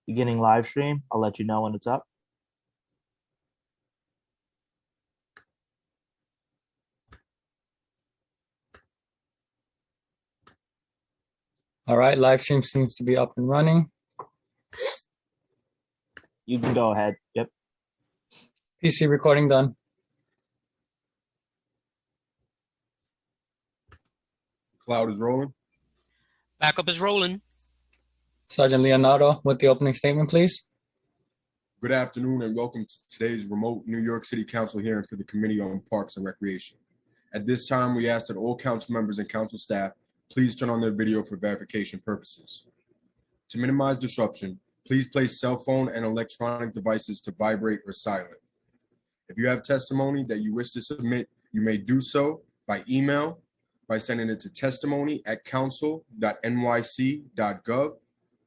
Beginning live stream. I'll let you know when it's up. All right, live stream seems to be up and running. You can go ahead. Yep. PC recording done. Cloud is rolling. Backup is rolling. Sergeant Leonardo with the opening statement, please. Good afternoon and welcome to today's remote New York City Council hearing for the Committee on Parks and Recreation. At this time, we ask that all council members and council staff please turn on their video for verification purposes. To minimize disruption, please place cell phone and electronic devices to vibrate or silent. If you have testimony that you wish to submit, you may do so by email by sending it to testimony@council.nyc.gov.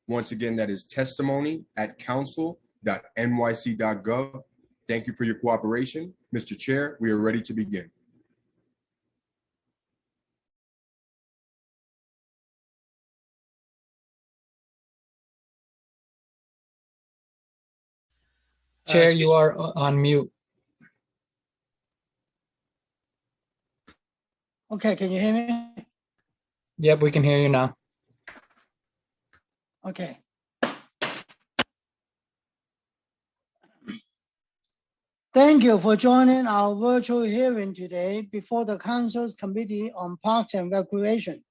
Once again, that is testimony@council.nyc.gov. Thank you for your cooperation. Mr. Chair, we are ready to begin. Chair, you are on mute. Okay, can you hear me? Yep, we can hear you now. Okay. Thank you for joining our virtual hearing today before the Council's Committee on Parks and Recreation.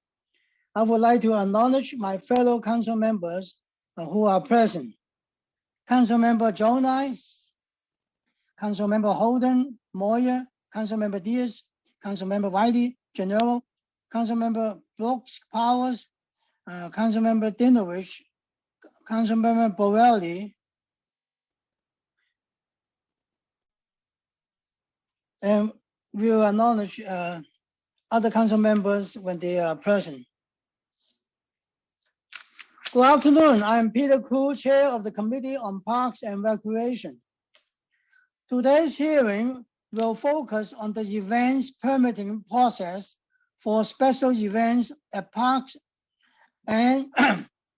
I would like to acknowledge my fellow council members who are present. Councilmember Jonai, Councilmember Holden, Moyer, Councilmember Diaz, Councilmember Whitey, General, Councilmember Brooks Powers, Councilmember Dinovich, Councilmember Borelli, and we will acknowledge other council members when they are present. Good afternoon. I'm Peter Koo, Chair of the Committee on Parks and Recreation. Today's hearing will focus on the events permitting process for special events at parks and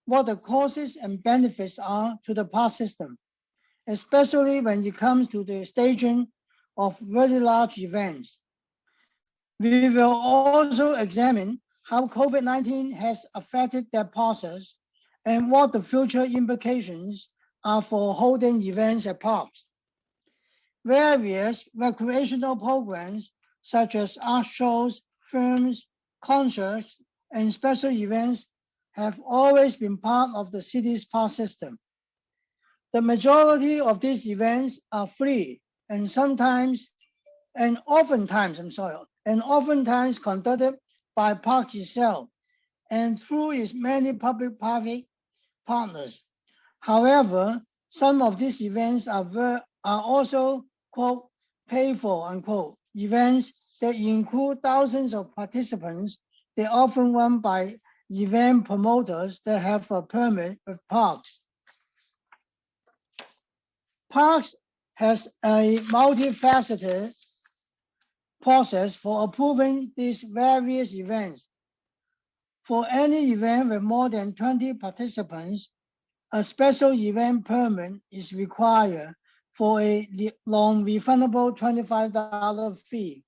what the causes and benefits are to the park system, especially when it comes to the staging of very large events. We will also examine how COVID-19 has affected that process and what the future implications are for holding events at parks. Various recreational programs such as art shows, films, concerts, and special events have always been part of the city's park system. The majority of these events are free and oftentimes conducted by park itself and through its many public-private partners. However, some of these events are also, quote, pay for, unquote, events that include thousands of participants. They often run by event promoters that have a permit with parks. Parks has a multifaceted process for approving these various events. For any event with more than 20 participants, a special event permit is required for a non-refundable $25 fee.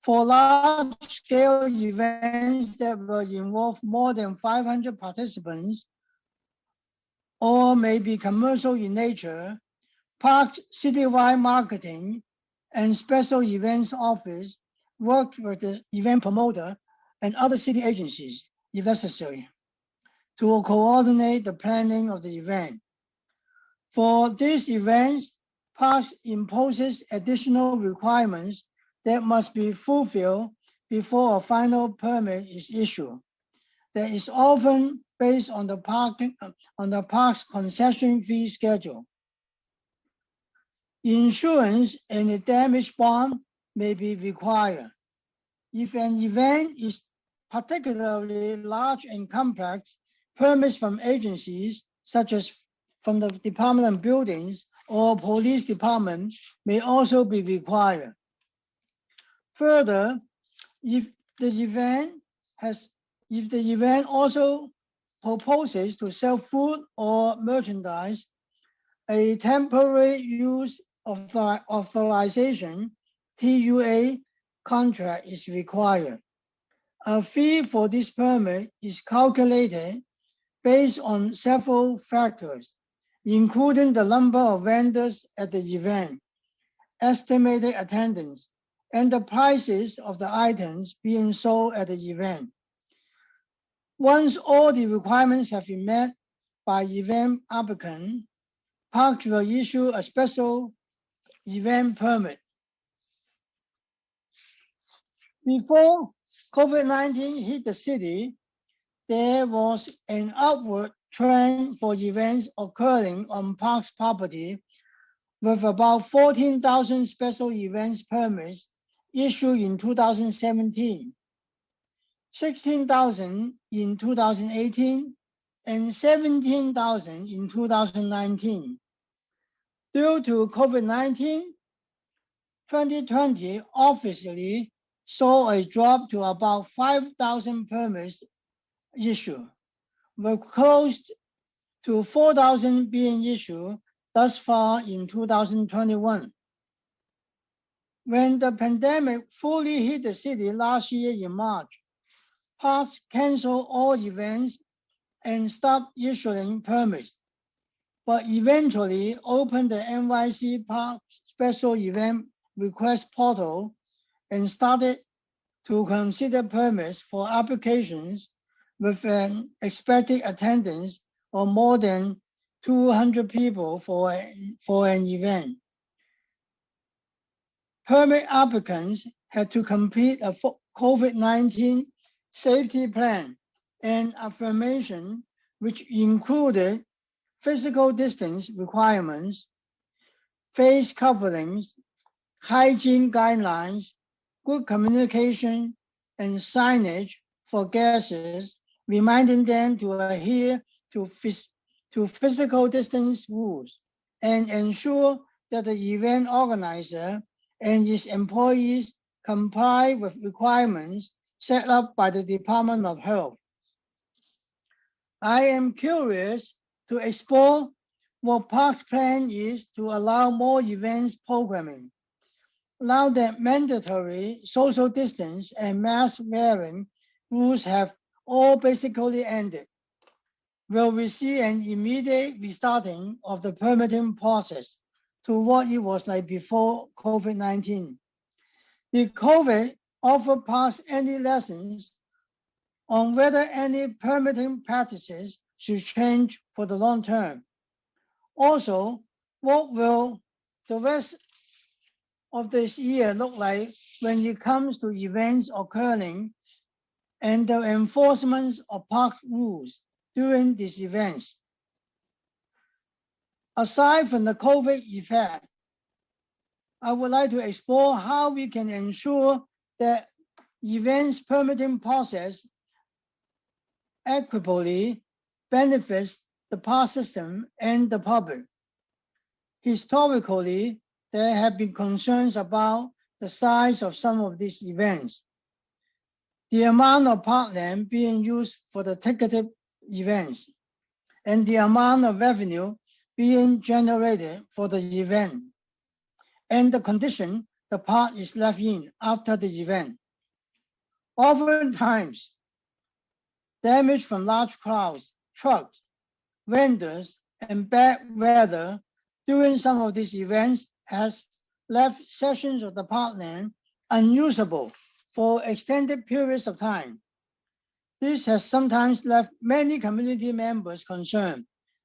For large-scale events that will involve more than 500 participants or may be commercial in nature, Parks Citywide Marketing and Special Events Office work with the event promoter and other city agencies, if necessary, to coordinate the planning of the event. For these events, Parks imposes additional requirements that must be fulfilled before a final permit is issued. That is often based on the park's concession fee schedule. Insurance and a damage bond may be required. If an event is particularly large and complex, permits from agencies such as from the Department of Buildings or Police Department may also be required. Further, if the event also proposes to sell food or merchandise, a temporary use authorization (TUA) contract is required. A fee for this permit is calculated based on several factors, including the number of vendors at the event, estimated attendance, and the prices of the items being sold at the event. Once all the requirements have been met by event applicant, Parks will issue a special event permit. Before COVID-19 hit the city, there was an upward trend for events occurring on Parks property, with about 14,000 special events permits issued in 2017, 16,000 in 2018, and 17,000 in 2019. Due to COVID-19, 2020 obviously saw a drop to about 5,000 permits issued, with close to 4,000 being issued thus far in 2021. When the pandemic fully hit the city last year in March, Parks canceled all events and stopped issuing permits, but eventually opened the NYC Park Special Event Request Portal and started to consider permits for applications with an expected attendance of more than 200 people for an event. Permit applicants had to complete a COVID-19 safety plan and affirmation, which included physical distance requirements, face coverings, hygiene guidelines, good communication, and signage for guests, reminding them to adhere to physical distance rules and ensure that the event organizer and its employees comply with requirements set up by the Department of Health. I am curious to explore what Parks' plan is to allow more events programming. Now that mandatory social distance and mask wearing rules have all basically ended, will we see an immediate restarting of the permitting process to what it was like before COVID-19? Did COVID offer Parks any lessons on whether any permitting practices should change for the long term? Also, what will the rest of this year look like when it comes to events occurring and the enforcement of park rules during these events? Aside from the COVID effect, I would like to explore how we can ensure that events permitting process equitably benefits the park system and the public. Historically, there have been concerns about the size of some of these events, the amount of parkland being used for the ticketed events, and the amount of revenue being generated for the event, and the condition the park is left in after the event. Oftentimes, damage from large crowds, trucks, vendors, and bad weather during some of these events has left sections of the parkland unusable for extended periods of time. This has sometimes left many community members concerned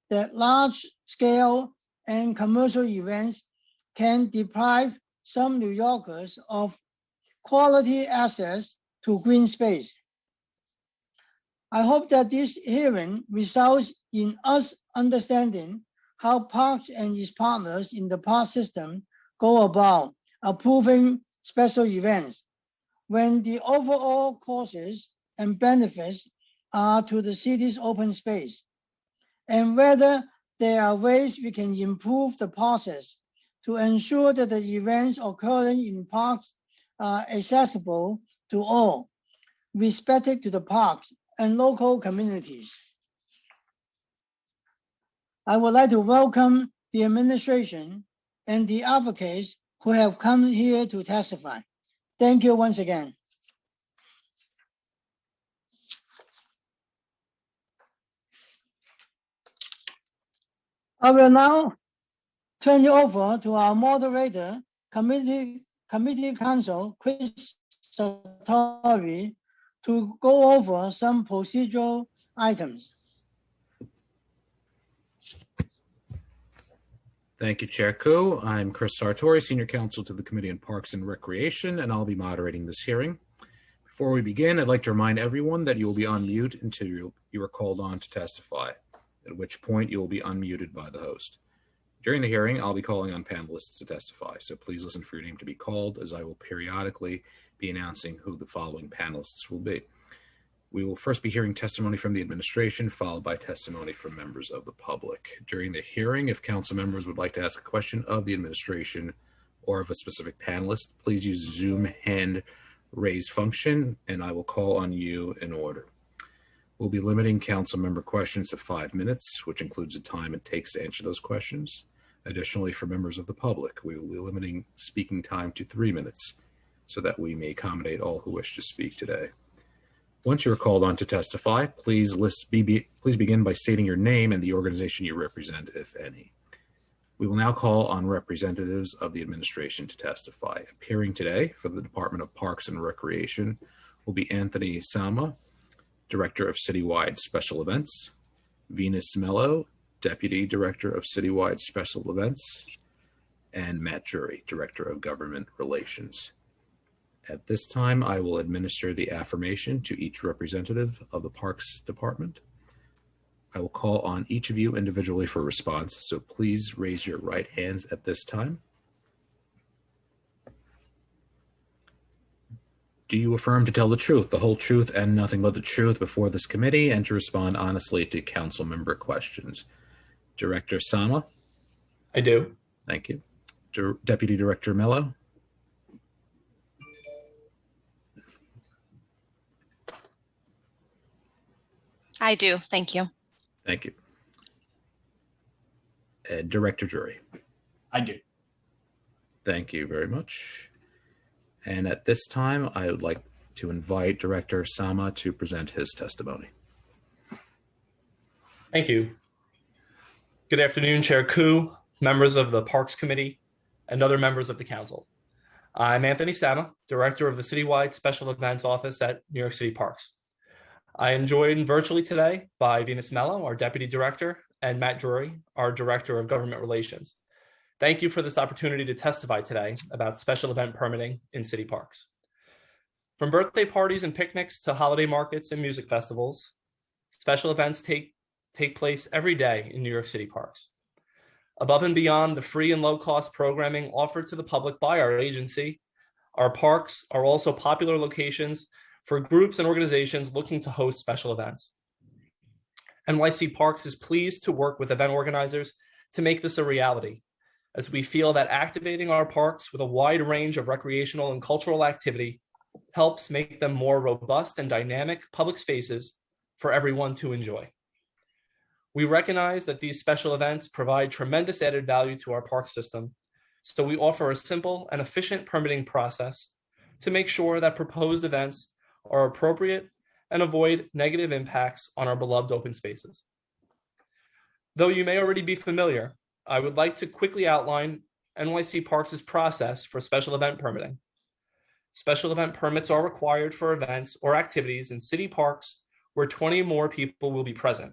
that large-scale and commercial events can deprive some New Yorkers of quality access to green space. I hope that this hearing results in us understanding how Parks and its partners in the park system go about approving special events when the overall causes and benefits are to the city's open space, and whether there are ways we can improve the process to ensure that the events occurring in parks are accessible to all, respected to the parks and local communities. I would like to welcome the administration and the advocates who have come here to testify. Thank you once again. I will now turn it over to our moderator, Committee Counsel Chris Sartori, to go over some procedural items. Thank you, Chair Koo. I'm Chris Sartori, Senior Counsel to the Committee on Parks and Recreation, and I'll be moderating this hearing. Before we begin, I'd like to remind everyone that you will be on mute until you are called on to testify, at which point you will be unmuted by the host. During the hearing, I'll be calling on panelists to testify, so please listen for your name to be called, as I will periodically be announcing who the following panelists will be. We will first be hearing testimony from the administration, followed by testimony from members of the public. During the hearing, if council members would like to ask a question of the administration or of a specific panelist, please use Zoom hand raise function, and I will call on you in order. We'll be limiting council member questions to 5 minutes, which includes the time it takes to answer those questions. Additionally, for members of the public, we will be limiting speaking time to 3 minutes so that we may accommodate all who wish to speak today. Once you are called on to testify, please begin by stating your name and the organization you represent, if any. We will now call on representatives of the administration to testify. Appearing today for the Department of Parks and Recreation will be Anthony Sama, Director of Citywide Special Events, Venus Mello, Deputy Director of Citywide Special Events, and Matt Jury, Director of Government Relations. At this time, I will administer the affirmation to each representative of the Parks Department. I will call on each of you individually for response, so please raise your right hands at this time. Do you affirm to tell the truth, the whole truth, and nothing but the truth before this committee, and to respond honestly to council member questions? Director Sama? I do. Thank you. Deputy Director Mello? I do. Thank you. Thank you. Director Jury? I do. Thank you very much. And at this time, I would like to invite Director Sama to present his testimony. Thank you. Good afternoon, Chair Koo, members of the Parks Committee, and other members of the Council. I'm Anthony Sama, Director of the Citywide Special Events Office at New York City Parks. I am joined virtually today by Venus Mello, our Deputy Director, and Matt Drury, our Director of Government Relations. Thank you for this opportunity to testify today about special event permitting in city parks. From birthday parties and picnics to holiday markets and music festivals, special events take place every day in New York City parks. Above and beyond the free and low-cost programming offered to the public by our agency, our parks are also popular locations for groups and organizations looking to host special events. NYC Parks is pleased to work with event organizers to make this a reality, as we feel that activating our parks with a wide range of recreational and cultural activity helps make them more robust and dynamic public spaces for everyone to enjoy. We recognize that these special events provide tremendous added value to our park system, so we offer a simple and efficient permitting process to make sure that proposed events are appropriate and avoid negative impacts on our beloved open spaces. Though you may already be familiar, I would like to quickly outline NYC Parks' process for special event permitting. Special event permits are required for events or activities in city parks where 20 or more people will be present,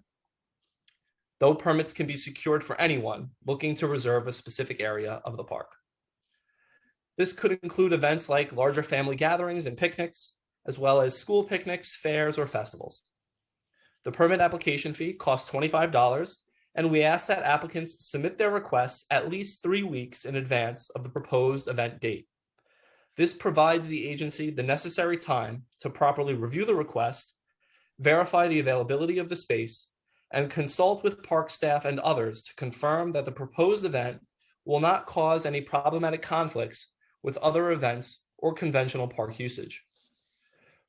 though permits can be secured for anyone looking to reserve a specific area of the park. This could include events like larger family gatherings and picnics, as well as school picnics, fairs, or festivals. The permit application fee costs $25, and we ask that applicants submit their requests at least 3 weeks in advance of the proposed event date. This provides the agency the necessary time to properly review the request, verify the availability of the space, and consult with park staff and others to confirm that the proposed event will not cause any problematic conflicts with other events or conventional park usage.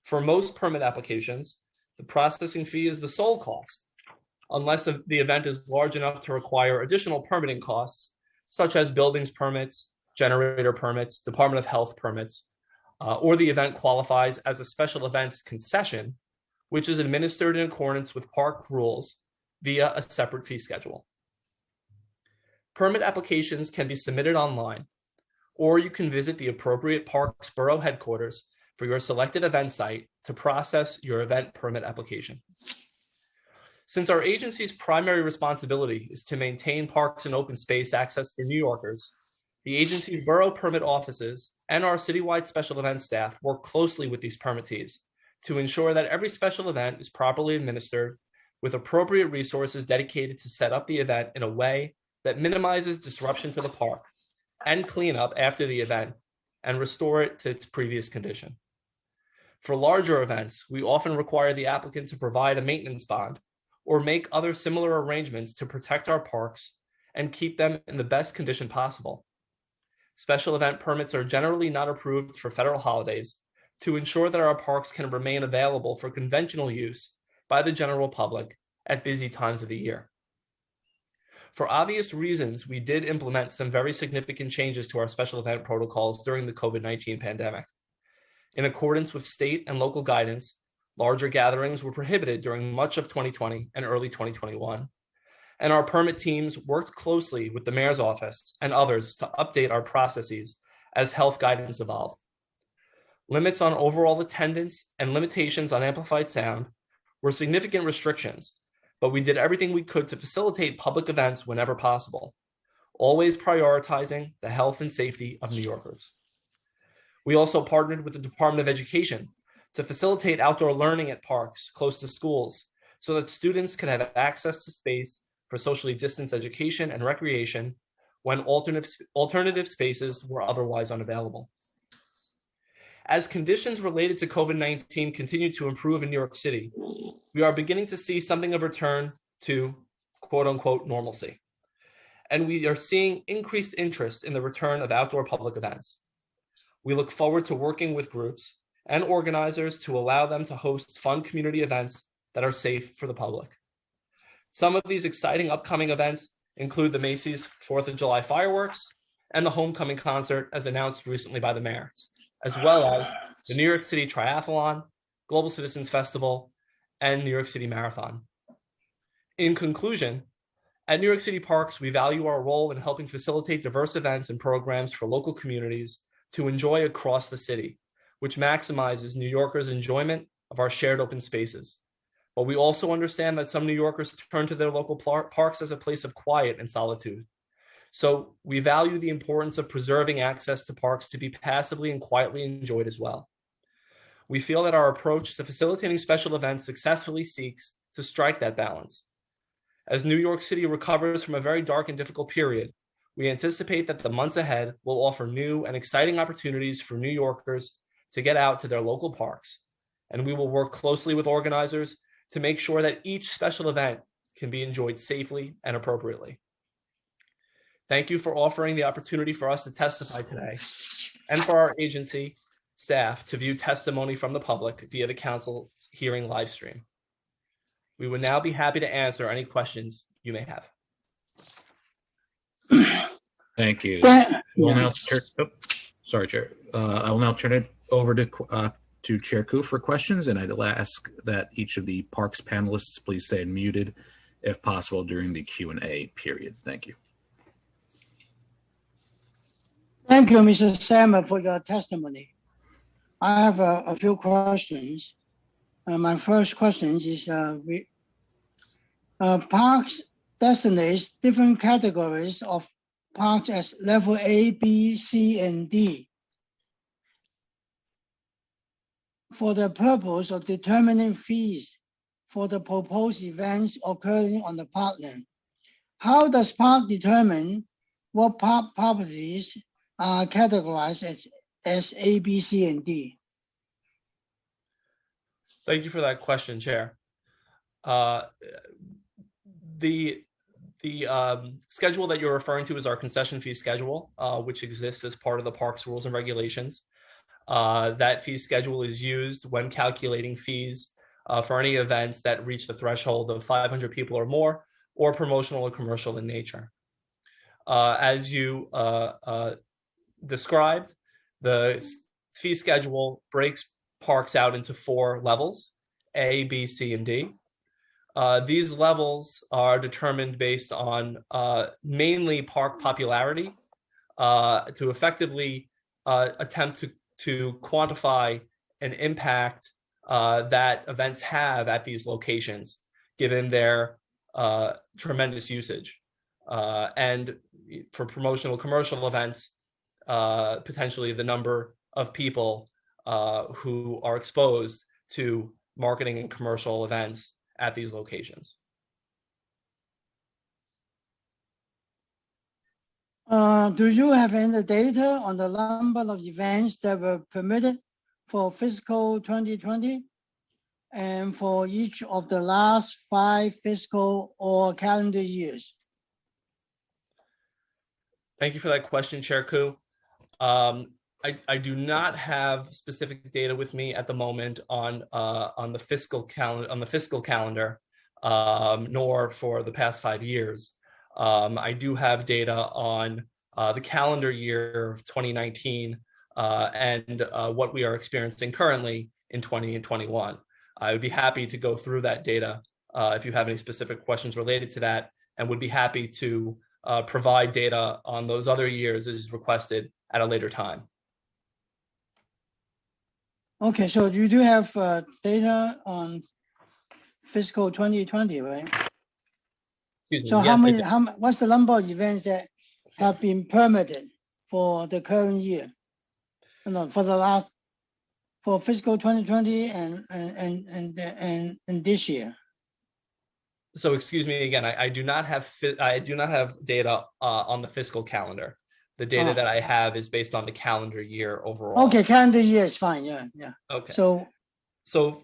For most permit applications, the processing fee is the sole cost. unless the event is large enough to require additional permitting costs, such as buildings permits, generator permits, Department of Health permits, or the event qualifies as a special events concession, which is administered in accordance with park rules via a separate fee schedule. Permit applications can be submitted online, or you can visit the appropriate Parks Borough headquarters for your selected event site to process your event permit application. Since our agency's primary responsibility is to maintain parks and open space access for New Yorkers, the agency's borough permit offices and our citywide special event staff work closely with these permittees to ensure that every special event is properly administered with appropriate resources dedicated to set up the event in a way that minimizes disruption to the park and clean up after the event and restore it to its previous condition. For larger events, we often require the applicant to provide a maintenance bond or make other similar arrangements to protect our parks and keep them in the best condition possible. Special event permits are generally not approved for federal holidays to ensure that our parks can remain available for conventional use by the general public at busy times of the year. For obvious reasons, we did implement some very significant changes to our special event protocols during the COVID-19 pandemic. In accordance with state and local guidance, larger gatherings were prohibited during much of 2020 and early 2021, and our permit teams worked closely with the mayor's office and others to update our processes as health guidance evolved. Limits on overall attendance and limitations on amplified sound were significant restrictions, but we did everything we could to facilitate public events whenever possible, always prioritizing the health and safety of New Yorkers. We also partnered with the Department of Education to facilitate outdoor learning at parks close to schools so that students could have access to space for socially distanced education and recreation when alternative spaces were otherwise unavailable. As conditions related to COVID-19 continue to improve in New York City, we are beginning to see something of a return to quote unquote normalcy. And we are seeing increased interest in the return of outdoor public events. We look forward to working with groups and organizers to allow them to host fun community events that are safe for the public. Some of these exciting upcoming events include the Macy's 4th of July fireworks and the homecoming concert as announced recently by the mayor, as well as the New York City Triathlon, Global Citizens Festival, and New York City Marathon. In conclusion, at New York City Parks, we value our role in helping facilitate diverse events and programs for local communities to enjoy across the city, which maximizes New Yorkers' enjoyment of our shared open spaces. But we also understand that some New Yorkers turn to their local parks as a place of quiet and solitude. So we value the importance of preserving access to parks to be passively and quietly enjoyed as well. We feel that our approach to facilitating special events successfully seeks to strike that balance. As New York City recovers from a very dark and difficult period, we anticipate that the months ahead will offer new and exciting opportunities for New Yorkers to get out to their local parks, and we will work closely with organizers to make sure that each special event can be enjoyed safely and appropriately. Thank you for offering the opportunity for us to testify today and for our agency staff to view testimony from the public via the council hearing live stream. We would now be happy to answer any questions you may have. Thank you. Yeah. Sorry, Chair. I will now turn it over to Chair Koo for questions, and I'd ask that each of the Parks panelists please stay unmuted if possible during the Q&A period. Thank you. Thank you, Mr. Sama, for your testimony. I have a few questions. My first question is, parks designates different categories of parks as level A, B, C, and D for the purpose of determining fees for the proposed events occurring on the parkland. How does park determine what park properties are categorized as A, B, C, and D? Thank you for that question, Chair. The schedule that you're referring to is our concession fee schedule, which exists as part of the park's rules and regulations. That fee schedule is used when calculating fees for any events that reach the threshold of 500 people or more, or promotional or commercial in nature. As you described, the fee schedule breaks parks out into 4 levels, A, B, C, and D. These levels are determined based on mainly park popularity to effectively attempt to quantify an impact that events have at these locations, given their tremendous usage. And for promotional commercial events, potentially the number of people who are exposed to marketing and commercial events at these locations. Do you have any data on the number of events that were permitted for fiscal 2020 and for each of the last 5 fiscal or calendar years? Thank you for that question, Chair Koo. I do not have specific data with me at the moment on the fiscal calendar, nor for the past 5 years. I do have data on the calendar year of 2019 and what we are experiencing currently in 20 and 21. I would be happy to go through that data if you have any specific questions related to that, and would be happy to provide data on those other years as requested at a later time. Okay, so you do have data on fiscal 2020, right? Excuse me. So Yes, what's the number of events that have been permitted for the current year? No, for fiscal 2020 and this year. So excuse me again. I do not have data on the fiscal calendar. The data that I have is based on the calendar year overall. Okay, calendar year is fine. Yeah. Okay. So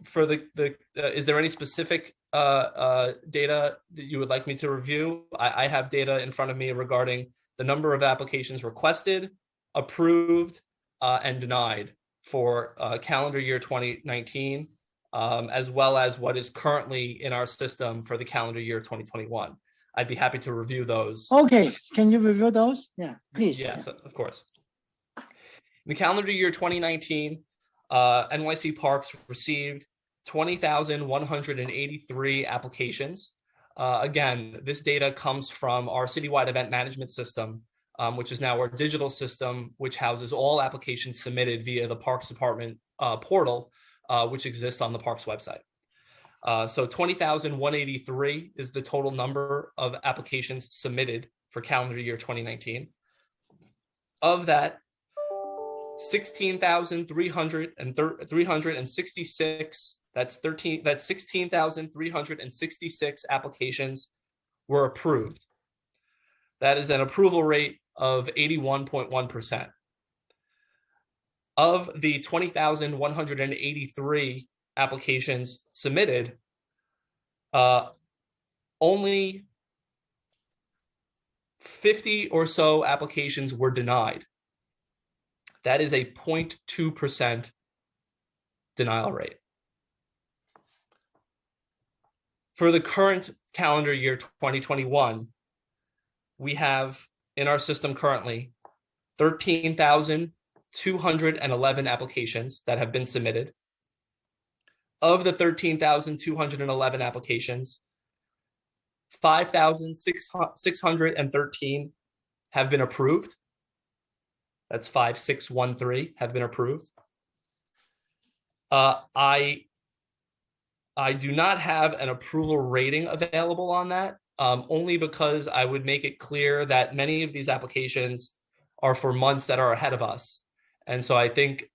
for the is there any specific data that you would like me to review? I have data in front of me regarding the number of applications requested, approved, and denied for calendar year 2019, as well as what is currently in our system for the calendar year 2021. I'd be happy to review those. okay, can you review those? Yeah, please. Yes, of course. In the calendar year 2019, NYC Parks received 20,183 applications. Again, this data comes from our citywide event management system, which is now our digital system, which houses all applications submitted via the Parks Department portal, which exists on the Parks website. So 20,183 is the total number of applications submitted for calendar year 2019. Of that, 16,366, that's 16,366 applications were approved. That is an approval rate of 81.1%. Of the 20,183 applications submitted, only 50 or so applications were denied. That is a 0.2% denial rate. For the current calendar year 2021, we have in our system currently 13,211 applications that have been submitted. Of the 13,211 applications, 5,613 have been approved. That's 5,613 have been approved. I do not have an approval rating available on that, only because I would make it clear that many of these applications are for months that are ahead of us. And so I think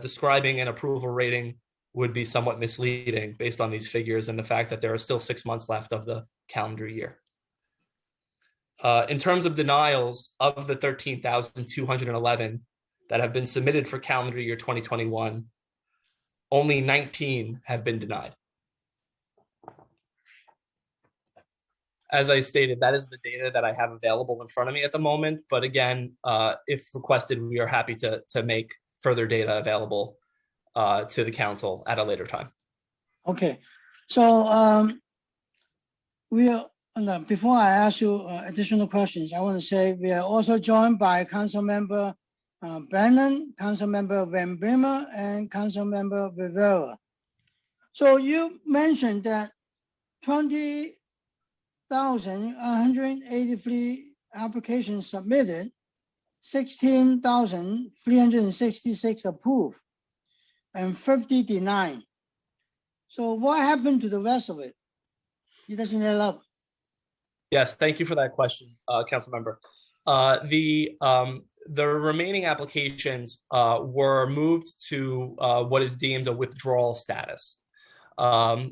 describing an approval rating would be somewhat misleading based on these figures and the fact that there are still 6 months left of the calendar year. In terms of denials, of the 13,211 that have been submitted for calendar year 2021, only 19 have been denied. As I stated, that is the data that I have available in front of me at the moment. But again, if requested, we are happy to make further data available to the council at a later time. Okay, so we are, no, before I ask you additional questions, I want to say we are also joined by Councilmember Brennan, Councilmember Van Brimmer, and Councilmember Rivera. So you mentioned that 20,183 applications submitted, 16,366 approved, and 50 denied. So what happened to the rest of it? It doesn't add up. Yes, thank you for that question, council member. The remaining applications were moved to what is deemed a withdrawal status.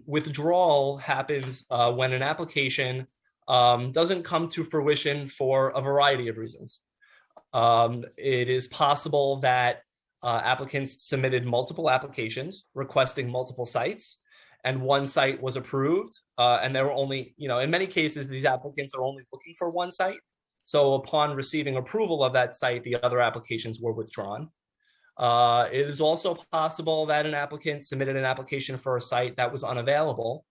Withdrawal happens when an application doesn't come to fruition for a variety of reasons. It is possible that applicants submitted multiple applications requesting multiple sites, and one site was approved, and there were only, in many cases, these applicants are only looking for one site. So upon receiving approval of that site, the other applications were withdrawn. It is also possible that an applicant submitted an application for a site that was unavailable.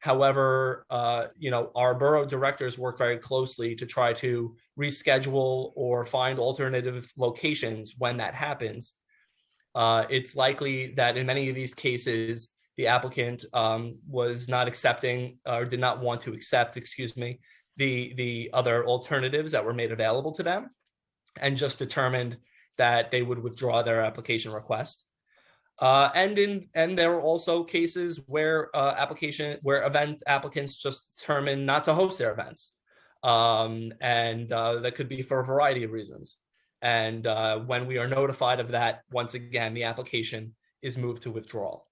However, our borough directors work very closely to try to reschedule or find alternative locations when that happens. It's likely that in many of these cases, the applicant was not accepting or did not want to accept, the other alternatives that were made available to them, and just determined that they would withdraw their application request. And there were also cases where event applicants just determined not to host their events, and that could be for a variety of reasons. And when we are notified of that, once again, the application is moved to withdrawal.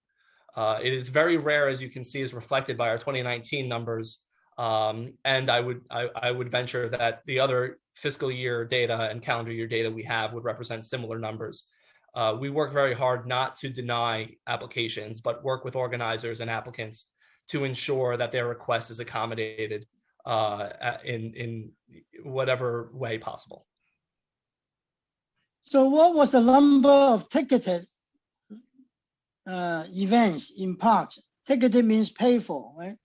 It is very rare, as you can see, is reflected by our 2019 numbers. And I would venture that the other fiscal year data and calendar year data we have would represent similar numbers. We work very hard not to deny applications, but work with organizers and applicants to ensure that their request is accommodated in whatever way possible. So what was the number of ticketed events in parks? Ticketed means pay for, right?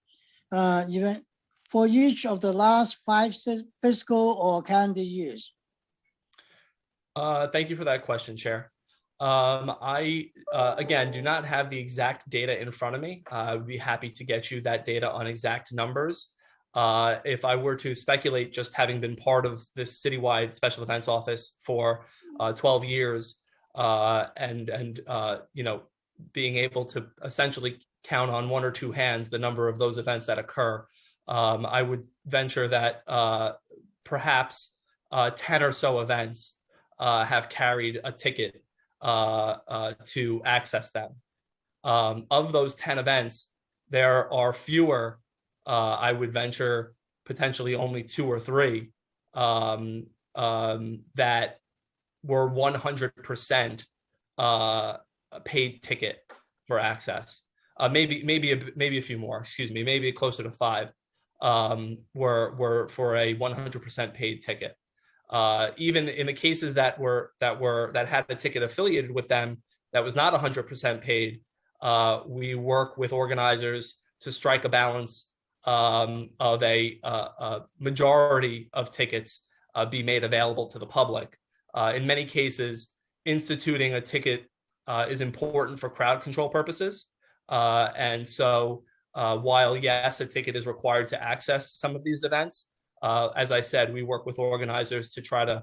Event for each of the last 5 fiscal or calendar years. Thank you for that question, Chair. I, again, do not have the exact data in front of me. I'd be happy to get you that data on exact numbers. If I were to speculate, just having been part of this citywide special events office for 12 years, and being able to essentially count on 1 or 2 hands the number of those events that occur, I would venture that perhaps 10 or so events have carried a ticket to access them. Of those 10 events, there are fewer, I would venture potentially only 2 or 3 that were 100% paid ticket for access. Maybe a few more, maybe closer to 5 were for a 100% paid ticket. Even in the cases that had a ticket affiliated with them that was not 100% paid, we work with organizers to strike a balance of a majority of tickets be made available to the public. In many cases, instituting a ticket is important for crowd control purposes. And so while, yes, a ticket is required to access some of these events, as I said, we work with organizers to try to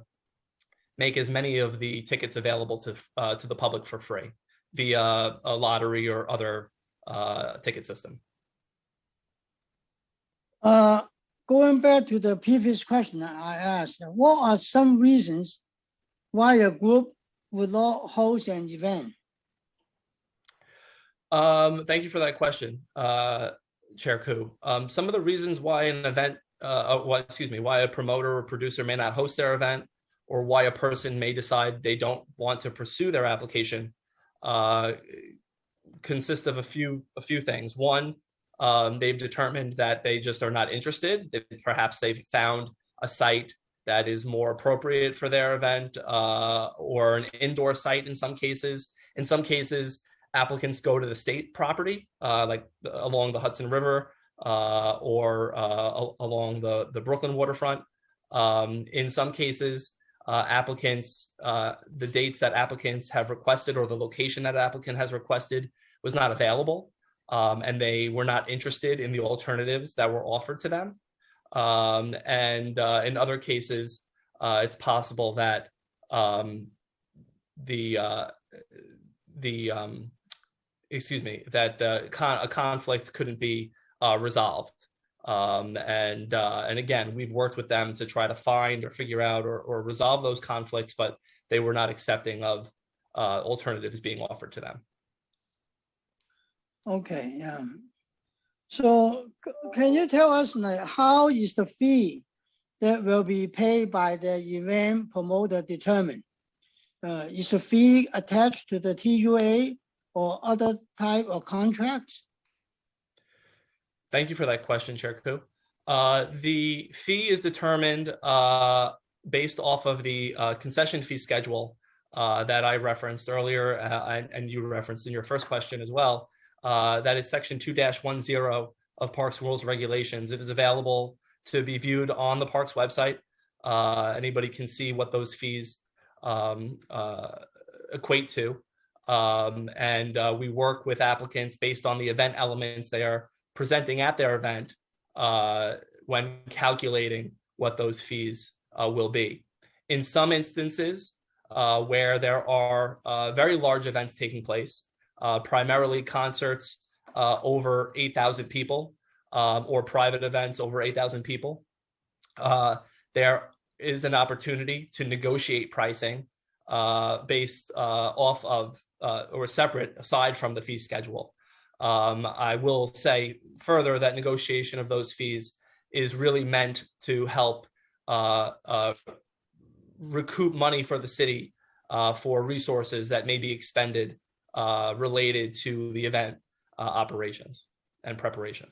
make as many of the tickets available to the public for free via a lottery or other ticket system. Going back to the previous question I asked, what are some reasons why a group would not host an event? Thank you for that question, Chair Koo. Some of the reasons why an event, why a promoter or producer may not host their event, or why a person may decide they don't want to pursue their application, consist of a few things. One, they've determined that they just are not interested. Perhaps they've found a site that is more appropriate for their event, or an indoor site in some cases. In some cases, applicants go to the state property, along the Hudson River or along the Brooklyn waterfront. In some cases, the dates that applicants have requested or the location that applicant has requested was not available, and they were not interested in the alternatives that were offered to them. In other cases, it's possible that a conflict couldn't be resolved. And again, we've worked with them to try to find or figure out or resolve those conflicts, but they were not accepting of alternatives being offered to them. Okay, yeah. So can you tell us like, how is the fee that will be paid by the event promoter determined? Is the fee attached to the TUA or other type of contracts? Thank you for that question, Chair Koo. The fee is determined based off of the concession fee schedule that I referenced earlier, and you referenced in your first question as well. That is section 2-10 of Parks and Rules Regulations. It is available to be viewed on the Parks website. Anybody can see what those fees equate to. We work with applicants based on the event elements they are presenting at their event when calculating what those fees will be. In some instances where there are very large events taking place, primarily concerts over 8,000 people or private events over 8,000 people, there is an opportunity to negotiate pricing based off of or separate aside from the fee schedule. I will say further that negotiation of those fees is really meant to help recoup money for the city for resources that may be expended related to the event operations and preparation.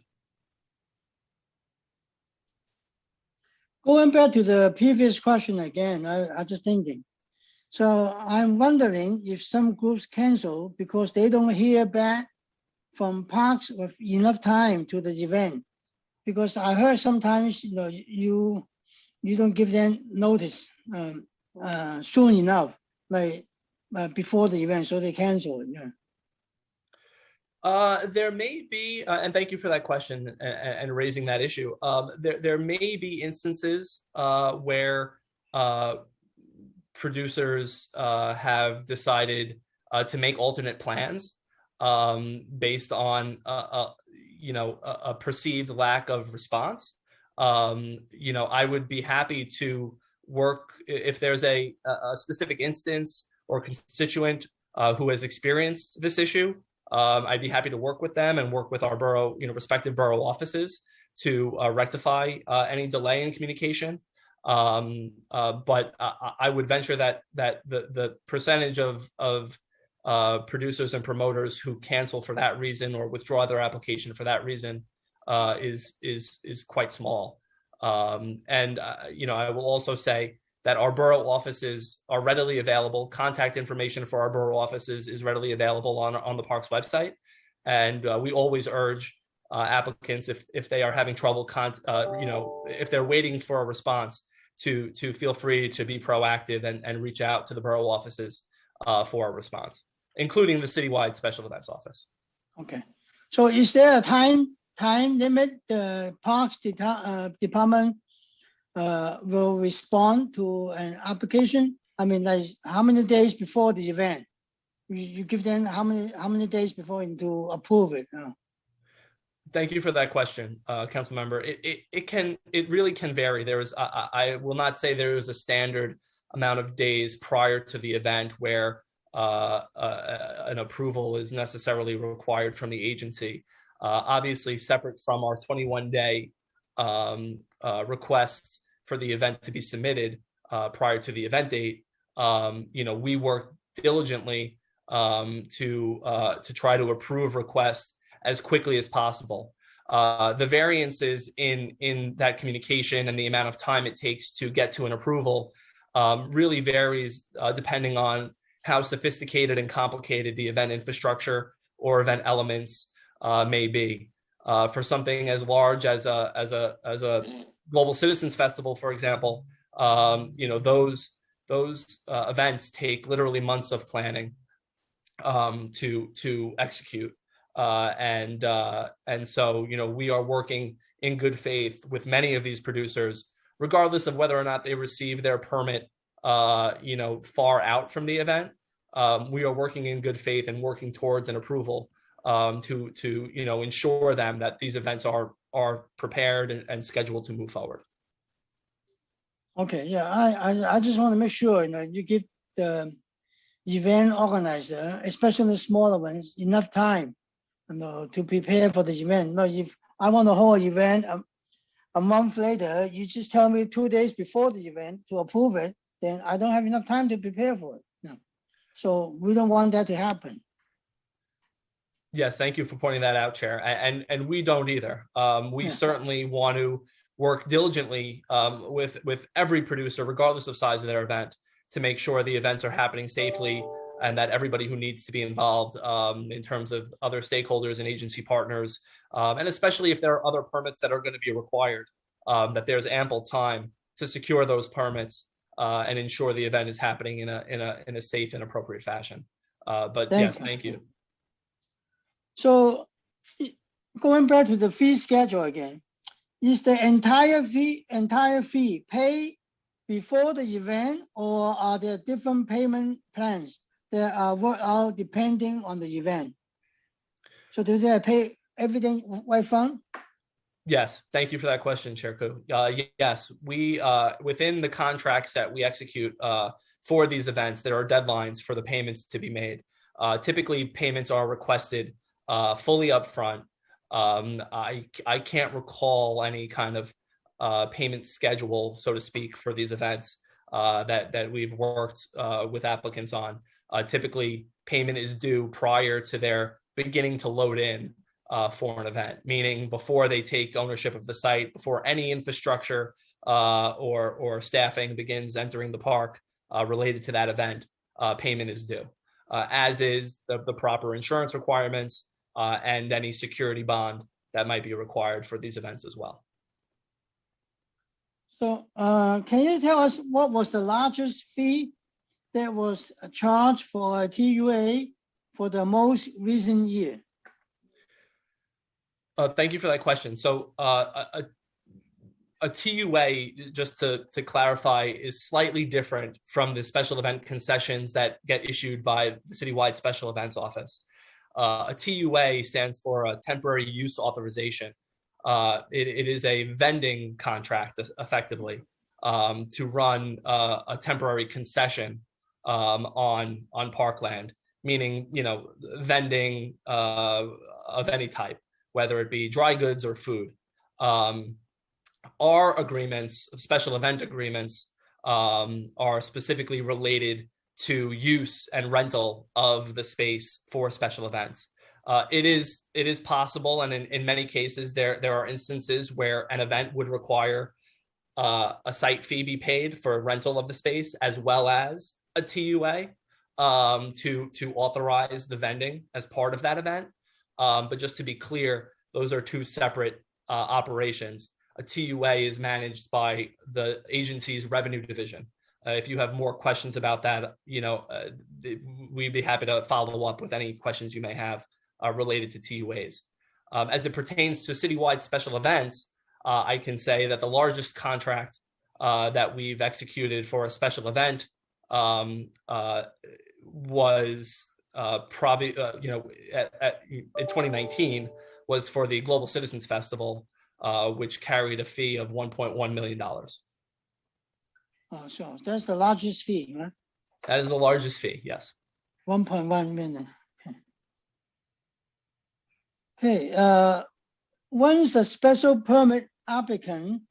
Going back to the previous question again, I just thinking. So I'm wondering if some groups cancel because they don't hear back from parks with enough time to the event. Because I heard sometimes you don't give them notice soon enough, like before the event, so they cancel it. Yeah. There may be, and thank you for that question and raising that issue. There may be instances where producers have decided to make alternate plans based on a perceived lack of response. I would be happy to work if there's a specific instance or constituent who has experienced this issue. I'd be happy to work with them and work with our borough, respective borough offices to rectify any delay in communication. But I would venture that the percentage of producers and promoters who cancel for that reason or withdraw their application for that reason is quite small. I will also say that our borough offices are readily available. Contact information for our borough offices is readily available on the Parks website. And we always urge applicants, if they are having trouble, if they're waiting for a response, to feel free to be proactive and reach out to the borough offices for a response, including the citywide special events office. Okay. So is there a time limit the Parks Department will respond to an application? I mean, like how many days before the event? You give them how many days before to approve it? Thank you for that question, council member. It really can vary. I will not say there is a standard amount of days prior to the event where an approval is necessarily required from the agency. Obviously, separate from our 21-day request for the event to be submitted prior to the event date, we work diligently to try to approve requests as quickly as possible. The variances in that communication and the amount of time it takes to get to an approval really varies depending on how sophisticated and complicated the event infrastructure or event elements may be. For something as large as a Global Citizens Festival, for example, those events take literally months of planning to execute. And so, we are working in good faith with many of these producers, regardless of whether or not they receive their permit, far out from the event. We are working in good faith and working towards an approval to ensure them that these events are prepared and scheduled to move forward. Okay, yeah, I just want to make sure, you give the event organizer, especially the smaller ones, enough time, to prepare for the event. No, if I want to hold an event a month later, you just tell me 2 days before the event to approve it, then I don't have enough time to prepare for it. No. So we don't want that to happen. Yes, thank you for pointing that out, Chair. And we don't either. We Yeah. certainly want to work diligently with every producer, regardless of size of their event, to make sure the events are happening safely and that everybody who needs to be involved in terms of other stakeholders and agency partners, and especially if there are other permits that are going to be required, that there's ample time to secure those permits and ensure the event is happening in a safe and appropriate fashion. But yes, thank you. So going back to the fee schedule again, is the entire fee paid before the event, or are there different payment plans that are worked out depending on the event? So do they pay everything right front? Yes, thank you for that question, Chair Koo. Yes, we within the contracts that we execute for these events, there are deadlines for the payments to be made. Typically, payments are requested fully upfront. I can't recall any kind of payment schedule, so to speak, for these events that we've worked with applicants on. Typically, payment is due prior to their beginning to load in for an event, meaning before they take ownership of the site, before any infrastructure or staffing begins entering the park related to that event, payment is due, as is the proper insurance requirements and any security bond that might be required for these events as well. So can you tell us what was the largest fee that was charged for a TUA for the most recent year? Thank you for that question. So a TUA, just to clarify, is slightly different from the special event concessions that get issued by the Citywide Special Events Office. A TUA stands for a temporary use authorization. It is a vending contract, effectively, to run a temporary concession on parkland, meaning vending of any type, whether it be dry goods or food. Our agreements, special event agreements, are specifically related to use and rental of the space for special events. It is possible, and in many cases, there are instances where an event would require a site fee be paid for rental of the space, as well as a TUA to authorize the vending as part of that event. But just to be clear, those are two separate operations. A TUA is managed by the agency's revenue division. If you have more questions about that, we'd be happy to follow up with any questions you may have related to TUAs. As it pertains to citywide special events, I can say that the largest contract that we've executed for a special event was probably, in 2019, was for the Global Citizens Festival, which carried a fee of $1.1 million. So that's the largest fee, right? That is the largest fee, yes. 1.1 million. Okay. Once a special permit applicant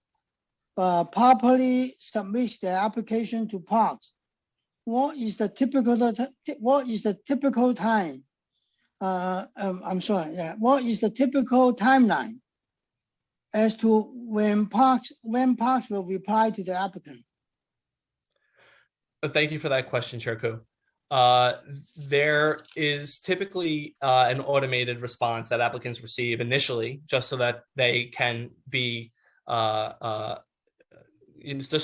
properly submits their application to Parks, what is the typical time? What is the typical timeline as to when Parks will reply to the applicant? Thank you for that question, Chair Koo. there is typically an automated response that applicants receive initially, just so that they can be, just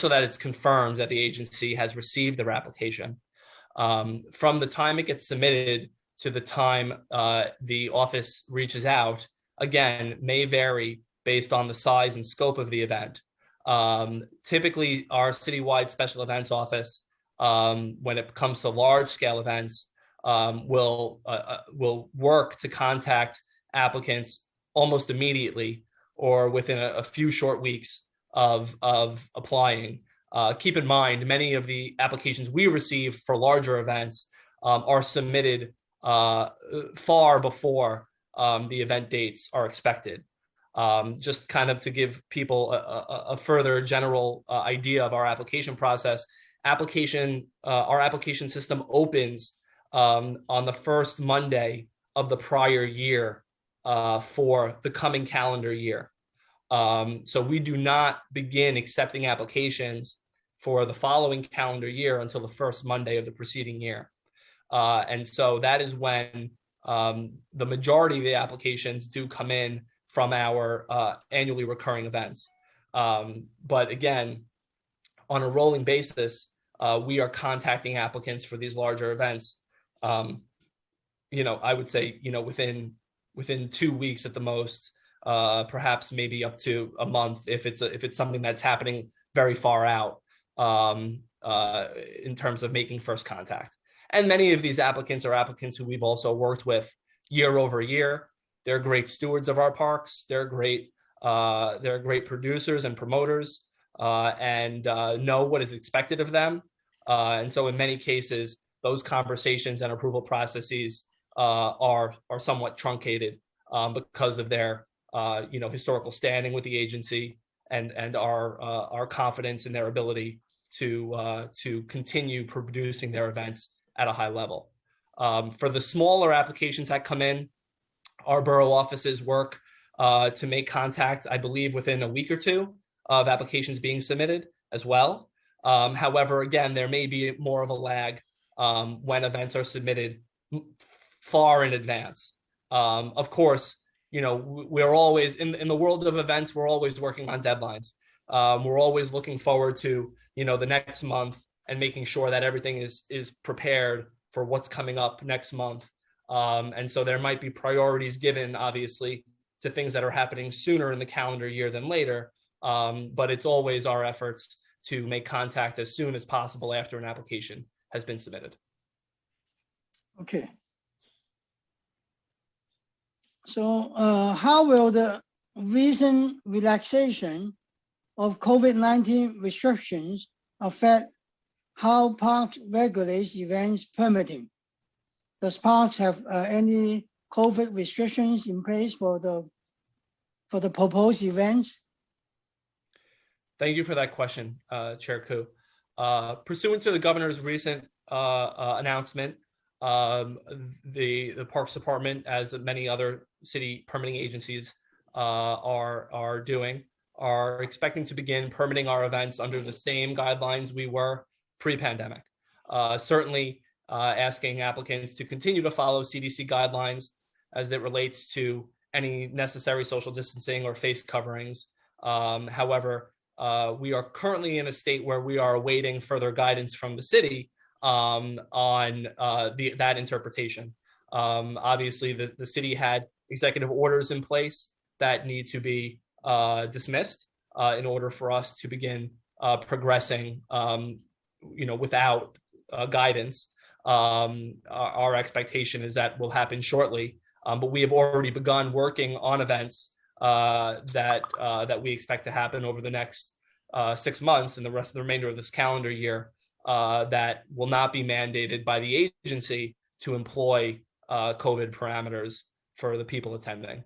so that it's confirmed that the agency has received their application. From the time it gets submitted to the time the office reaches out, again, may vary based on the size and scope of the event. Typically, our citywide special events office, when it comes to large scale events, will work to contact applicants almost immediately or within a few short weeks of applying. Keep in mind, many of the applications we receive for larger events are submitted far before the event dates are expected. Just kind of to give people a further general idea of our application process, our application system opens on the first Monday of the prior year for the coming calendar year. So we do not begin accepting applications for the following calendar year until the first Monday of the preceding year. And so that is when the majority of the applications do come in from our annually recurring events. But again, on a rolling basis, we are contacting applicants for these larger events. I would say, within 2 weeks at the most, perhaps maybe up to a month if it's something that's happening very far out in terms of making first contact. And many of these applicants are applicants who we've also worked with year over year. They're great stewards of our parks. They're great producers and promoters, and know what is expected of them. And so in many cases, those conversations and approval processes are somewhat truncated because of their historical standing with the agency and our confidence in their ability to continue producing their events at a high level. For the smaller applications that come in, our borough offices work to make contact, I believe, within a week or two of applications being submitted as well. However, again, there may be more of a lag when events are submitted far in advance. Of course, we're always in the world of events, we're always working on deadlines. We're always looking forward to, the next month and making sure that everything is prepared for what's coming up next month. And so there might be priorities given, obviously, to things that are happening sooner in the calendar year than later. But it's always our efforts to make contact as soon as possible after an application has been submitted. Okay. So how will the recent relaxation of COVID-19 restrictions affect how Parks regulates events permitting? Does Parks have any COVID restrictions in place for the proposed events? Thank you for that question, Chair Koo. Pursuant to the governor's recent announcement, the Parks Department, as many other city permitting agencies are doing, are expecting to begin permitting our events under the same guidelines we were pre-pandemic. Certainly asking applicants to continue to follow CDC guidelines as it relates to any necessary social distancing or face coverings. However, we are currently in a state where we are awaiting further guidance from the city on that interpretation. Obviously, the city had executive orders in place that need to be dismissed in order for us to begin progressing, without guidance. Our expectation is that will happen shortly, but we have already begun working on events that we expect to happen over the next 6 months and the rest of the remainder of this calendar year that will not be mandated by the agency to employ COVID parameters for the people attending.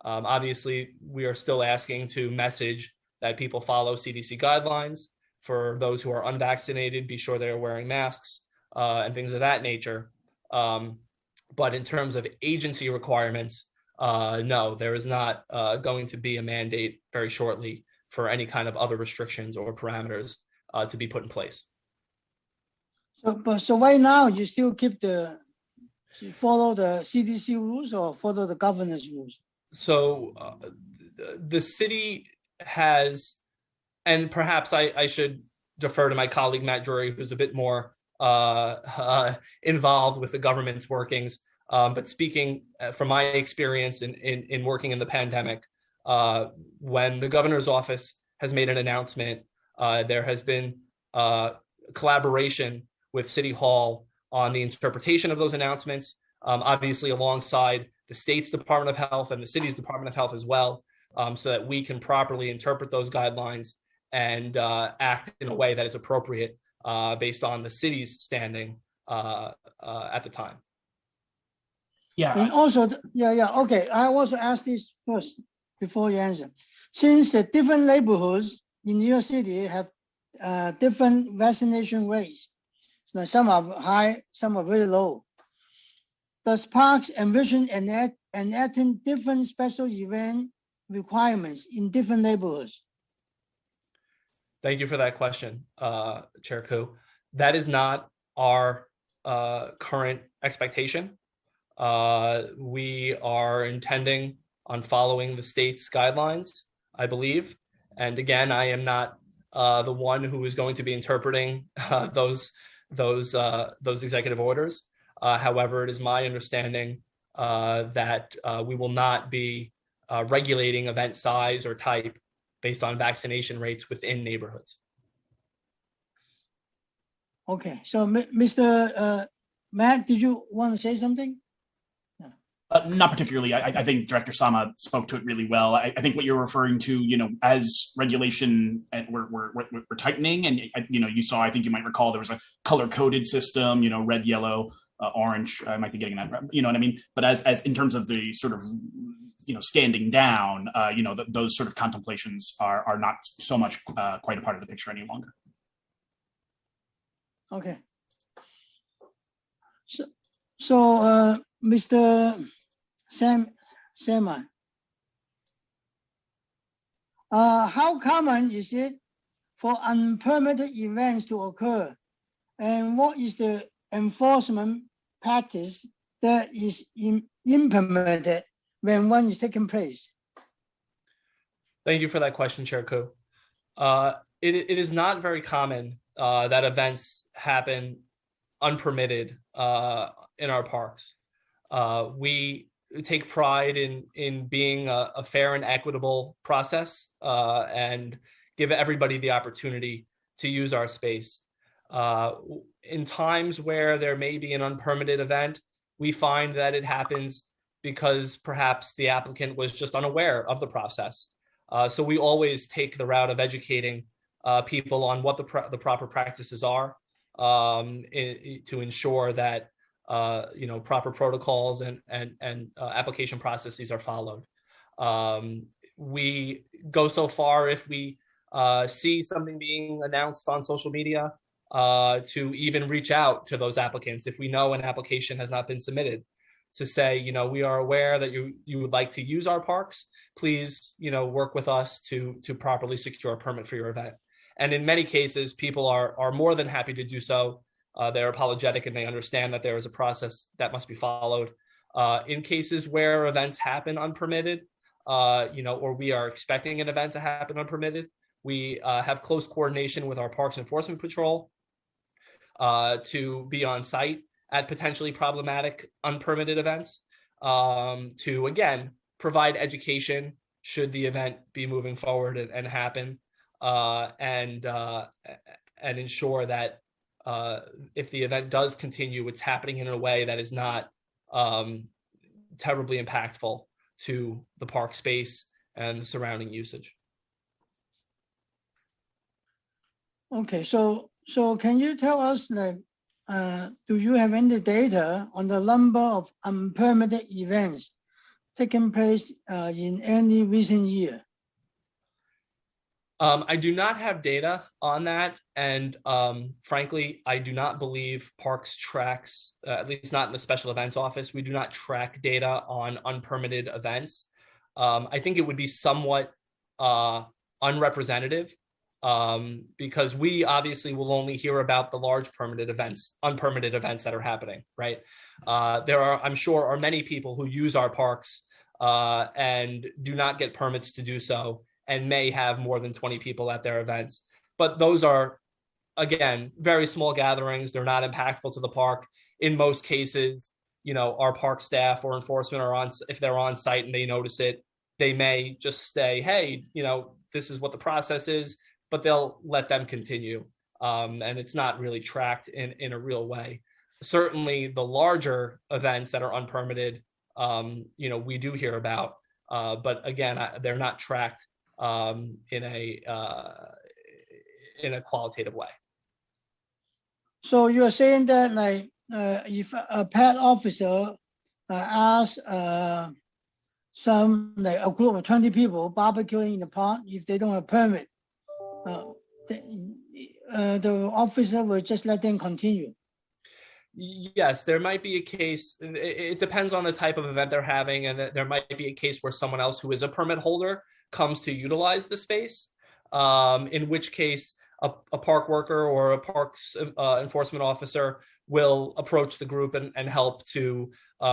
Obviously, we are still asking to message that people follow CDC guidelines. For those who are unvaccinated, be sure they are wearing masks and things of that nature. But in terms of agency requirements, no, there is not going to be a mandate very shortly for any kind of other restrictions or parameters to be put in place. So right now you still you follow the CDC rules or follow the governor's rules? So the city has, and perhaps I should defer to my colleague Matt Drury, who's a bit more involved with the government's workings. But speaking from my experience in working in the pandemic, when the governor's office has made an announcement, there has been collaboration with City Hall on the interpretation of those announcements, obviously alongside the state's Department of Health and the city's Department of Health as well, so that we can properly interpret those guidelines and act in a way that is appropriate based on the city's standing at the time. Yeah. And also, okay. I also ask this first before you answer. Since the different neighborhoods in New York City have different vaccination rates, so some are high, some are very low. Does Parks envision enacting different special event requirements in different neighborhoods? Thank you for that question, Chair Koo. That is not our current expectation. We are intending on following the state's guidelines, I believe. And again, I am not the one who is going to be interpreting those executive orders. However, it is my understanding that we will not be regulating event size or type based on vaccination rates within neighborhoods. Okay, so Mr. Matt, did you want to say something? Not particularly. I think Director Sama spoke to it really well. I think what you're referring to, as regulation, and we're tightening, and you saw. I think you might recall there was a color-coded system. Red, yellow, orange. I might be getting that. You know what I mean? But as in terms of the sort of standing down, those sort of contemplations are not so much quite a part of the picture any longer. Okay. So Mr. Sama, how common is it for unpermitted events to occur, and what is the enforcement practice that is implemented when one is taking place? Thank you for that question, Chair Koo. It is not very common that events happen unpermitted in our parks. We take pride in being a fair and equitable process and give everybody the opportunity to use our space. In times where there may be an unpermitted event, we find that it happens because perhaps the applicant was just unaware of the process. So we always take the route of educating people on what the proper practices are to ensure that proper protocols and application processes are followed. We go so far if we see something being announced on social media to even reach out to those applicants if we know an application has not been submitted, to say, we are aware that you would like to use our parks. Please, work with us to properly secure a permit for your event. And in many cases, people are more than happy to do so. They're apologetic and they understand that there is a process that must be followed. In cases where events happen unpermitted, or we are expecting an event to happen unpermitted, we have close coordination with our Parks Enforcement Patrol to be on site at potentially problematic unpermitted events, to again provide education should the event be moving forward and happen, and ensure that if the event does continue, it's happening in a way that is not terribly impactful to the park space and the surrounding usage. Okay, so can you tell us, do you have any data on the number of unpermitted events taking place in any recent year? I do not have data on that, and frankly, I do not believe Parks tracks, at least not in the Special Events Office, we do not track data on unpermitted events. I think it would be somewhat unrepresentative because we obviously will only hear about the large unpermitted events that are happening, right? There are, I'm sure, are many people who use our parks and do not get permits to do so and may have more than 20 people at their events. But those are, again, very small gatherings. They're not impactful to the park. In most cases, our park staff or enforcement are if they're on site and they notice it, they may just say, hey, this is what the process is, but they'll let them continue. And it's not really tracked in a real way. Certainly the larger events that are unpermitted, we do hear about, but again, they're not tracked in a qualitative way. So you're saying that if a pet officer asks a group of 20 people barbecuing in the park, if they don't have permit, the officer will just let them continue. Yes, there might be a case. It depends on the type of event they're having, and there might be a case where someone else who is a permit holder comes to utilize the space, in which case a park worker or a parks enforcement officer will approach the group and help to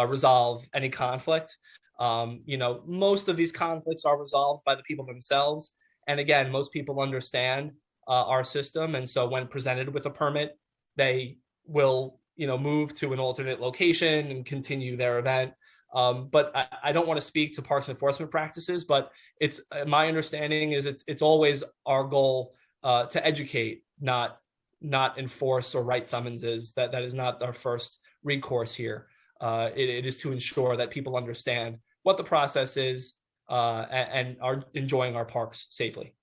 resolve any conflict. Most of these conflicts are resolved by the people themselves. And again, most people understand our system. And so when presented with a permit, they will, move to an alternate location and continue their event. But I don't want to speak to parks enforcement practices, but it's my understanding is it's always our goal to educate, not enforce or write summonses. That is not our first recourse here. It is to ensure that people understand what the process is and are enjoying our parks safely.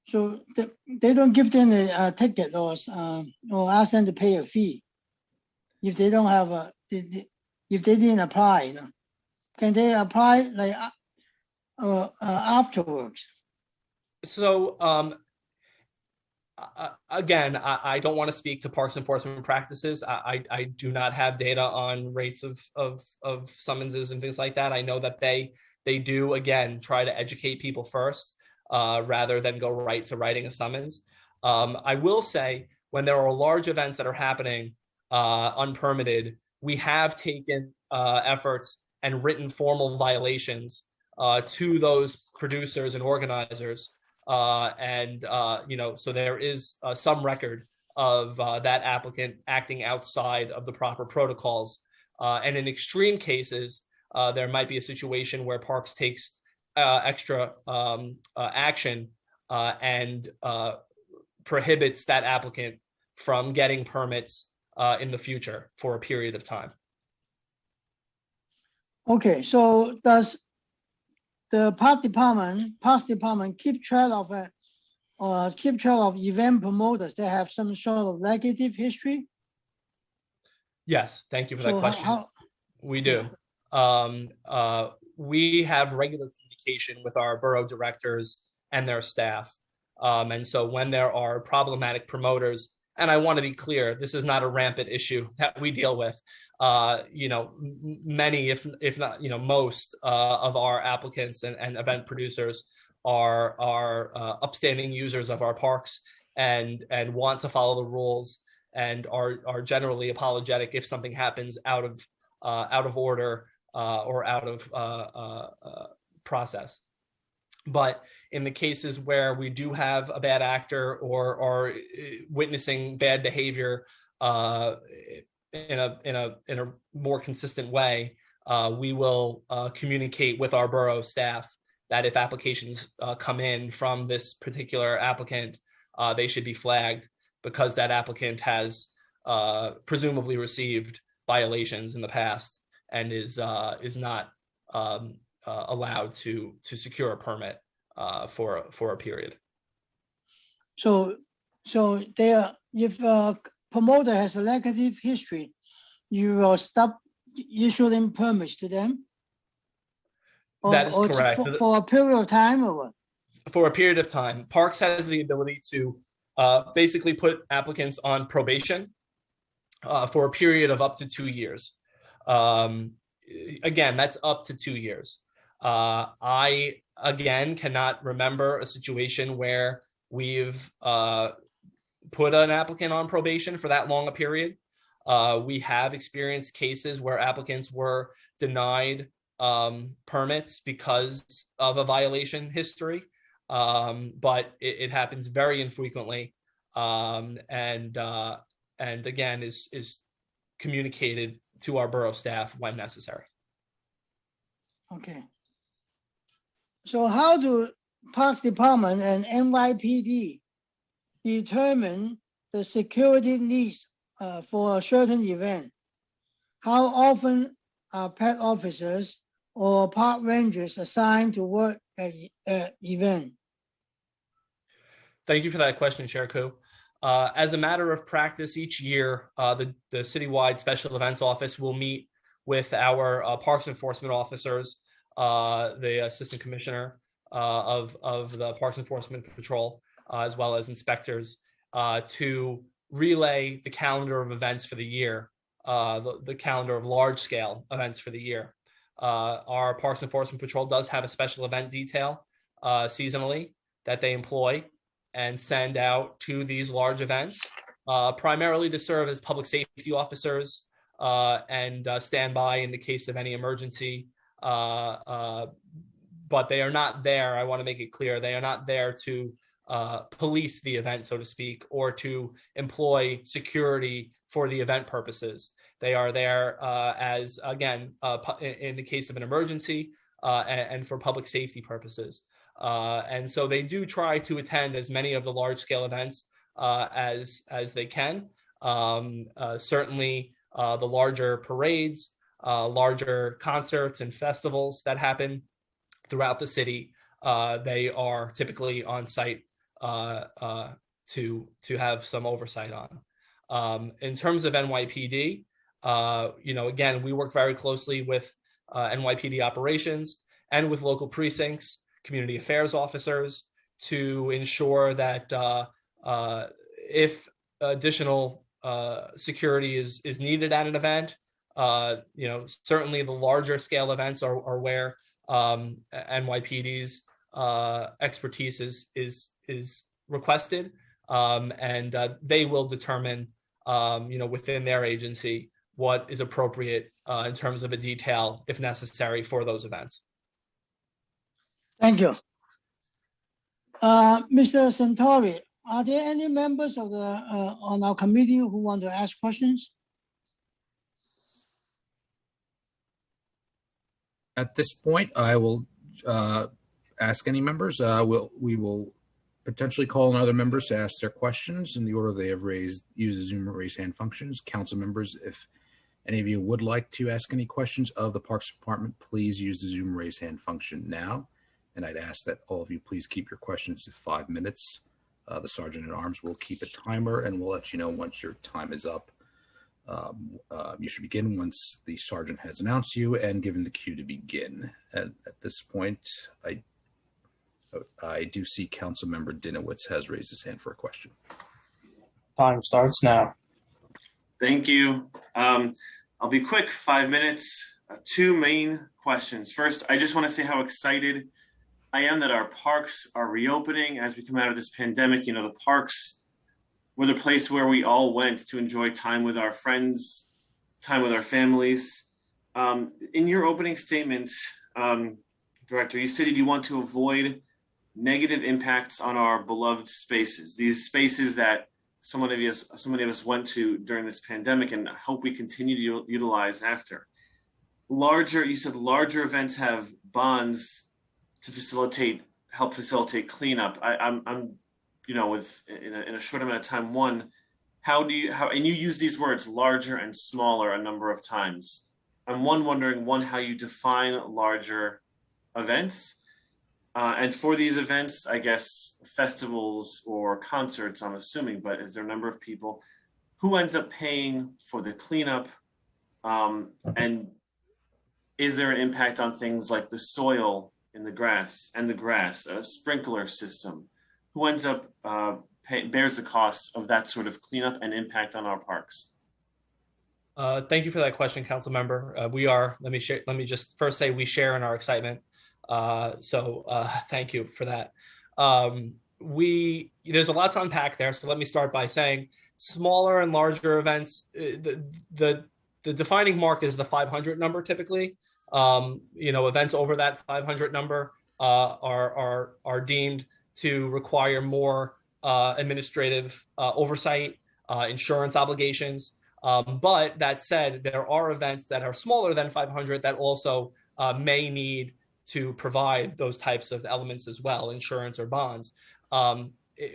So they don't give them a ticket or ask them to pay a fee if they don't have if they didn't apply. Can they apply afterwards? So again, I don't want to speak to parks enforcement practices. I do not have data on rates of summonses and things like that. I know that they do, again, try to educate people first rather than go right to writing a summons. I will say when there are large events that are happening unpermitted, we have taken efforts and written formal violations to those producers and organizers. So there is some record of that applicant acting outside of the proper protocols. And in extreme cases, there might be a situation where Parks takes extra action and prohibits that applicant from getting permits in the future for a period of time. Okay, so does the parks department keep track of event promoters that have some sort of negative history? Yes, thank you for that question. We do. We have regular communication with our borough directors and their staff. And so when there are problematic promoters, and I want to be clear, this is not a rampant issue that we deal with. Many, if not, most of our applicants and event producers are upstanding users of our parks and want to follow the rules and are generally apologetic if something happens out of order or out of process. But in the cases where we do have a bad actor or are witnessing bad behavior in a more consistent way, we will communicate with our borough staff that if applications come in from this particular applicant, they should be flagged because that applicant has presumably received violations in the past and is not allowed to secure a permit for a period. So if a promoter has a negative history, you will stop issuing permits to them? That is correct. For a period of time or what? For a period of time. Parks has the ability to basically put applicants on probation for a period of up to 2 years. Again, that's up to 2 years. I again, cannot remember a situation where we've put an applicant on probation for that long a period. We have experienced cases where applicants were denied permits because of a violation history, but it happens very infrequently, and again is communicated to our borough staff when necessary. Okay. So how do Parks Department and NYPD determine the security needs for a certain event? How often are pet officers or park rangers assigned to work at event? Thank you for that question, Chair Koo. As a matter of practice, each year, the citywide special events office will meet with our parks enforcement officers, the assistant commissioner of the Parks Enforcement Patrol, as well as inspectors, to relay the calendar of events for the year, the calendar of large-scale events for the year. Our Parks Enforcement Patrol does have a special event detail seasonally that they employ and send out to these large events, primarily to serve as public safety officers and stand by in the case of any emergency. But they are not there. I want to make it clear. They are not there to police the event, so to speak, or to employ security for the event purposes. They are there as, again, in the case of an emergency and for public safety purposes. And so they do try to attend as many of the large scale events as they can. Certainly the larger parades, larger concerts and festivals that happen throughout the city, they are typically on site to have some oversight on. In terms of NYPD, again, we work very closely with NYPD operations and with local precincts, community affairs officers, to ensure that if additional security is needed at an event, certainly the larger scale events are where NYPD's expertise is requested, and they will determine, within their agency what is appropriate in terms of a detail, if necessary, for those events. Thank you. Mr. Santori, are there any members of on our committee who want to ask questions? At this point, I will ask any members. We will potentially call on other members to ask their questions in the order they have raised. Use the Zoom raise hand functions. Council members, if any of you would like to ask any questions of the Parks Department, please use the Zoom raise hand function now. And I'd ask that all of you please keep your questions to 5 minutes. The Sergeant at Arms will keep a timer and we'll let you know once your time is up. You should begin once the Sergeant has announced you and given the cue to begin. And at this point, I do see Councilmember Dinowitz has raised his hand for a question. Time starts now. Thank you. I'll be quick, 5 minutes. 2 main questions. First, I just want to say how excited I am that our parks are reopening as we come out of this pandemic. The parks were the place where we all went to enjoy time with our friends, time with our families. In your opening statement, Director, you stated you want to avoid negative impacts on our beloved spaces, these spaces that so many of us went to during this pandemic and hope we continue to utilize after. You said larger events have bonds to help facilitate cleanup. I'm in a short amount of time. One, and you use these words larger and smaller a number of times. I'm wondering how you define larger events. And for these events, I guess festivals or concerts, I'm assuming, but is there a number of people who ends up paying for the cleanup? And is there an impact on things like the soil in the grass, a sprinkler system? Who ends up bears the cost of that sort of cleanup and impact on our parks? Thank you for that question, Council Member. Let me just first say we share in our excitement Thank you for that. There's a lot to unpack there. So let me start by saying smaller and larger events, the defining mark is the 500 number typically. Events over that 500 number are deemed to require more administrative oversight, insurance obligations. But that said, there are events that are smaller than 500 that also may need to provide those types of elements as well, insurance or bonds.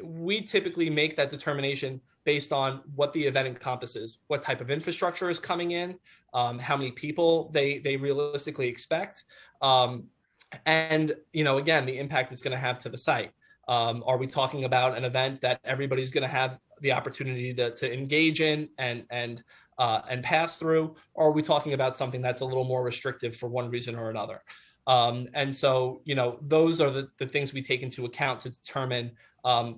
We typically make that determination based on what the event encompasses, what type of infrastructure is coming in, how many people they realistically expect, and again, the impact it's going to have to the site. Are we talking about an event that everybody's going to have the opportunity to engage in and pass through, or are we talking about something that's a little more restrictive for one reason or another? And so, those are the things we take into account to determine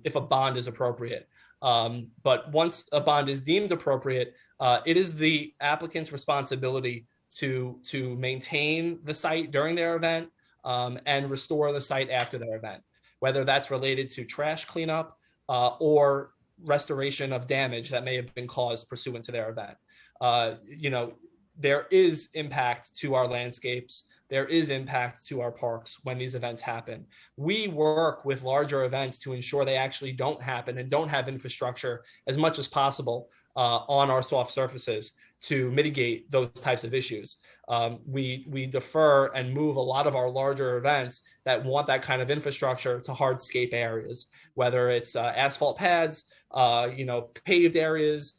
if a bond is appropriate. But once a bond is deemed appropriate, it is the applicant's responsibility to maintain the site during their event and restore the site after their event, whether that's related to trash cleanup or restoration of damage that may have been caused pursuant to their event. There is impact to our landscapes. There is impact to our parks when these events happen. We work with larger events to ensure they actually don't happen and don't have infrastructure as much as possible on our soft surfaces to mitigate those types of issues. We defer and move a lot of our larger events that want that kind of infrastructure to hardscape areas, whether it's asphalt pads, paved areas,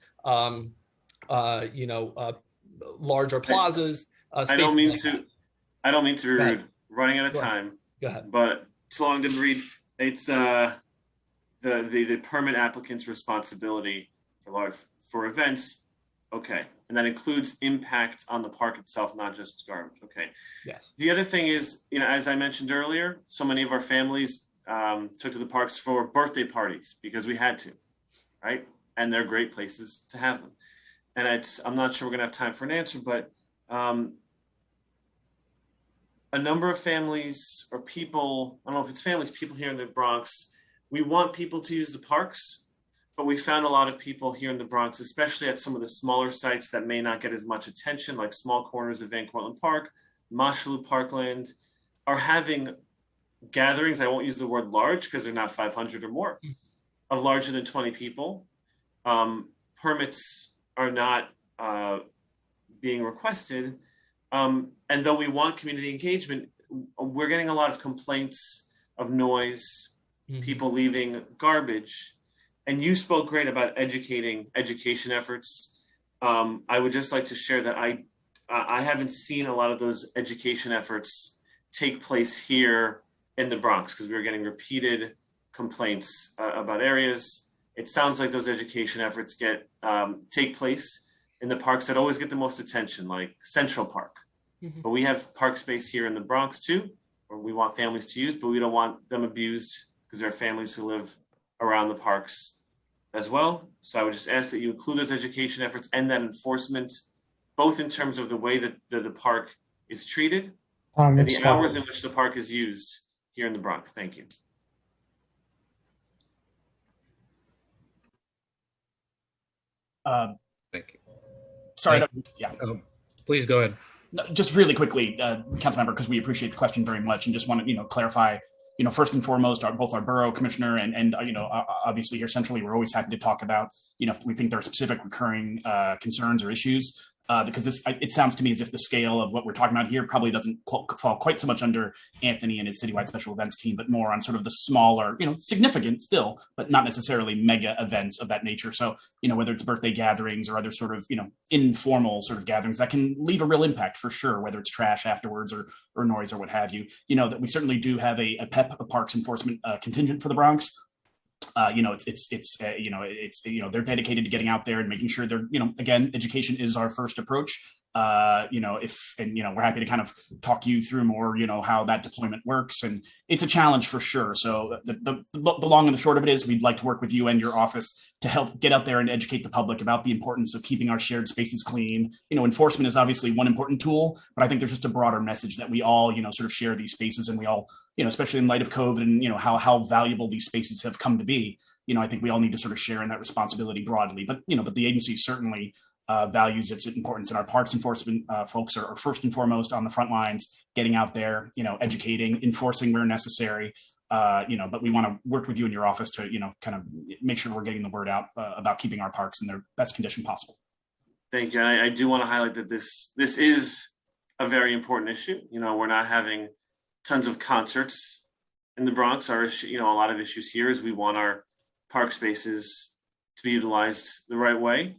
larger plazas. I don't mean to be rude. Running out of time. Go ahead. But too long didn't read. It's the permit applicant's responsibility for events. Okay, and that includes impact on the park itself, not just garbage. Okay. Yes. The other thing is, as I mentioned earlier, so many of our families took to the parks for birthday parties because we had to, right? And they're great places to have them. And I'm not sure we're gonna have time for an answer, but a number of families or people, I don't know if it's families, people here in the Bronx, we want people to use the parks, but we found a lot of people here in the Bronx, especially at some of the smaller sites that may not get as much attention, like small corners of Van Cortlandt Park, Mosholu Parkland, are having gatherings, I won't use the word large because they're not 500 or more, of larger than 20 people. Permits are not being requested. And though we want community engagement, we're getting a lot of complaints of noise, people leaving garbage. And you spoke great about education efforts. I would just like to share that I haven't seen a lot of those education efforts take place here in the Bronx because we were getting repeated complaints about areas. It sounds like those education efforts take place in the parks that always get the most attention, like Central Park. But we have park space here in the Bronx too, where we want families to use, but we don't want them abused because there are families who live around the parks as well. So I would just ask that you include those education efforts and that enforcement, both in terms of the way that the park is treated and the hours in which the park is used here in the Bronx. Thank you. Thank you. Sorry. Yeah. Please go ahead. Just really quickly, Councilmember, because we appreciate the question very much and just want to, clarify, first and foremost, both our borough commissioner and obviously here centrally, we're always happy to talk about, if we think there are specific recurring concerns or issues. Because it sounds to me as if the scale of what we're talking about here probably doesn't fall quite so much under Anthony and his citywide special events team, but more on sort of the smaller, significant still, but not necessarily mega events of that nature. So, whether it's birthday gatherings or other sort of, informal sort of gatherings that can leave a real impact for sure, whether it's trash afterwards or noise or what have you, that we certainly do have a PEP, a parks enforcement contingent for the Bronx. They're dedicated to getting out there and making sure they're, again, education is our first approach. we're happy to kind of talk you through more, how that deployment works. And it's a challenge for sure. So the long and the short of it is we'd like to work with you and your office to help get out there and educate the public about the importance of keeping our shared spaces clean. Enforcement is obviously one important tool, but I think there's just a broader message that we all, sort of share these spaces, and we all, especially in light of COVID and, how valuable these spaces have come to be. I think we all need to sort of share in that responsibility broadly, but the agency certainly values its importance, and our parks enforcement folks are first and foremost on the front lines, getting out there, educating, enforcing where necessary. But we want to work with you in your office to, kind of make sure we're getting the word out about keeping our parks in their best condition possible. Thank you. And I do want to highlight that this is a very important issue. We're not having tons of concerts in the Bronx. Our issue, a lot of issues here is we want our park spaces to be utilized the right way.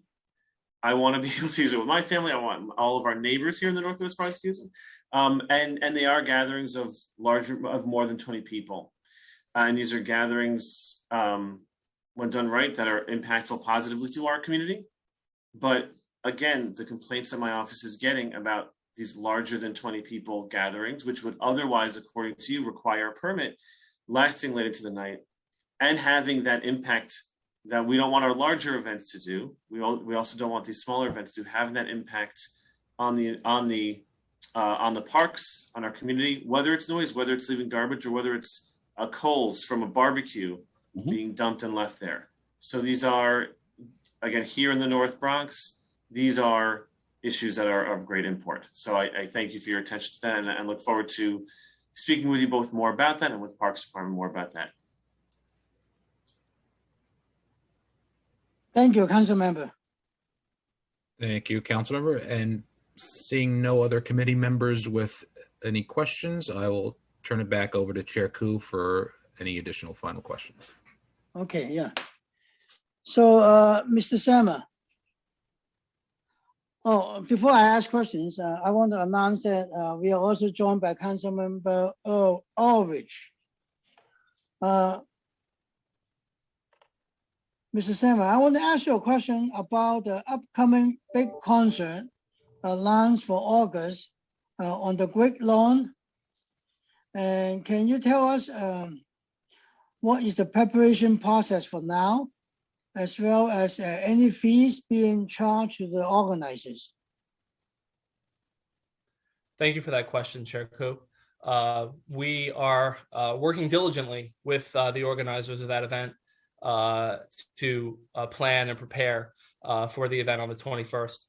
I want to be able to use it with my family. I want all of our neighbors here in the Northwest Bronx to use them. And they are gatherings of more than 20 people. And these are gatherings, when done right, that are impactful positively to our community. But again, the complaints that my office is getting about these larger than 20 people gatherings, which would otherwise, according to you, require a permit, lasting late into the night, and having that impact that we don't want our larger events to do. We also don't want these smaller events to have that impact on the parks, on our community, whether it's noise, whether it's leaving garbage, or whether it's coals from a barbecue being dumped and left there. So these are, again, here in the North Bronx, these are issues that are of great import. So I thank you for your attention to that, and look forward to speaking with you both more about that, and with Parks Department more about that. Thank you, Council Member. Thank you, Councilmember. And seeing no other committee members with any questions, I will turn it back over to Chair Koo for any additional final questions. Okay, yeah. So, Mr. Sama. Oh, before I ask questions, I want to announce that we are also joined by Councilmember Ulrich. Mr. Sama, I want to ask you a question about the upcoming big concert announced for August on the Great Lawn. And can you tell us what is the preparation process for now, as well as any fees being charged to the organizers? Thank you for that question, Chair Koo. We are working diligently with the organizers of that event to plan and prepare for the event on the 21st.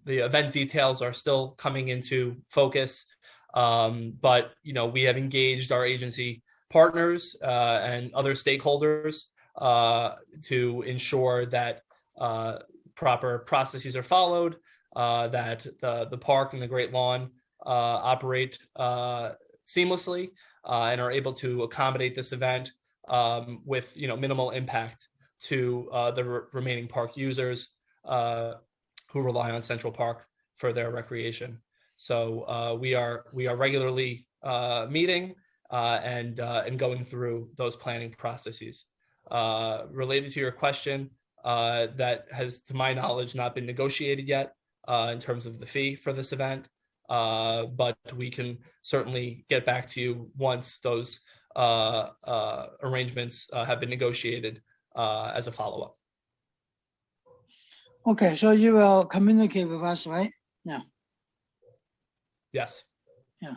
The event details are still coming into focus, but we have engaged our agency partners and other stakeholders to ensure that proper processes are followed, that the park and the Great Lawn operate seamlessly and are able to accommodate this event with minimal impact to the remaining park users who rely on Central Park for their recreation. So we are regularly meeting and going through those planning processes. Related to your question, that has, to my knowledge, not been negotiated yet in terms of the fee for this event, but we can certainly get back to you once those arrangements have been negotiated as a follow-up. Okay, so you will communicate with us, right? Yeah. Yes. Yeah.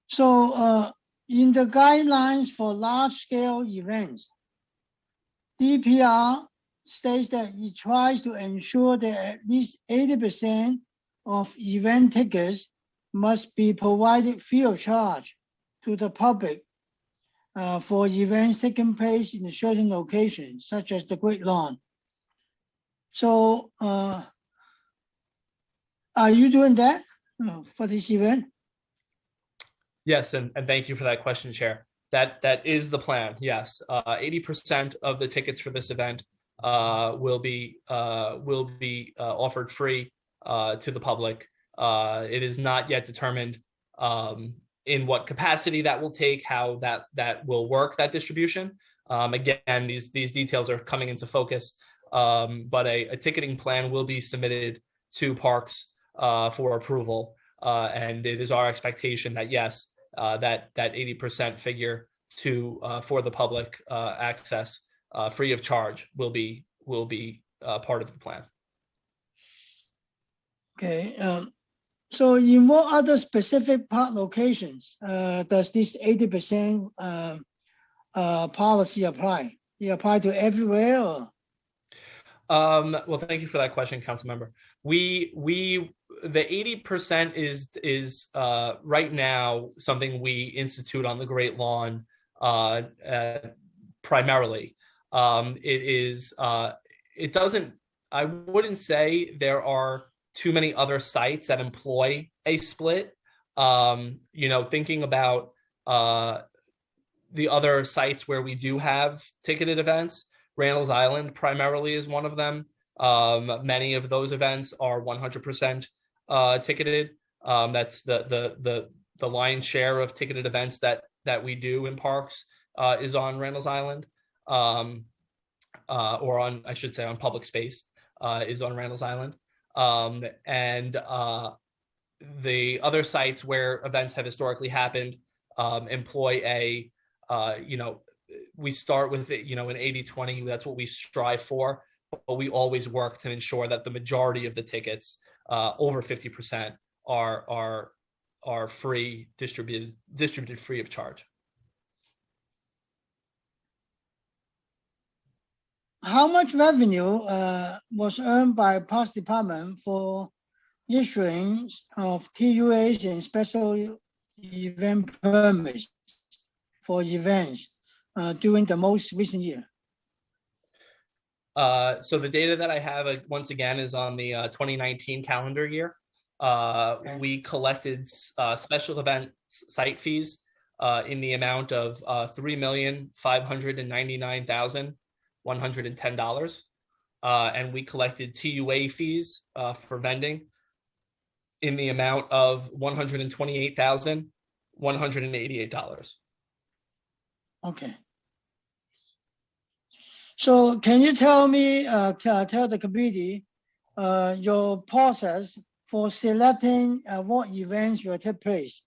So in the guidelines for large-scale events, DPR states that it tries to ensure that at least 80% of event tickets must be provided free of charge to the public for events taking place in a certain location, such as the Great Lawn. So are you doing that for this event? Yes, and thank you for that question, Chair. That is the plan. Yes, 80% of the tickets for this event will be offered free to the public. It is not yet determined in what capacity that will take, how that will work, that distribution. Again, these details are coming into focus, but a ticketing plan will be submitted to Parks for approval. And it is our expectation that yes, that 80% figure for the public access free of charge will be part of the plan. Okay. So in what other specific park locations does this 80% policy apply? It apply to everywhere or? Well, thank you for that question, council member. The 80% is right now something we institute on the Great Lawn primarily. I wouldn't say there are too many other sites that employ a split. Thinking about the other sites where we do have ticketed events, Randall's Island primarily is one of them. Many of those events are 100% ticketed. That's the lion's share of ticketed events that we do in parks is on Randall's Island, or I should say on public space is on Randall's Island. And the other sites where events have historically happened employ we start with it, an 80-20, that's what we strive for, but we always work to ensure that the majority of the tickets, over 50%, are free, distributed free of charge. How much revenue was earned by Parks Department for issuing of TUAs and special event permits for events during the most recent year? So the data that I have, once again, is on the 2019 calendar year. Okay. We collected special event site fees in the amount of $3,599,110. And we collected TUA fees for vending in the amount of $128,188. Okay. So can you tell me, tell the committee, your process for selecting what events will take place?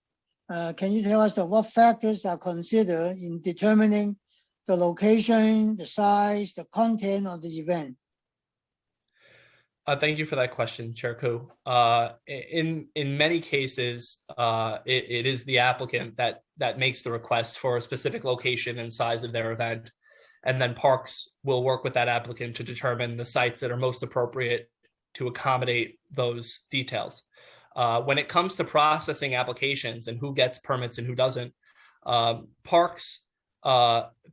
Can you tell us what factors are considered in determining the location, the size, the content of the event? Thank you for that question, Chair Koo. In many cases, it is the applicant that makes the request for a specific location and size of their event, and then Parks will work with that applicant to determine the sites that are most appropriate to accommodate those details. When it comes to processing applications and who gets permits and who doesn't, Parks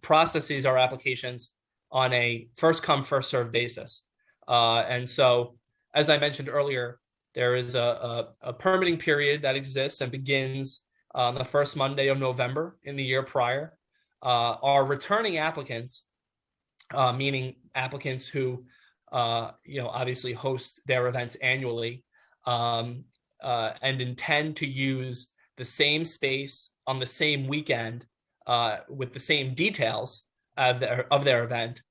processes our applications on a first come, first served basis. And so, as I mentioned earlier, there is a permitting period that exists and begins on the first Monday of November in the year prior. Our returning applicants, meaning applicants who, obviously host their events annually and intend to use the same space on the same weekend with the same details of their event,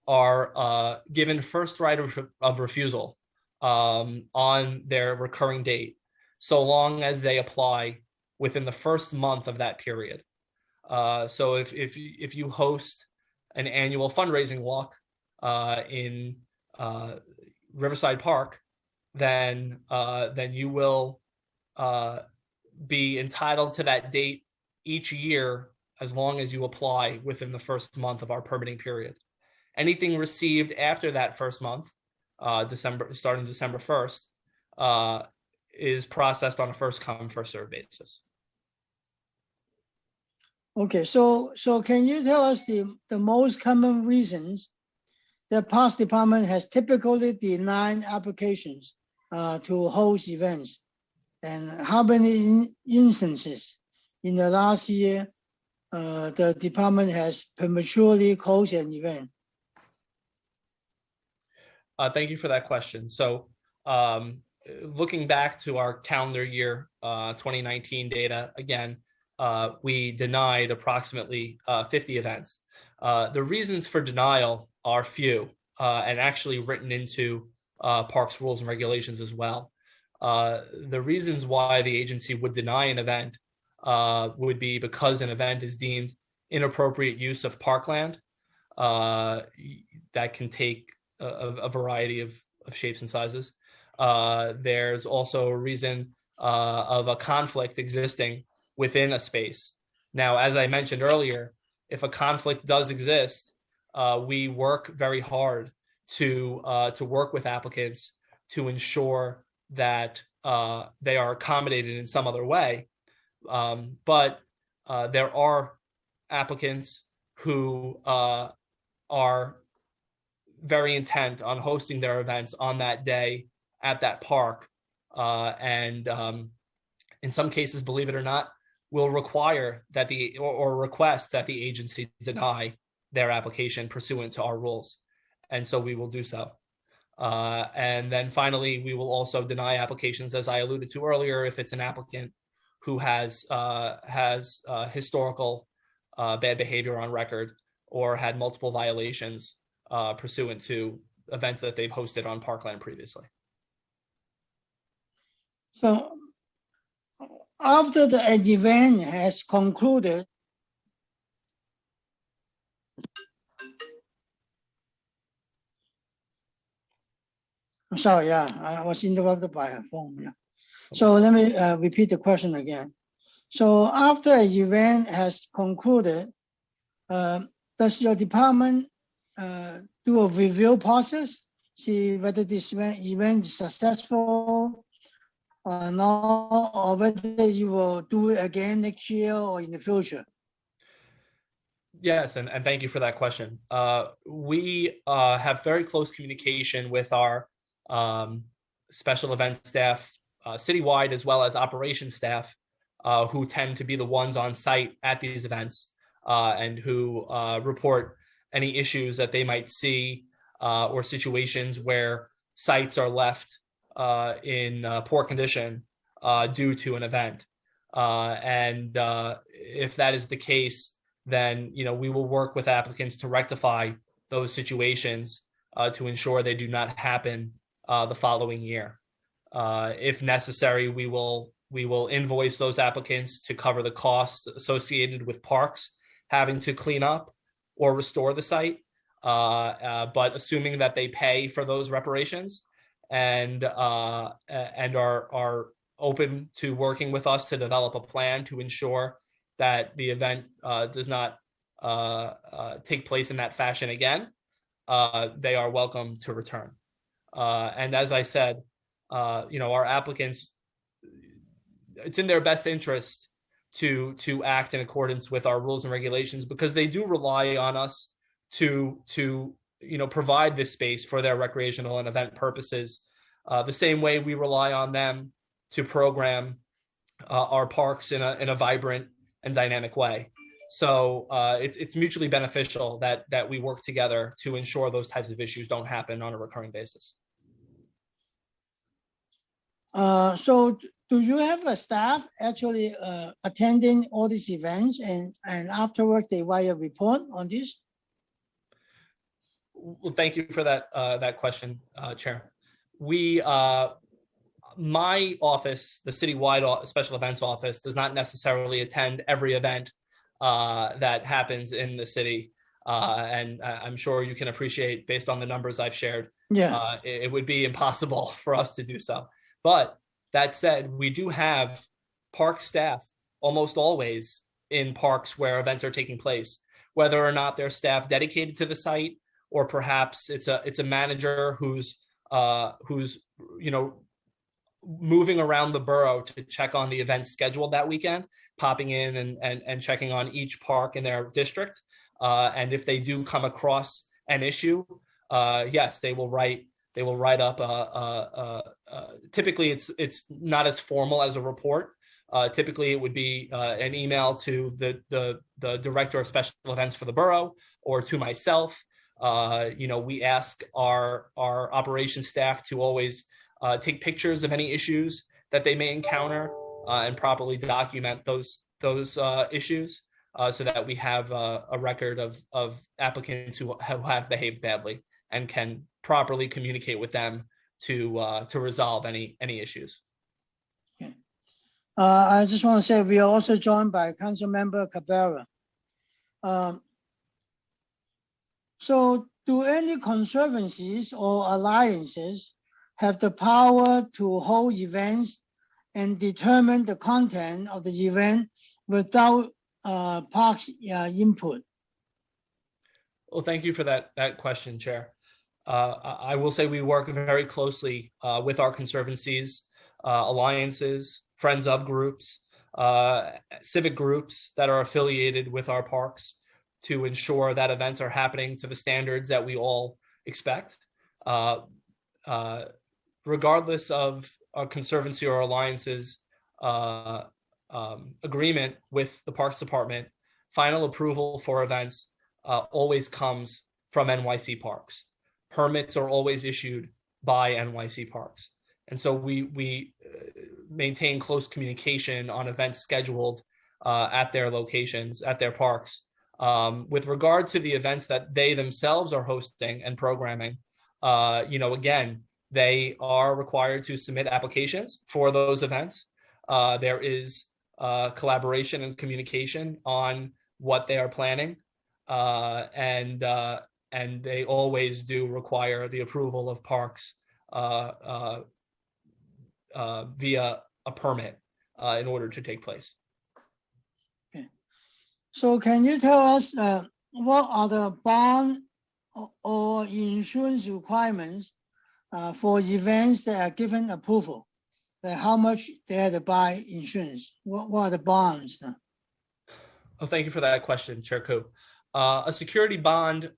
are given first right of refusal on their recurring date, so long as they apply within the first month of that period. So if you host an annual fundraising walk in Riverside Park, then you will be entitled to that date each year as long as you apply within the first month of our permitting period. Anything received after that first month, starting December 1st, is processed on a first come, first served basis. Okay, so can you tell us the most common reasons that Parks Department has typically denied applications to host events, and how many instances in the last year the department has prematurely closed an event? Thank you for that question. So looking back to our calendar year 2019 data, again, we denied approximately 50 events. The reasons for denial are few and actually written into Parks rules and regulations as well. The reasons why the agency would deny an event would be because an event is deemed inappropriate use of parkland that can take a variety of shapes and sizes. There's also a reason of a conflict existing within a space. Now, as I mentioned earlier, if a conflict does exist, we work very hard to work with applicants to ensure that they are accommodated in some other way. But there are applicants who are very intent on hosting their events on that day at that park. And in some cases, believe it or not, will require that or request that the agency deny their application pursuant to our rules. And so we will do so. And then finally, we will also deny applications, as I alluded to earlier, if it's an applicant who has historical bad behavior on record or had multiple violations pursuant to events that they've hosted on parkland previously. So after the event has concluded, I'm sorry, yeah, I was interrupted by a phone. Yeah. So let me repeat the question again. So after an event has concluded, does your department do a review process, see whether this event is successful or not, or whether you will do it again next year or in the future? Yes, and thank you for that question. We have very close communication with our special event staff citywide, as well as operations staff, who tend to be the ones on site at these events and who report any issues that they might see or situations where sites are left in poor condition due to an event. And if that is the case, then we will work with applicants to rectify those situations to ensure they do not happen the following year. If necessary, we will invoice those applicants to cover the costs associated with parks having to clean up or restore the site, but assuming that they pay for those reparations and are open to working with us to develop a plan to ensure that the event does not take place in that fashion again, they are welcome to return. And as I said, our applicants, it's in their best interest to act in accordance with our rules and regulations, because they do rely on us to provide this space for their recreational and event purposes, the same way we rely on them to program our parks in a vibrant and dynamic way. So it's mutually beneficial that we work together to ensure those types of issues don't happen on a recurring basis. So do you have a staff actually attending all these events and afterward they write a report on this? Well, thank you for that question, Chair. My office, the citywide special events office, does not necessarily attend every event that happens in the city. And I'm sure you can appreciate, based on the numbers I've shared, it would be impossible for us to do so. But that said, we do have park staff almost always in parks where events are taking place, whether or not they're staff dedicated to the site, or perhaps it's a manager who's moving around the borough to check on the events scheduled that weekend, popping in and checking on each park in their district. And if they do come across an issue, yes, they will write up. Typically, it's not as formal as a report. Typically, it would be an email to the director of special events for the borough or to myself. We ask our operations staff to always take pictures of any issues that they may encounter and properly document those issues so that we have a record of applicants who have behaved badly and can properly communicate with them to resolve any issues. I just want to say we are also joined by Council Member Cabrera. So do any conservancies or alliances have the power to hold events and determine the content of the event without parks input? Well, thank you for that question, Chair. I will say we work very closely with our conservancies, alliances, friends of groups, civic groups that are affiliated with our parks to ensure that events are happening to the standards that we all expect. Regardless of a conservancy or alliances agreement with the Parks Department, final approval for events always comes from NYC Parks. Permits are always issued by NYC Parks. And so we maintain close communication on events scheduled at their locations, at their parks. With regard to the events that they themselves are hosting and programming, again, they are required to submit applications for those events. There is collaboration and communication on what they are planning, and they always do require the approval of parks via a permit in order to take place. Okay. So can you tell us what are the bond or insurance requirements for events that are given approval? Like how much they have to buy insurance? What are the bonds? Oh, thank you for that question, Chair Koo. A security bond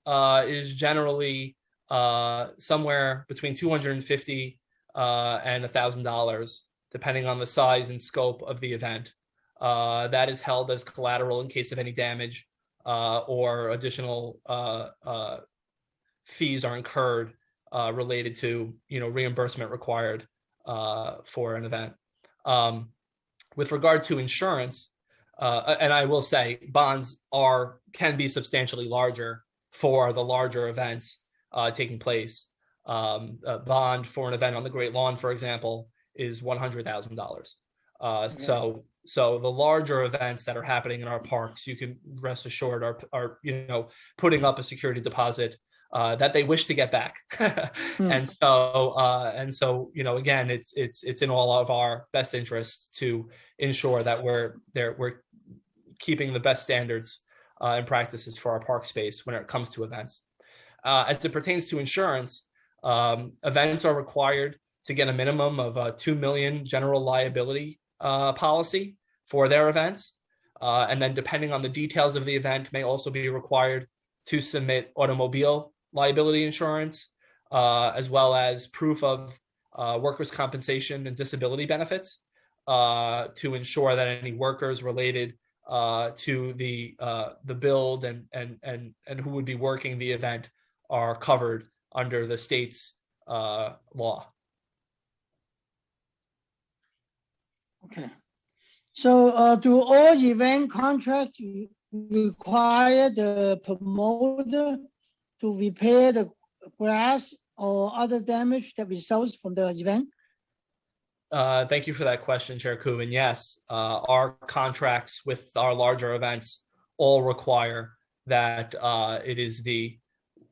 is generally somewhere between $250 and $1,000, depending on the size and scope of the event. That is held as collateral in case of any damage or additional fees are incurred related to reimbursement required for an event. With regard to insurance, and I will say bonds can be substantially larger for the larger events taking place. A bond for an event on the Great Lawn, for example, is $100,000. So the larger events that are happening in our parks, you can rest assured are putting up a security deposit that they wish to get back. And so again, it's in all of our best interests to ensure that we're keeping the best standards and practices for our park space when it comes to events. As it pertains to insurance, events are required to get a minimum of a $2 million general liability policy for their events. And then depending on the details of the event, may also be required to submit automobile liability insurance, as well as proof of workers' compensation and disability benefits to ensure that any workers related to the build and who would be working the event are covered under the state's law. Okay. So do all event contracts require the promoter to repair the grass or other damage that results from the event? Thank you for that question, Chair Koo. And yes, our contracts with our larger events all require that it is the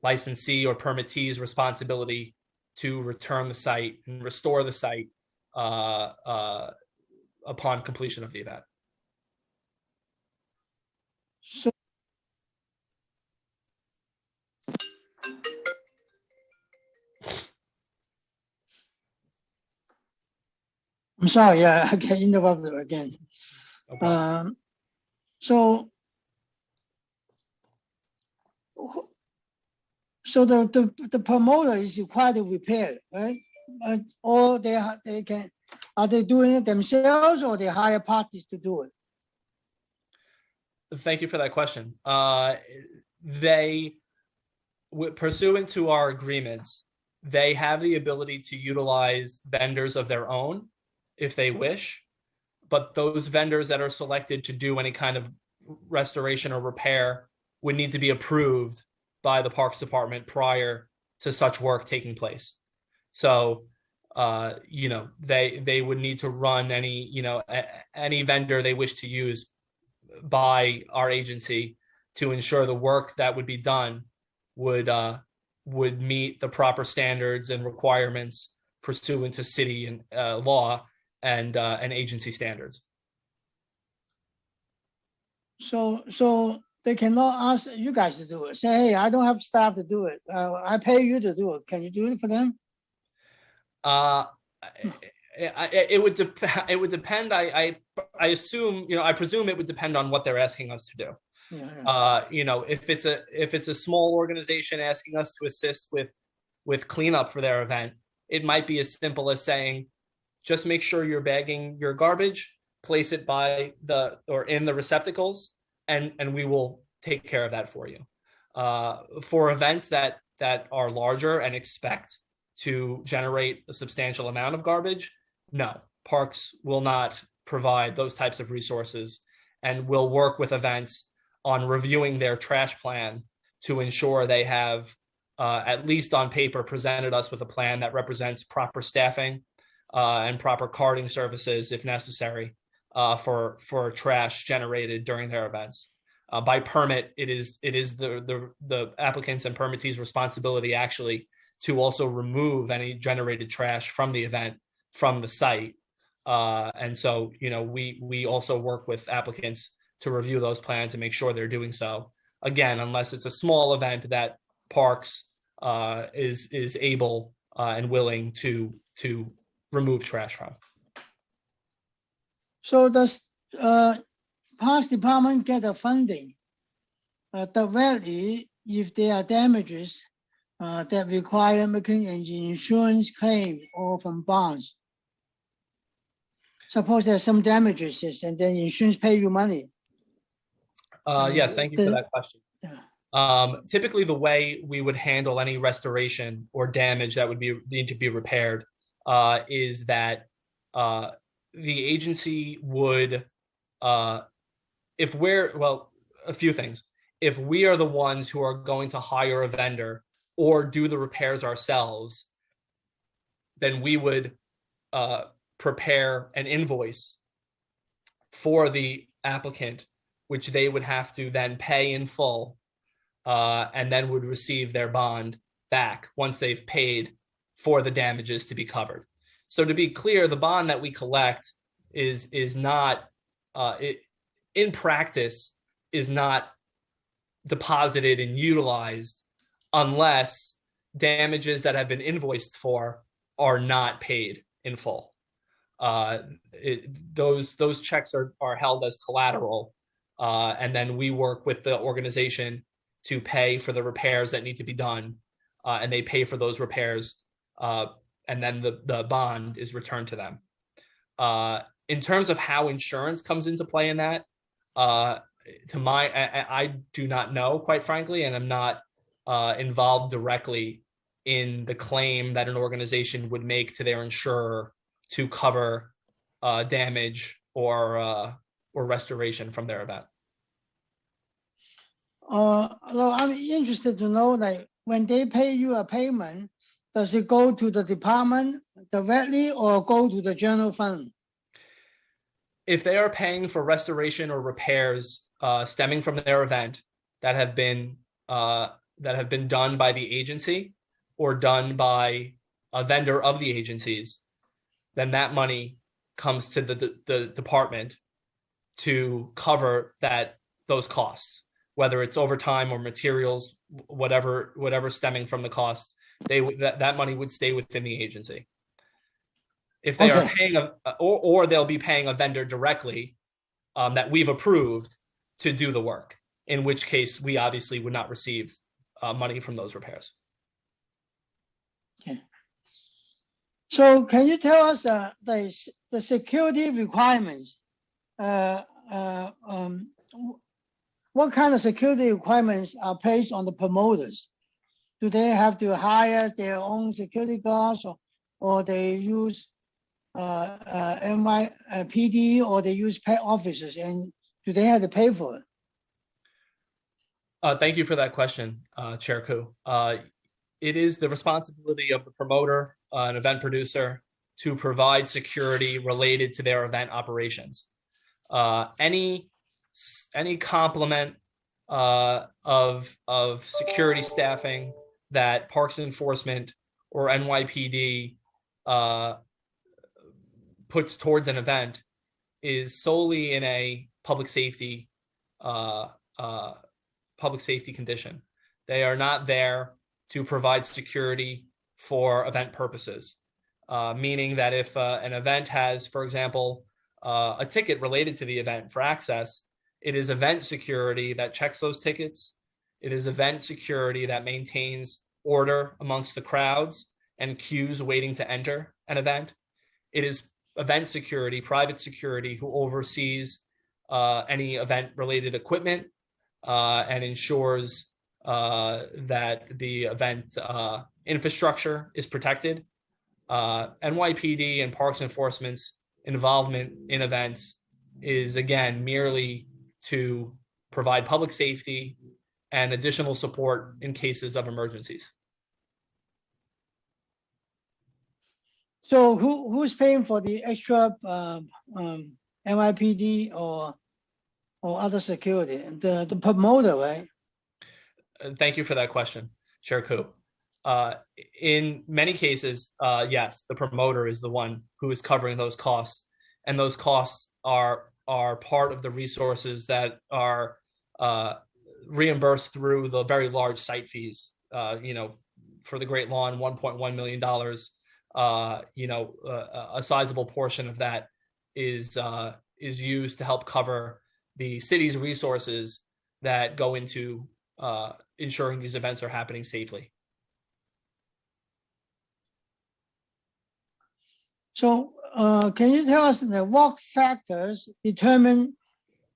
licensee or permittee's responsibility to return the site and restore the site upon completion of the event. So I'm sorry, yeah, I get interrupted again. Okay. So the promoter is required to repair, right? Or they can, are they doing it themselves or they hire parties to do it? Thank you for that question. Pursuant to our agreements, they have the ability to utilize vendors of their own if they wish, but those vendors that are selected to do any kind of restoration or repair would need to be approved by the Parks Department prior to such work taking place. So they would need to run any vendor they wish to use by our agency to ensure the work that would be done would meet the proper standards and requirements pursuant to city and law and agency standards. So they cannot ask you guys to do it. Say, hey, I don't have staff to do it. I pay you to do it. Can you do it for them? It would depend. I assume, I presume it would depend on what they're asking us to do. Yeah. If it's a small organization asking us to assist with cleanup for their event, it might be as simple as saying, just make sure you're bagging your garbage, place it in the receptacles, and we will take care of that for you. For events that are larger and expect to generate a substantial amount of garbage, no, parks will not provide those types of resources, and will work with events on reviewing their trash plan to ensure they have, at least on paper, presented us with a plan that represents proper staffing and proper carting services, if necessary, for trash generated during their events. By permit, it is the applicants and permittees' responsibility actually to also remove any generated trash from the event, from the site. And so, we also work with applicants to review those plans and make sure they're doing so. Again, unless it's a small event that Parks is able and willing to remove trash from. So does Parks Department get the funding directly if there are damages that require making an insurance claim or from bonds? Suppose there's some damages and then insurance pay you money. Yes, thank you for that question. Yeah. Typically, the way we would handle any restoration or damage that would need to be repaired is that the agency would, a few things. If we are the ones who are going to hire a vendor or do the repairs ourselves, then we would prepare an invoice for the applicant, which they would have to then pay in full, and then would receive their bond back once they've paid for the damages to be covered. So to be clear, the bond that we collect is not, in practice, is not deposited and utilized unless damages that have been invoiced for are not paid in full. Those checks are held as collateral, and then we work with the organization to pay for the repairs that need to be done, and they pay for those repairs, and then the bond is returned to them. In terms of how insurance comes into play in that, I do not know, quite frankly, and I'm not involved directly in the claim that an organization would make to their insurer to cover damage or restoration from their event. I'm interested to know, like, when they pay you a payment, does it go to the department directly or go to the general fund? If they are paying for restoration or repairs stemming from their event that have been done by the agency or done by a vendor of the agencies, then that money comes to the department to cover those costs, whether it's overtime or materials, whatever stemming from the cost. That money would stay within the agency. If they are paying or they'll be paying a vendor directly that we've approved to do the work, in which case we obviously would not receive money from those repairs. Okay. So can you tell us the security requirements? What kind of security requirements are placed on the promoters? Do they have to hire their own security guards, or they use NYPD, or they use pet officers, and do they have to pay for it? Thank you for that question, Chair Koo. It is the responsibility of the promoter, an event producer, to provide security related to their event operations. Any complement of security staffing that Parks Enforcement or NYPD puts towards an event is solely in a public safety condition. They are not there to provide security for event purposes, meaning that if an event has, for example, a ticket related to the event for access, it is event security that checks those tickets. It is event security that maintains order amongst the crowds and queues waiting to enter an event. It is event security, private security, who oversees any event-related equipment and ensures that the event infrastructure is protected. NYPD and Parks Enforcement's involvement in events is, again, merely to provide public safety and additional support in cases of emergencies. So who's paying for the extra NYPD or other security? The promoter, right? Thank you for that question, Chair Koo. In many cases, yes, the promoter is the one who is covering those costs, and those costs are part of the resources that are reimbursed through the very large site fees. For the Great Lawn, $1.1 million. A sizable portion of that is used to help cover the city's resources that go into ensuring these events are happening safely. So can you tell us what factors determine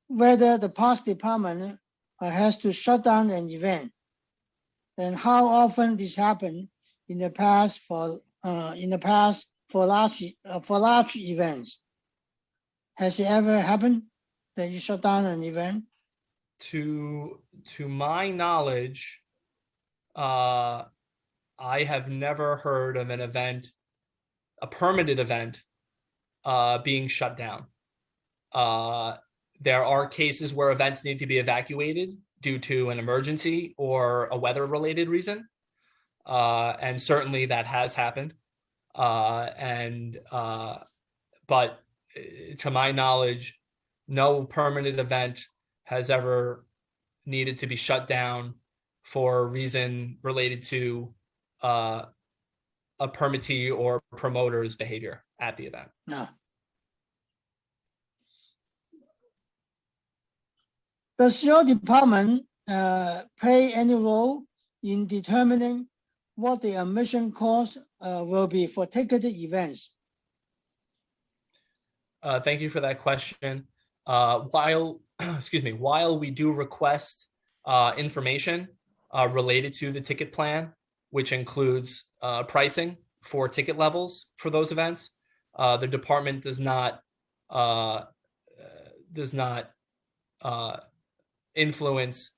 whether the Parks Department has to shut down an event, and how often this happened in the past for large events? Has it ever happened that you shut down an event? To my knowledge, I have never heard of an event, a permitted event, being shut down. There are cases where events need to be evacuated due to an emergency or a weather-related reason, and certainly that has happened. But to my knowledge, no permanent event has ever needed to be shut down for a reason related to a permittee or promoter's behavior at the event. No. Does your department play any role in determining what the admission cost will be for ticketed events? Thank you for that question. While we do request information related to the ticket plan, which includes pricing for ticket levels for those events, the department does not influence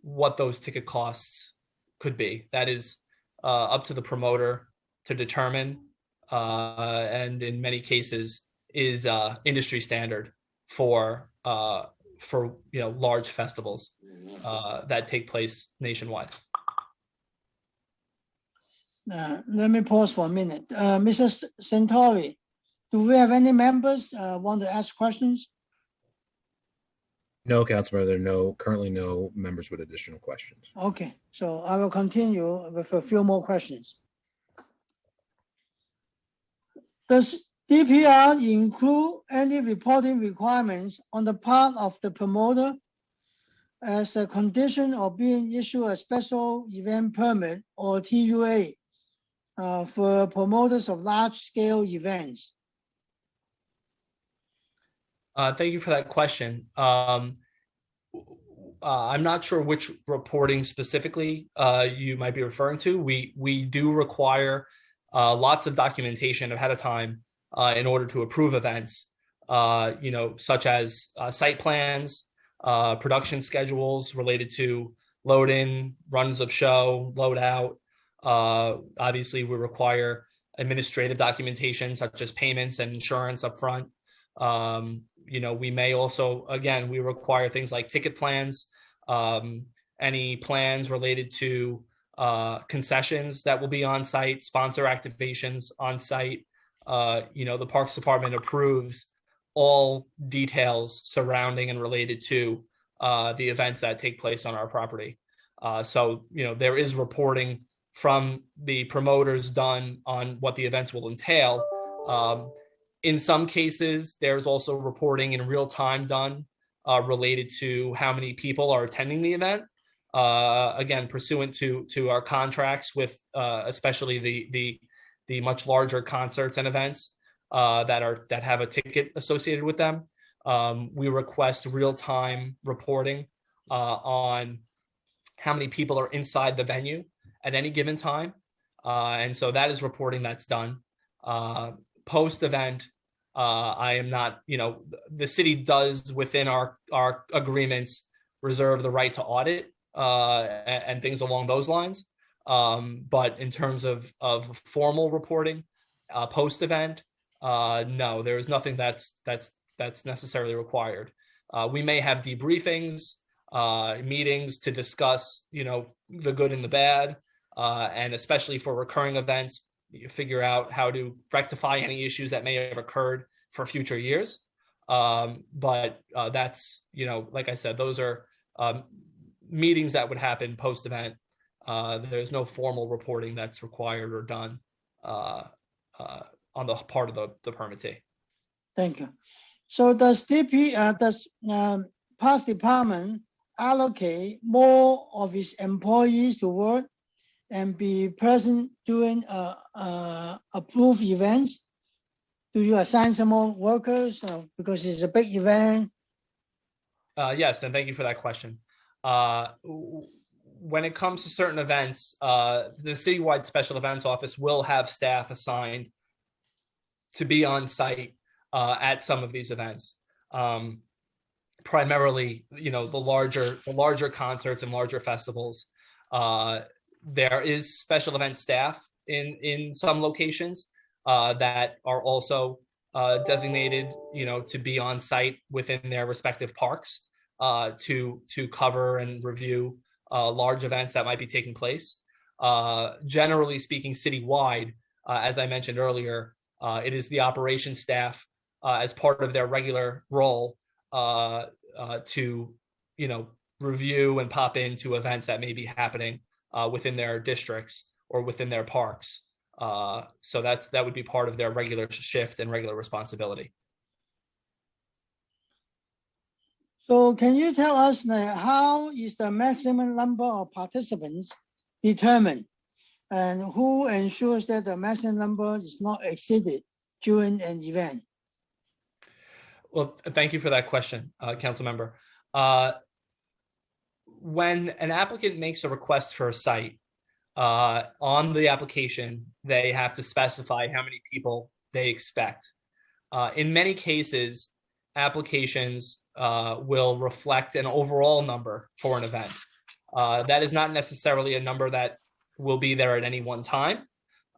what those ticket costs could be. That is up to the promoter to determine, and in many cases is industry standard for large festivals that take place nationwide. Let me pause for a minute. Mrs. Centauri, do we have any members want to ask questions? No, Councilor, there are currently no members with additional questions. Okay, so I will continue with a few more questions. Does DPR include any reporting requirements on the part of the promoter as a condition of being issued a special event permit or TUA for promoters of large-scale events? Thank you for that question. I'm not sure which reporting specifically you might be referring to. We do require lots of documentation ahead of time in order to approve events, such as site plans, production schedules related to load in, runs of show, load out. Obviously, we require administrative documentation such as payments and insurance up front. We may also, again, we require things like ticket plans, any plans related to concessions that will be on site, sponsor activations on site. The Parks Department approves all details surrounding and related to the events that take place on our property. There is reporting from the promoters done on what the events will entail. In some cases, there's also reporting in real time done related to how many people are attending the event. Again, pursuant to our contracts with especially the much larger concerts and events that have a ticket associated with them. We request real-time reporting on how many people are inside the venue at any given time. And so that is reporting that's done. Post-event, I am not, the city does within our agreements reserve the right to audit and things along those lines. But in terms of formal reporting, post-event, no, there is nothing that's necessarily required. We may have debriefings, meetings to discuss, the good and the bad, and especially for recurring events, you figure out how to rectify any issues that may have occurred for future years. But that's, like I said, those are meetings that would happen post-event. There's no formal reporting that's required or done on the part of the permittee. Thank you. So does Parks Department allocate more of its employees to work and be present during approved events? Do you assign some more workers because it's a big event? Yes, and thank you for that question. When it comes to certain events, the Citywide Special Events Office will have staff assigned to be on site at some of these events. Primarily, the larger concerts and larger festivals. There is special event staff in some locations that are also designated, to be on site within their respective parks to cover and review large events that might be taking place. Generally speaking, citywide, as I mentioned earlier, it is the operations staff as part of their regular role to, review and pop into events that may be happening within their districts or within their parks. So that would be part of their regular shift and regular responsibility. So can you tell us how is the maximum number of participants determined, and who ensures that the maximum number is not exceeded during an event? Well, thank you for that question, council member. When an applicant makes a request for a site, on the application, they have to specify how many people they expect. In many cases, applications will reflect an overall number for an event. That is not necessarily a number that will be there at any one time.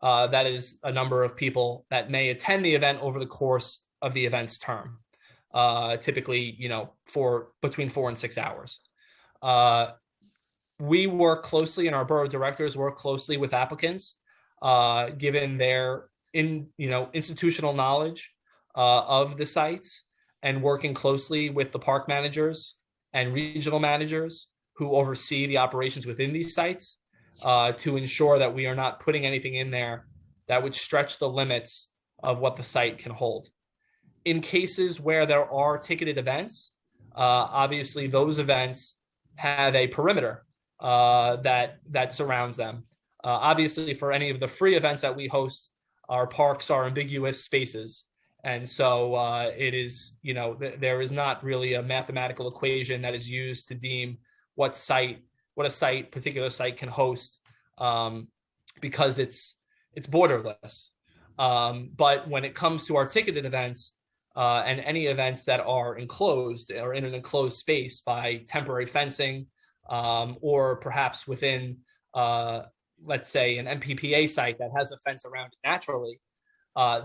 That is a number of people that may attend the event over the course of the event's term. Typically, for between 4 and 6 hours. We work closely, and our borough directors work closely with applicants, given their institutional knowledge of the sites, and working closely with the park managers and regional managers who oversee the operations within these sites to ensure that we are not putting anything in there that would stretch the limits of what the site can hold. In cases where there are ticketed events, obviously those events have a perimeter that surrounds them. Obviously, for any of the free events that we host, our parks are ambiguous spaces. And so it is, there is not really a mathematical equation that is used to deem what a particular site can host because it's borderless. But when it comes to our ticketed events and any events that are enclosed or in an enclosed space by temporary fencing, or perhaps within let's say, an MPPA site that has a fence around it naturally,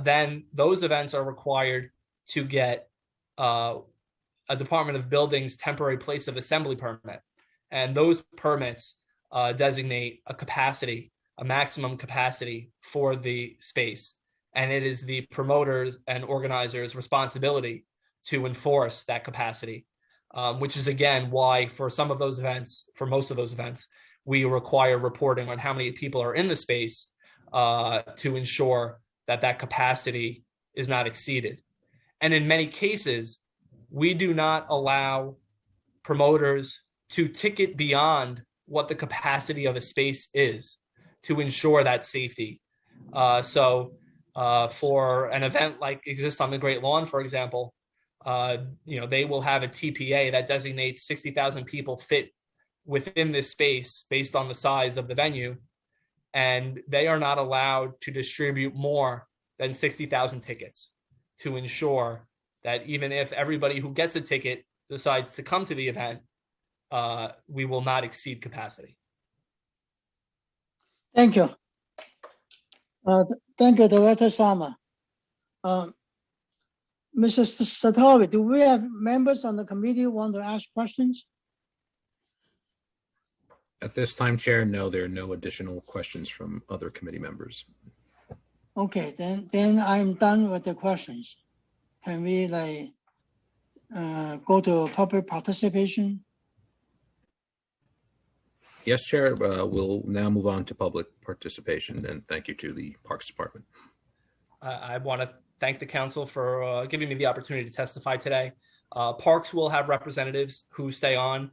then those events are required to get a Department of Buildings temporary place of assembly permit. And those permits designate a maximum capacity for the space. And it is the promoters and organizers' responsibility to enforce that capacity, which is, again, why for most of those events, we require reporting on how many people are in the space to ensure that that capacity is not exceeded. And in many cases, we do not allow promoters to ticket beyond what the capacity of a space is to ensure that safety. So for an event like exists on the Great Lawn, for example, they will have a TPA that designates 60,000 people fit within this space based on the size of the venue, and they are not allowed to distribute more than 60,000 tickets to ensure that even if everybody who gets a ticket decides to come to the event, we will not exceed capacity. Thank you. Thank you, Director Sama. Mrs. Satori, do we have members on the committee who want to ask questions? At this time, Chair, no, there are no additional questions from other committee members. Okay, then I'm done with the questions. Can we go to public participation? Yes, Chair, we'll now move on to public participation, and thank you to the Parks Department. I want to thank the council for giving me the opportunity to testify today. Parks will have representatives who stay on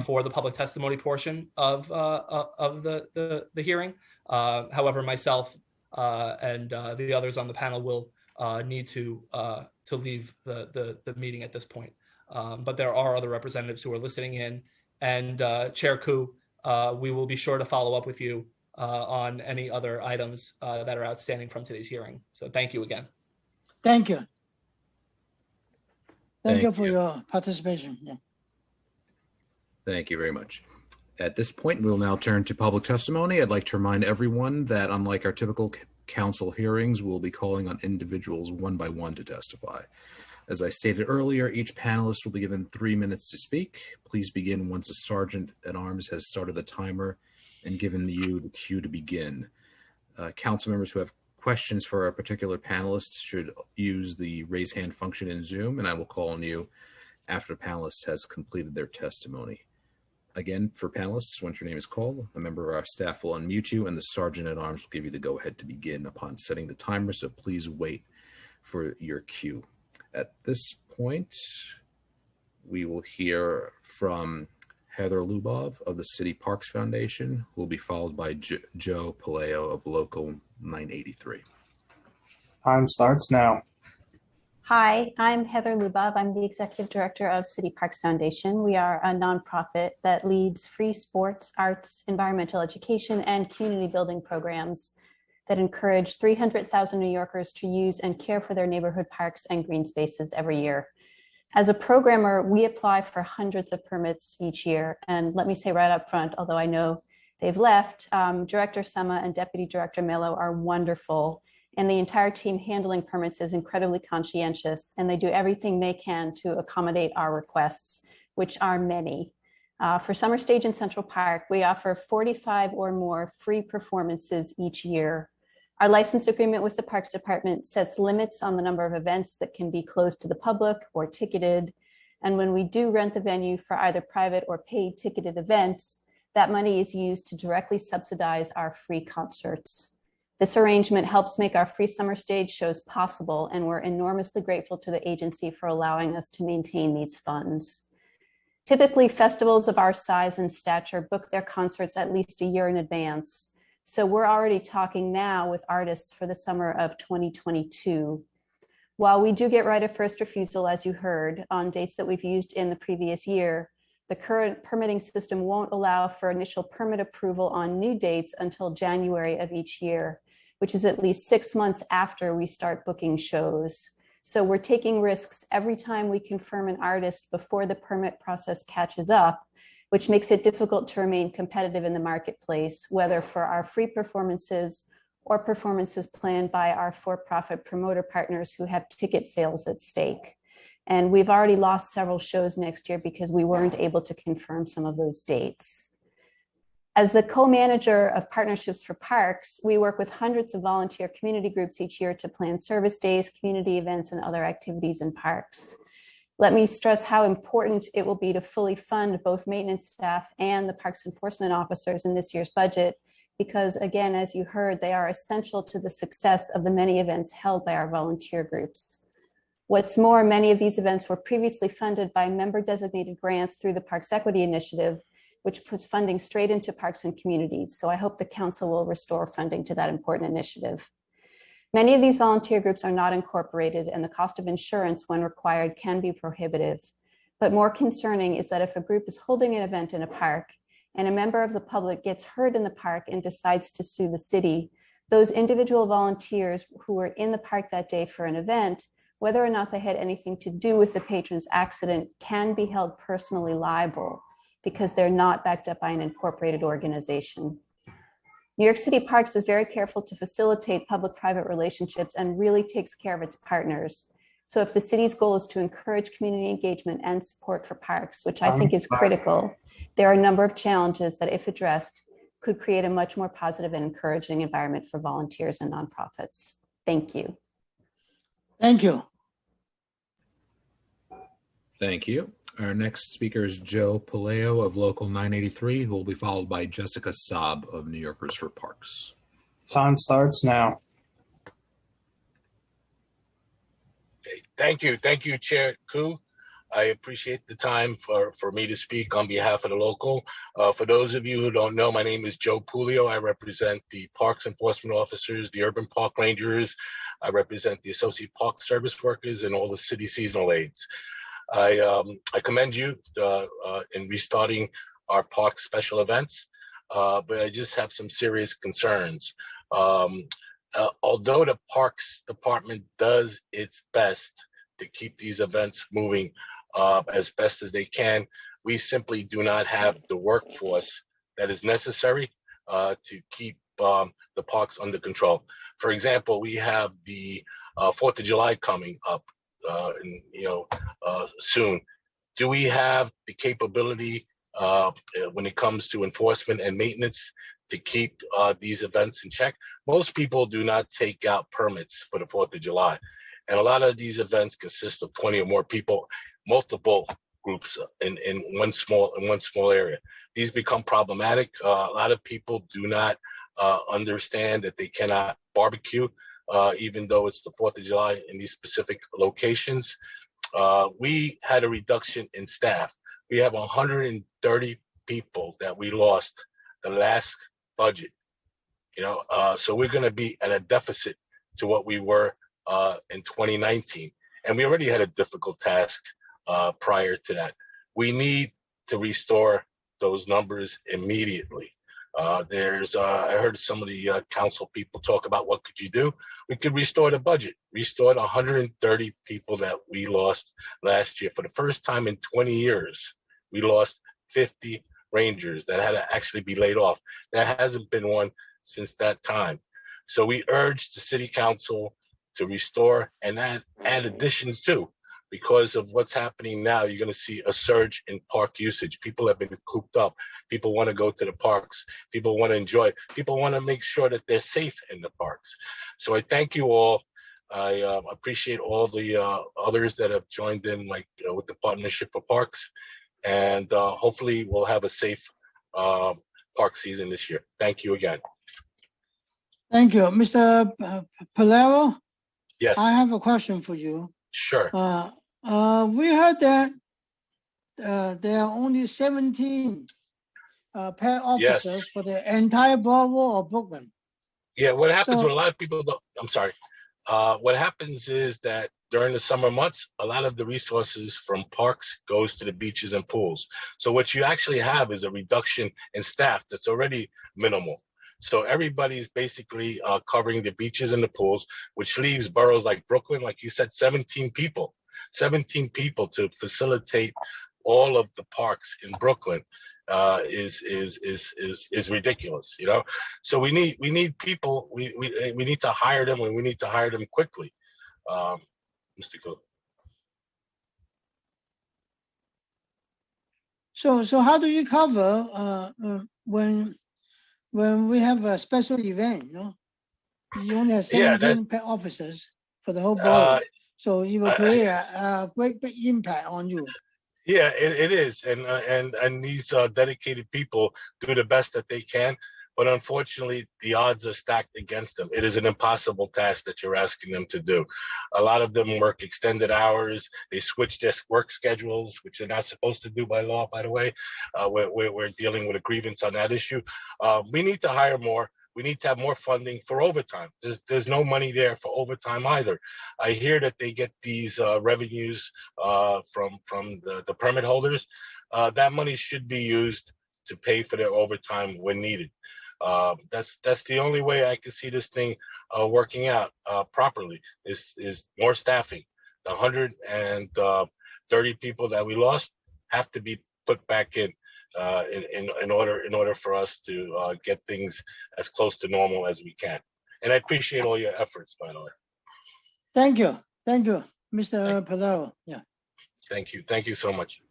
for the public testimony portion of the hearing. However, myself and the others on the panel will need to leave the meeting at this point. But there are other representatives who are listening in, and Chair Koo, we will be sure to follow up with you on any other items that are outstanding from today's hearing. So thank you again. Thank you. Thank you for your participation. Yeah. Thank you very much. At this point, we'll now turn to public testimony. I'd like to remind everyone that unlike our typical council hearings, we'll be calling on individuals one by one to testify. As I stated earlier, each panelist will be given 3 minutes to speak. Please begin once a sergeant at arms has started the timer and given you the cue to begin. Council members who have questions for a particular panelist should use the raise hand function in Zoom, and I will call on you after the panelist has completed their testimony. Again, for panelists, once your name is called, a member of our staff will unmute you, and the sergeant at arms will give you the go-ahead to begin upon setting the timer, so please wait for your cue. At this point, we will hear from Heather Lubov of the City Parks Foundation, who will be followed by Joe Paleo of Local 983. Time starts now. Hi, I'm Heather Lubov. I'm the Executive Director of City Parks Foundation. We are a nonprofit that leads free sports, arts, environmental education, and community building programs that encourage 300,000 New Yorkers to use and care for their neighborhood parks and green spaces every year. As a programmer, we apply for hundreds of permits each year. And let me say right up front, although I know they've left, Director Sama and Deputy Director Mello are wonderful. And the entire team handling permits is incredibly conscientious, and they do everything they can to accommodate our requests, which are many. For Summer Stage in Central Park, we offer 45 or more free performances each year. Our license agreement with the Parks Department sets limits on the number of events that can be closed to the public or ticketed. And when we do rent the venue for either private or paid ticketed events, that money is used to directly subsidize our free concerts. This arrangement helps make our free summer stage shows possible, and we're enormously grateful to the agency for allowing us to maintain these funds. Typically, festivals of our size and stature book their concerts at least a year in advance. So we're already talking now with artists for the summer of 2022. While we do get right of first refusal, as you heard, on dates that we've used in the previous year, the current permitting system won't allow for initial permit approval on new dates until January of each year, which is at least 6 months after we start booking shows. So we're taking risks every time we confirm an artist before the permit process catches up, which makes it difficult to remain competitive in the marketplace, whether for our free performances or performances planned by our for-profit promoter partners who have ticket sales at stake. And we've already lost several shows next year because we weren't able to confirm some of those dates. As the co-manager of Partnerships for Parks, we work with hundreds of volunteer community groups each year to plan service days, community events, and other activities in parks. Let me stress how important it will be to fully fund both maintenance staff and the parks enforcement officers in this year's budget, because again, as you heard, they are essential to the success of the many events held by our volunteer groups. What's more, many of these events were previously funded by member-designated grants through the Parks Equity Initiative, which puts funding straight into parks and communities. So I hope the council will restore funding to that important initiative. Many of these volunteer groups are not incorporated, and the cost of insurance when required can be prohibitive. But more concerning is that if a group is holding an event in a park and a member of the public gets hurt in the park and decides to sue the city, those individual volunteers who were in the park that day for an event, whether or not they had anything to do with the patron's accident, can be held personally liable because they're not backed up by an incorporated organization. New York City Parks is very careful to facilitate public-private relationships and really takes care of its partners. So if the city's goal is to encourage community engagement and support for parks, which I think is critical, there are a number of challenges that, if addressed, could create a much more positive and encouraging environment for volunteers and nonprofits. Thank you. Thank you. Thank you. Our next speaker is Joe Paleo of Local 983, who will be followed by Jessica Saab of New Yorkers for Parks. Time starts now. Okay, thank you. Thank you, Chair Koo. I appreciate the time for me to speak on behalf of the local. For those of you who don't know, my name is Joe Pulio. I represent the Parks Enforcement Officers, the Urban Park Rangers. I represent the Associate Park Service Workers and all the city seasonal aides. I commend you in restarting our park special events, but I just have some serious concerns. Although the Parks Department does its best to keep these events moving as best as they can, we simply do not have the workforce that is necessary to keep the parks under control. For example, we have the 4th of July coming up soon. Do we have the capability when it comes to enforcement and maintenance to keep these events in check? Most people do not take out permits for the 4th of July. And a lot of these events consist of 20 or more people, multiple groups in one small area. These become problematic. A lot of people do not understand that they cannot barbecue, even though it's the 4th of July in these specific locations. We had a reduction in staff. We have 130 people that we lost the last budget. So we're going to be at a deficit to what we were in 2019. And we already had a difficult task prior to that. We need to restore those numbers immediately. I heard some of the council people talk about what could you do. We could restore the budget, restore the 130 people that we lost last year. For the first time in 20 years, we lost 50 Rangers that had to actually be laid off. There hasn't been one since that time. So we urge the city council to restore and add additions too. Because of what's happening now, you're going to see a surge in park usage. People have been cooped up. People want to go to the parks. People want to enjoy. People want to make sure that they're safe in the parks. So I thank you all. I appreciate all the others that have joined in, like with the Partnership for Parks. And hopefully we'll have a safe park season this year. Thank you again. Thank you. Mr. Palero? Yes. I have a question for you. Sure. We heard that there are only 17 pair officers for the entire borough of Brooklyn. Yeah, what happens with a lot of people, I'm sorry. What happens is that during the summer months, a lot of the resources from parks goes to the beaches and pools. So what you actually have is a reduction in staff that's already minimal. So everybody's basically covering the beaches and the pools, which leaves boroughs like Brooklyn, like you said, 17 people to facilitate all of the parks in Brooklyn. is ridiculous, you know. So we need people. We need to hire them, and we need to hire them quickly. Mr. Cook. So how do you cover when we have a special event? No, you only have Yeah, 17 pet officers for the whole borough, so it will create a great big impact on you. Yeah, it is, and these dedicated people do the best that they can, but unfortunately, the odds are stacked against them. It is an impossible task that you're asking them to do. A lot of them work extended hours. They switch their work schedules, which they're not supposed to do by law, by the way. We're dealing with a grievance on that issue. We need to hire more. We need to have more funding for overtime. There's no money there for overtime either. I hear that they get these revenues from the permit holders. That money should be used to pay for their overtime when needed. That's the only way I can see this thing working out properly is more staffing. The 130 people that we lost have to be put back in order for us to get things as close to normal as we can. And I appreciate all your efforts, by the way. Thank you, Mr. Pallaro. Yeah. Thank you so much.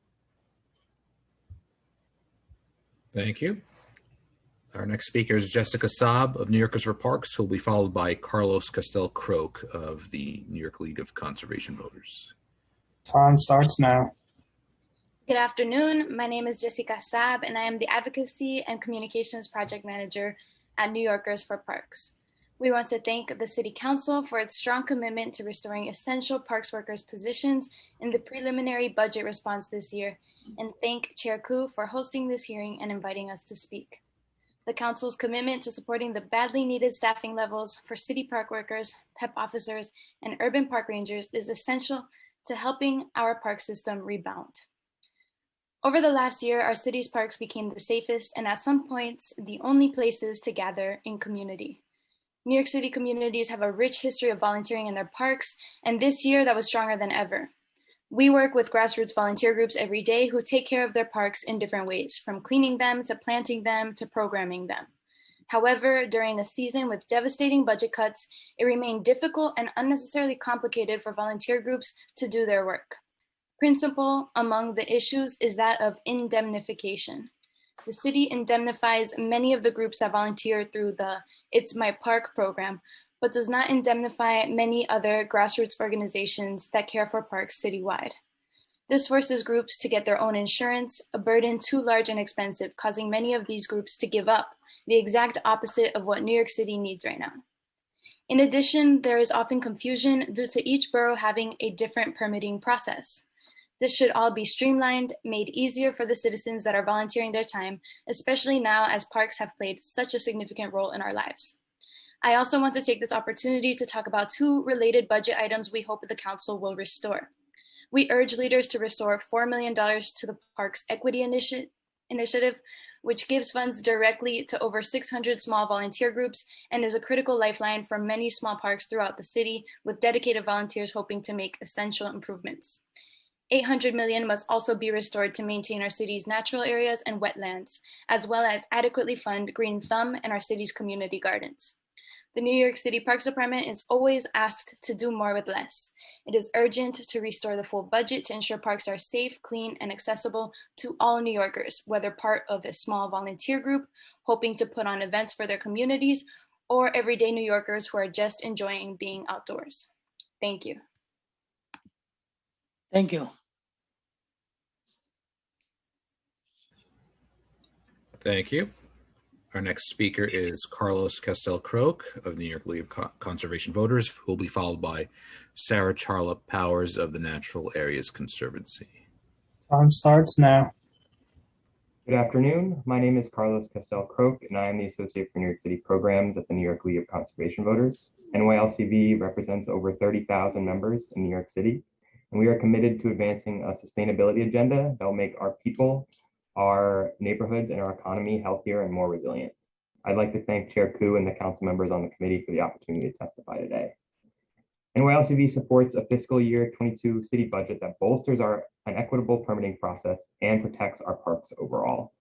Thank you. Our next speaker is Jessica Saab of New Yorkers for Parks, who will be followed by Carlos Castel-Croke of the New York League of Conservation Voters. Time starts now. Good afternoon. My name is Jessica Saab, and I am the Advocacy and Communications Project Manager at New Yorkers for Parks. We want to thank the City Council for its strong commitment to restoring essential parks workers' positions in the preliminary budget response this year, and thank Chair Koo for hosting this hearing and inviting us to speak. The Council's commitment to supporting the badly needed staffing levels for city park workers, PEP officers, and urban park rangers is essential to helping our park system rebound. Over the last year, our city's parks became the safest and at some points, the only places to gather in community. New York City communities have a rich history of volunteering in their parks, and this year that was stronger than ever. We work with grassroots volunteer groups every day who take care of their parks in different ways, from cleaning them to planting them to programming them. However, during a season with devastating budget cuts, it remained difficult and unnecessarily complicated for volunteer groups to do their work. Principal among the issues is that of indemnification. The city indemnifies many of the groups that volunteer through the It's My Park program, but does not indemnify many other grassroots organizations that care for parks citywide. This forces groups to get their own insurance, a burden too large and expensive, causing many of these groups to give up, the exact opposite of what New York City needs right now. In addition, there is often confusion due to each borough having a different permitting process. This should all be streamlined, made easier for the citizens that are volunteering their time, especially now as parks have played such a significant role in our lives. I also want to take this opportunity to talk about two related budget items we hope the council will restore. We urge leaders to restore $4 million to the Parks Equity Initiative, which gives funds directly to over 600 small volunteer groups and is a critical lifeline for many small parks throughout the city with dedicated volunteers hoping to make essential improvements. $800 million must also be restored to maintain our city's natural areas and wetlands, as well as adequately fund Green Thumb and our city's community gardens. The New York City Parks Department is always asked to do more with less. It is urgent to restore the full budget to ensure parks are safe, clean, and accessible to all New Yorkers, whether part of a small volunteer group hoping to put on events for their communities, or everyday New Yorkers who are just enjoying being outdoors. Thank you. Thank you. Thank you. Our next speaker is Carlos Castel-Croke of New York League of Conservation Voters, who will be followed by Sarah Charlotte Powers of the Natural Areas Conservancy. Time starts now. Good afternoon. My name is Carlos Castel-Croke, and I am the Associate for New York City Programs at the New York League of Conservation Voters. NYLCV represents over 30,000 members in New York City, and we are committed to advancing a sustainability agenda that will make our people, our neighborhoods, and our economy healthier and more resilient. I'd like to thank Chair Koo and the council members on the committee for the opportunity to testify today. NYLCV supports a fiscal year 22 city budget that bolsters an equitable permitting process and protects our parks overall.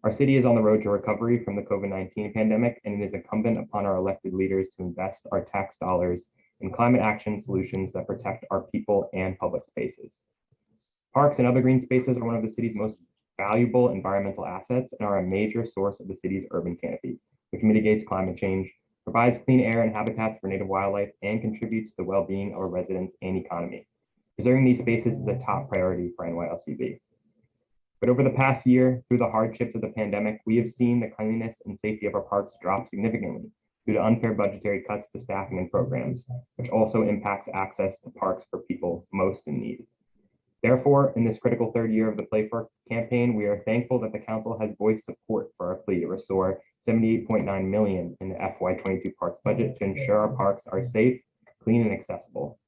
Our city is on the road to recovery from the COVID-19 pandemic, and it is incumbent upon our elected leaders to invest our tax dollars in climate action solutions that protect our people and public spaces. Parks and other green spaces are one of the city's most valuable environmental assets and are a major source of the city's urban canopy, which mitigates climate change, provides clean air and habitats for native wildlife, and contributes to the well-being of our residents and economy. Preserving these spaces is a top priority for NYLCB. But over the past year, through the hardships of the pandemic, we have seen the cleanliness and safety of our parks drop significantly due to unfair budgetary cuts to staffing and programs, which also impacts access to parks for people most in need. Therefore, in this critical third year of the Play For campaign, we are thankful that the council has voiced support for our plea to restore $78.9 million in the FY22 parks budget to ensure our parks are safe, clean, and accessible.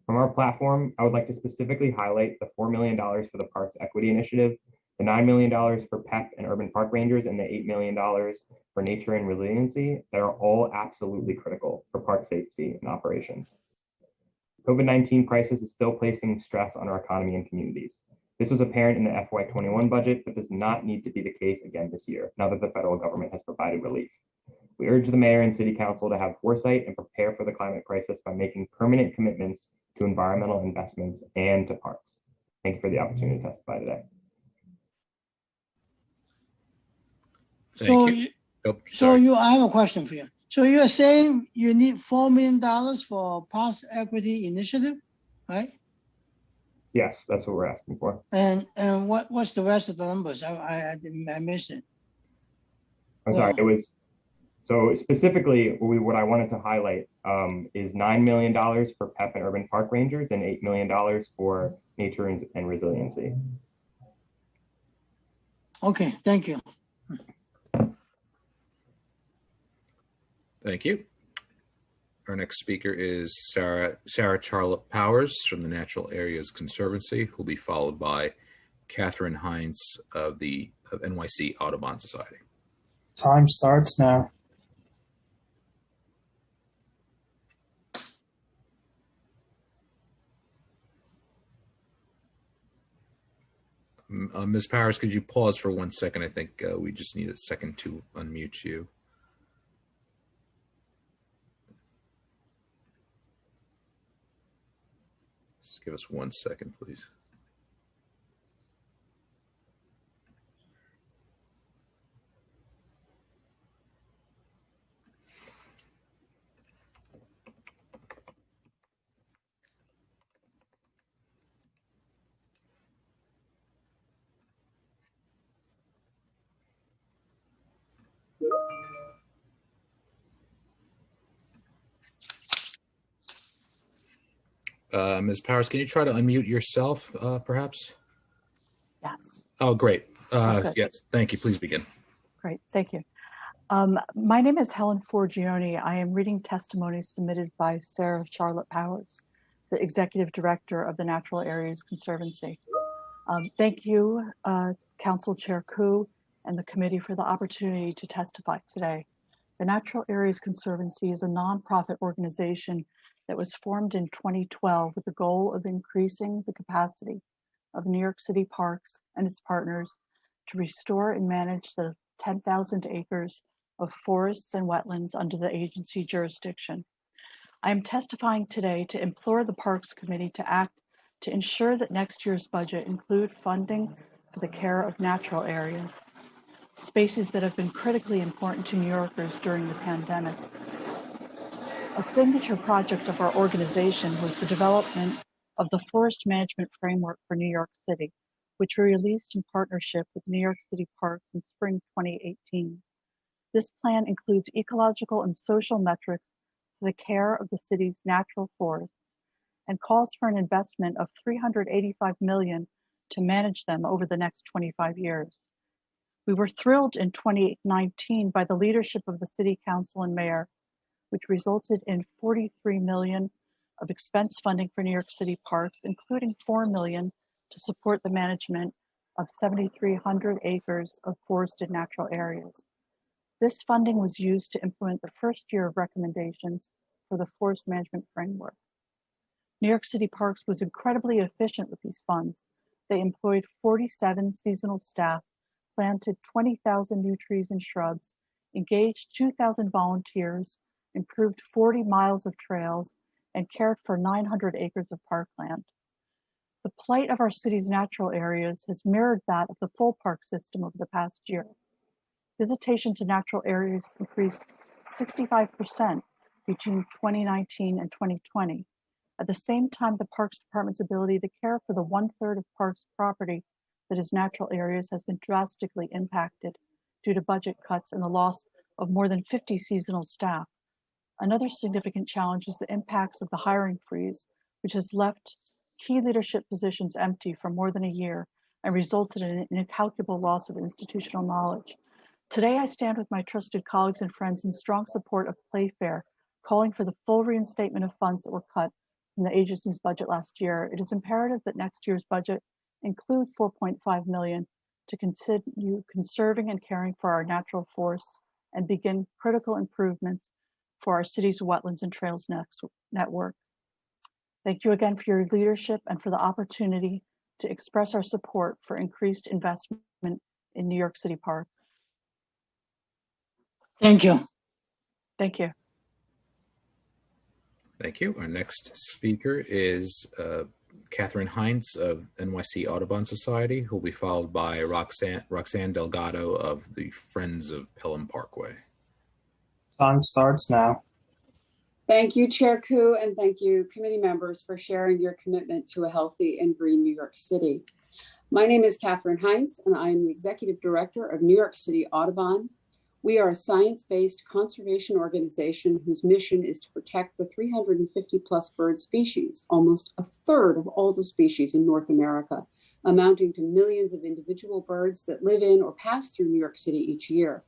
From our platform, I would like to specifically highlight the $4 million for the Parks Equity Initiative, the $9 million for PEP and Urban Park Rangers, and the $8 million for Nature and Resiliency that are all absolutely critical for park safety and operations. COVID-19 crisis is still placing stress on our economy and communities. This was apparent in the FY21 budget, but does not need to be the case again this year, now that the federal government has provided relief. We urge the mayor and city council to have foresight and prepare for the climate crisis by making permanent commitments to environmental investments and to parks. Thank you for the opportunity to testify today. I have a question for you. So you are saying you need $4 million for Parks Equity Initiative, right? Yes, that's what we're asking for. And what's the rest of the numbers? I missed it. I'm sorry. It was so specifically what I wanted to highlight is $9 million for PEP and Urban Park Rangers and $8 million for Nature and Resiliency. Okay, thank you. Thank you. Our next speaker is Sarah Charlotte Powers from the Natural Areas Conservancy, who will be followed by Catherine Hines of NYC Audubon Society. Time starts now. Ms. Powers, could you pause for 1 second? I think we just need a second to unmute you. Just give us 1 second, please. Ms. Powers, can you try to unmute yourself, perhaps? Yes. Oh, great. Okay. Yes, thank you. Please begin. Great, thank you. My name is Helen Forgione. I am reading testimony submitted by Sarah Charlotte Powers, the Executive Director of the Natural Areas Conservancy. Thank you, Council Chair Koo and the committee for the opportunity to testify today. The Natural Areas Conservancy is a nonprofit organization that was formed in 2012 with the goal of increasing the capacity of New York City Parks and its partners to restore and manage the 10,000 acres of forests and wetlands under the agency jurisdiction. I am testifying today to implore the Parks Committee to act to ensure that next year's budget include funding for the care of natural areas, spaces that have been critically important to New Yorkers during the pandemic. A signature project of our organization was the development of the Forest Management Framework for New York City, which we released in partnership with New York City Parks in spring 2018. This plan includes ecological and social metrics for the care of the city's natural forests and calls for an investment of $385 million to manage them over the next 25 years. We were thrilled in 2019 by the leadership of the City Council and Mayor, which resulted in $43 million of expense funding for New York City Parks, including $4 million to support the management of 7,300 acres of forested natural areas. This funding was used to implement the first year of recommendations for the Forest Management Framework. New York City Parks was incredibly efficient with these funds. They employed 47 seasonal staff, planted 20,000 new trees and shrubs, engaged 2,000 volunteers, improved 40 miles of trails, and cared for 900 acres of parkland. The plight of our city's natural areas has mirrored that of the full park system over the past year. Visitation to natural areas increased 65% between 2019 and 2020. At the same time, the Parks Department's ability to care for the 1/3 of parks property that is natural areas has been drastically impacted due to budget cuts and the loss of more than 50 seasonal staff. Another significant challenge is the impacts of the hiring freeze, which has left key leadership positions empty for more than a year and resulted in an incalculable loss of institutional knowledge. Today, I stand with my trusted colleagues and friends in strong support of Playfair, calling for the full reinstatement of funds that were cut from the agency's budget last year. It is imperative that next year's budget include $4.5 million to continue conserving and caring for our natural forests and begin critical improvements for our city's wetlands and trails network. Thank you again for your leadership and for the opportunity to express our support for increased investment in New York City Parks. Thank you. Thank you. Thank you. Our next speaker is Catherine Heinz of NYC Audubon Society, who will be followed by Roxanne Delgado of the Friends of Pelham Parkway. Time starts now. Thank you, Chair Koo, and thank you, committee members, for sharing your commitment to a healthy and green New York City. My name is Catherine Heinz, and I am the Executive Director of New York City Audubon. We are a science-based conservation organization whose mission is to protect the 350+ bird species, almost 1/3 of all the species in North America, amounting to millions of individual birds that live in or pass through New York City each year.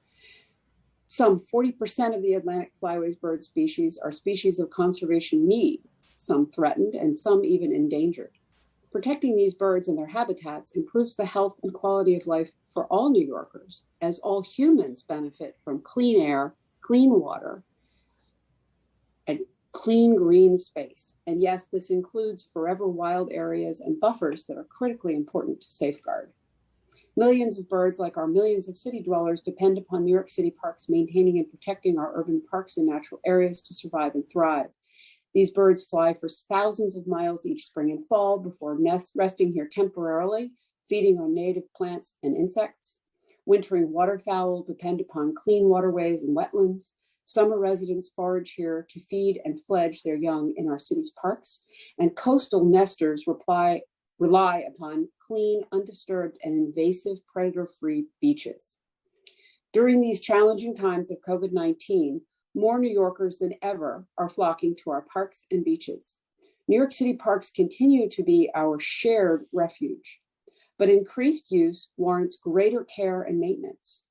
Some 40% of the Atlantic flyways bird species are species of conservation need, some threatened and some even endangered. Protecting these birds and their habitats improves the health and quality of life for all New Yorkers, as all humans benefit from clean air, clean water, and clean green space. And yes, this includes forever wild areas and buffers that are critically important to safeguard. Millions of birds, like our millions of city dwellers, depend upon New York City parks maintaining and protecting our urban parks and natural areas to survive and thrive. These birds fly for thousands of miles each spring and fall before resting here temporarily, feeding on native plants and insects. Wintering waterfowl depend upon clean waterways and wetlands. Summer residents forage here to feed and fledge their young in our city's parks. And coastal nesters rely upon clean, undisturbed, and invasive predator-free beaches. During these challenging times of COVID-19, more New Yorkers than ever are flocking to our parks and beaches. New York City parks continue to be our shared refuge, but increased use warrants greater care and maintenance.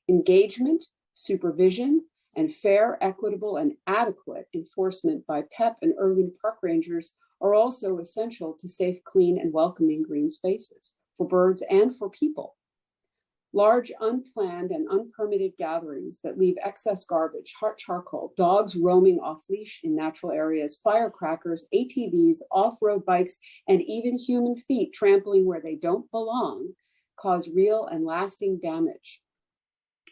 Engagement, supervision, and fair, equitable, and adequate enforcement by PEP and urban park rangers are also essential to safe, clean, and welcoming green spaces for birds and for people. Large, unplanned, and unpermitted gatherings that leave excess garbage, hot charcoal, dogs roaming off leash in natural areas, firecrackers, ATVs, off-road bikes, and even human feet trampling where they don't belong cause real and lasting damage.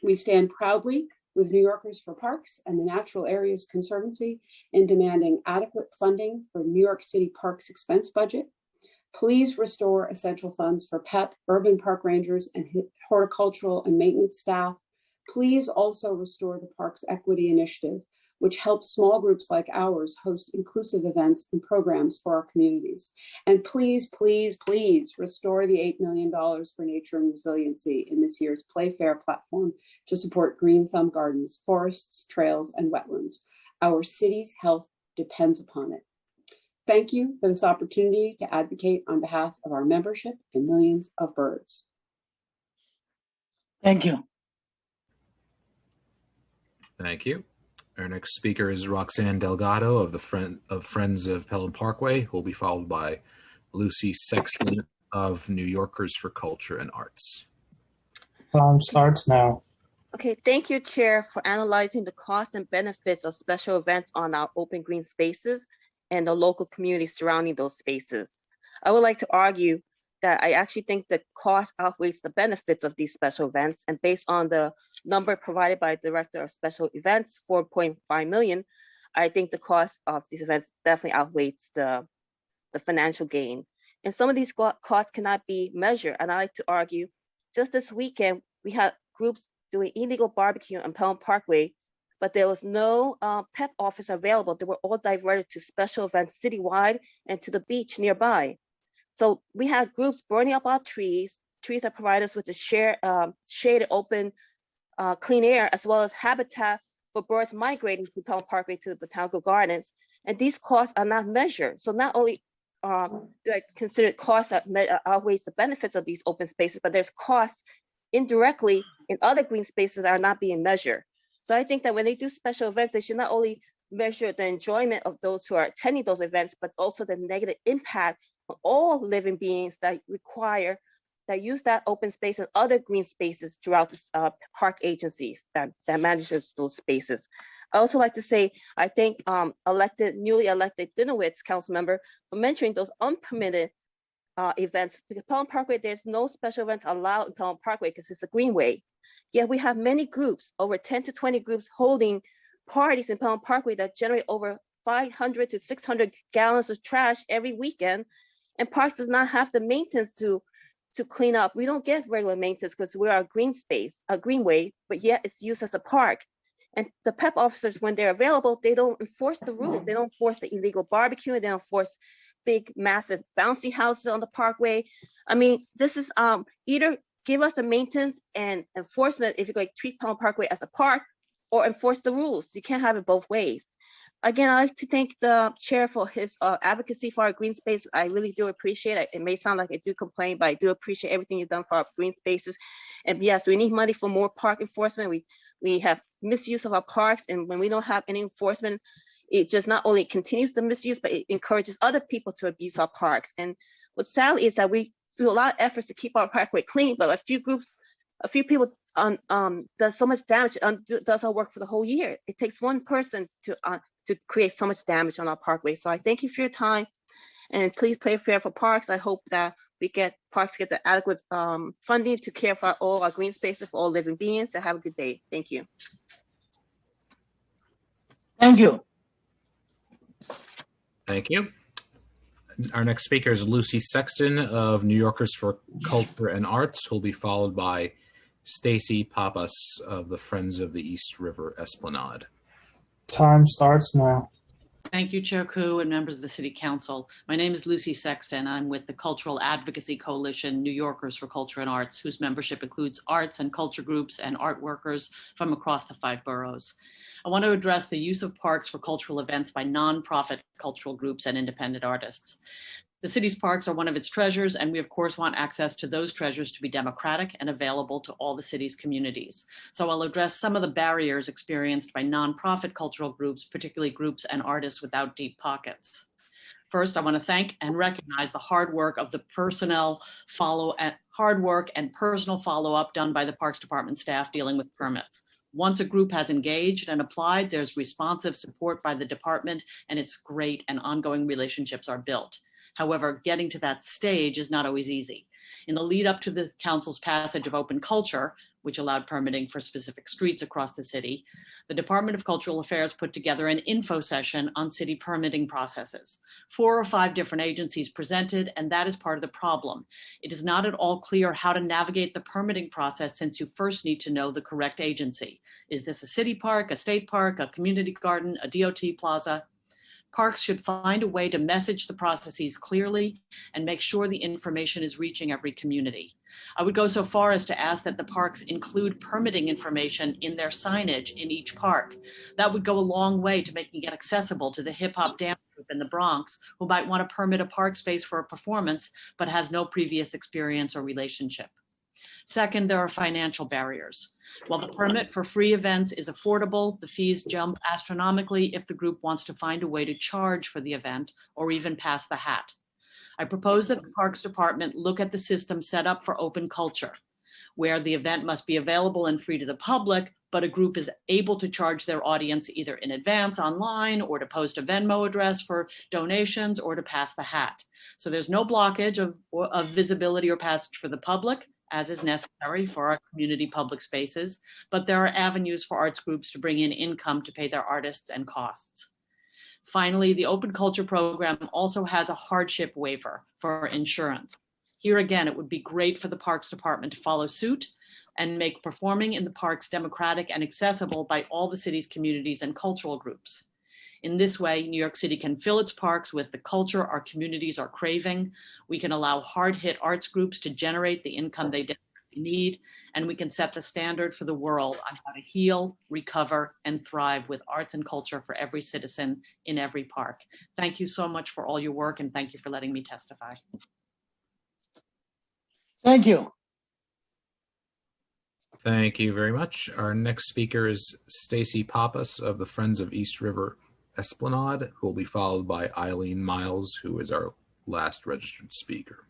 We stand proudly with New Yorkers for Parks and the Natural Areas Conservancy in demanding adequate funding for New York City Parks expense budget. Please restore essential funds for PEP, urban park rangers, and horticultural and maintenance staff. Please also restore the Parks Equity Initiative, which helps small groups like ours host inclusive events and programs for our communities. And please, please, please restore the $8 million for nature and resiliency in this year's Playfair platform to support green thumb gardens, forests, trails, and wetlands. Our city's health depends upon it. Thank you for this opportunity to advocate on behalf of our membership and millions of birds. Thank you. Thank you. Our next speaker is Roxanne Delgado of the Friends of Pelham Parkway, who will be followed by Lucy Sexton of New Yorkers for Culture and Arts. Time starts now. Okay, thank you, Chair, for analyzing the costs and benefits of special events on our open green spaces and the local community surrounding those spaces. I would like to argue that I actually think the cost outweighs the benefits of these special events. And based on the number provided by Director of Special Events, 4.5 million, I think the cost of these events definitely outweighs the financial gain. And some of these costs cannot be measured. And I like to argue, just this weekend, we had groups doing illegal barbecue on Pelham Parkway, but there was no PEP officer available. They were all diverted to special events citywide and to the beach nearby. So we had groups burning up our trees that provide us with the shaded, open, clean air, as well as habitat for birds migrating from Pelham Parkway to the Botanical Gardens. And these costs are not measured. So not only do I consider costs that outweighs the benefits of these open spaces, but there's costs indirectly in other green spaces that are not being measured. So I think that when they do special events, they should not only measure the enjoyment of those who are attending those events, but also the negative impact on all living beings that use that open space and other green spaces throughout the park agencies that manages those spaces. I also like to say, I thank newly elected Dinowitz council member for mentioning those unpermitted events. Because Pelham Parkway, there's no special events allowed in Pelham Parkway because it's a greenway. Yet we have many groups, over 10 to 20 groups holding parties in Pelham Parkway that generate over 500 to 600 gallons of trash every weekend. And Parks does not have the maintenance to clean up. We don't get regular maintenance because we're a green space, a greenway, but yet it's used as a park. And the PEP officers, when they're available, they don't enforce the rules. They don't enforce the illegal barbecue. They don't enforce big, massive bouncy houses on the parkway. I mean, this is either give us the maintenance and enforcement if you're going to treat Pelham Parkway as a park, or enforce the rules. You can't have it both ways. Again, I'd like to thank the chair for his advocacy for our green space. I really do appreciate it. It may sound like I do complain, but I do appreciate everything you've done for our green spaces. And yes, we need money for more park enforcement. We have misuse of our parks, and when we don't have any enforcement, it just not only continues the misuse, but it encourages other people to abuse our parks. And what's sad is that we do a lot of efforts to keep our parkway clean, but a few people does so much damage and does our work for the whole year. It takes one person to create so much damage on our parkway. So I thank you for your time, and please play fair for parks. I hope that parks get the adequate funding to care for all our green spaces for all living beings. And have a good day. Thank you. Thank you. Thank you. Our next speaker is Lucy Sexton of New Yorkers for Culture and Arts, who will be followed by Stacy Pappas of the Friends of the East River Esplanade. Time starts now. Thank you, Chair Koo and members of the City Council. My name is Lucy Sexton. I'm with the Cultural Advocacy Coalition, New Yorkers for Culture and Arts, whose membership includes arts and culture groups and art workers from across the 5 boroughs. I want to address the use of parks for cultural events by nonprofit cultural groups and independent artists. The city's parks are one of its treasures, and we of course want access to those treasures to be democratic and available to all the city's communities. So I'll address some of the barriers experienced by nonprofit cultural groups, particularly groups and artists without deep pockets. First, I want to thank and recognize the hard work of the personal and personal follow-up done by the Parks Department staff dealing with permits. Once a group has engaged and applied, there's responsive support by the department, and it's great, and ongoing relationships are built. However, getting to that stage is not always easy. In the lead up to the council's passage of open culture, which allowed permitting for specific streets across the city, the Department of Cultural Affairs put together an info session on city permitting processes. 4 or 5 different agencies presented, and that is part of the problem. It is not at all clear how to navigate the permitting process, since you first need to know the correct agency. Is this a city park, a state park, a community garden, a DOT plaza? Parks should find a way to message the processes clearly and make sure the information is reaching every community. I would go so far as to ask that the parks include permitting information in their signage in each park. That would go a long way to making it accessible to the hip hop dance group in the Bronx, who might want to permit a park space for a performance, but has no previous experience or relationship. Second, there are financial barriers. While the permit for free events is affordable, the fees jump astronomically if the group wants to find a way to charge for the event or even pass the hat. I propose that the Parks Department look at the system set up for open culture, where the event must be available and free to the public, but a group is able to charge their audience either in advance online or to post a Venmo address for donations or to pass the hat. So there's no blockage of visibility or passage for the public, as is necessary for our community public spaces, but there are avenues for arts groups to bring in income to pay their artists and costs. Finally, the Open Culture Program also has a hardship waiver for insurance. Here again, it would be great for the Parks Department to follow suit and make performing in the parks democratic and accessible by all the city's communities and cultural groups. In this way, New York City can fill its parks with the culture our communities are craving. We can allow hard-hit arts groups to generate the income they desperately need, and we can set the standard for the world on how to heal, recover, and thrive with arts and culture for every citizen in every park. Thank you so much for all your work, and thank you for letting me testify. Thank you. Thank you very much. Our next speaker is Stacy Pappas of the Friends of East River Esplanade, who will be followed by Eileen Miles, who is our last registered speaker.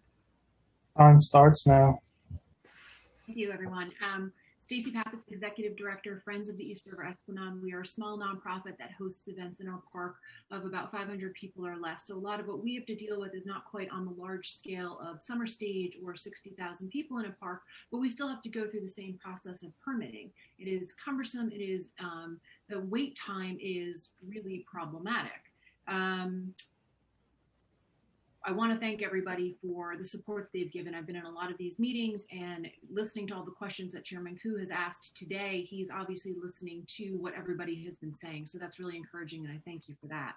Time starts now. Thank you, everyone. Stacy Pappas, Executive Director, Friends of the East River Esplanade. We are a small nonprofit that hosts events in our park of about 500 people or less. So a lot of what we have to deal with is not quite on the large scale of Summer Stage or 60,000 people in a park, but we still have to go through the same process of permitting. It is cumbersome. It is, the wait time is really problematic. I want to thank everybody for the support they've given. I've been in a lot of these meetings and listening to all the questions that Chairman Koo has asked today. He's obviously listening to what everybody has been saying. So that's really encouraging, and I thank you for that.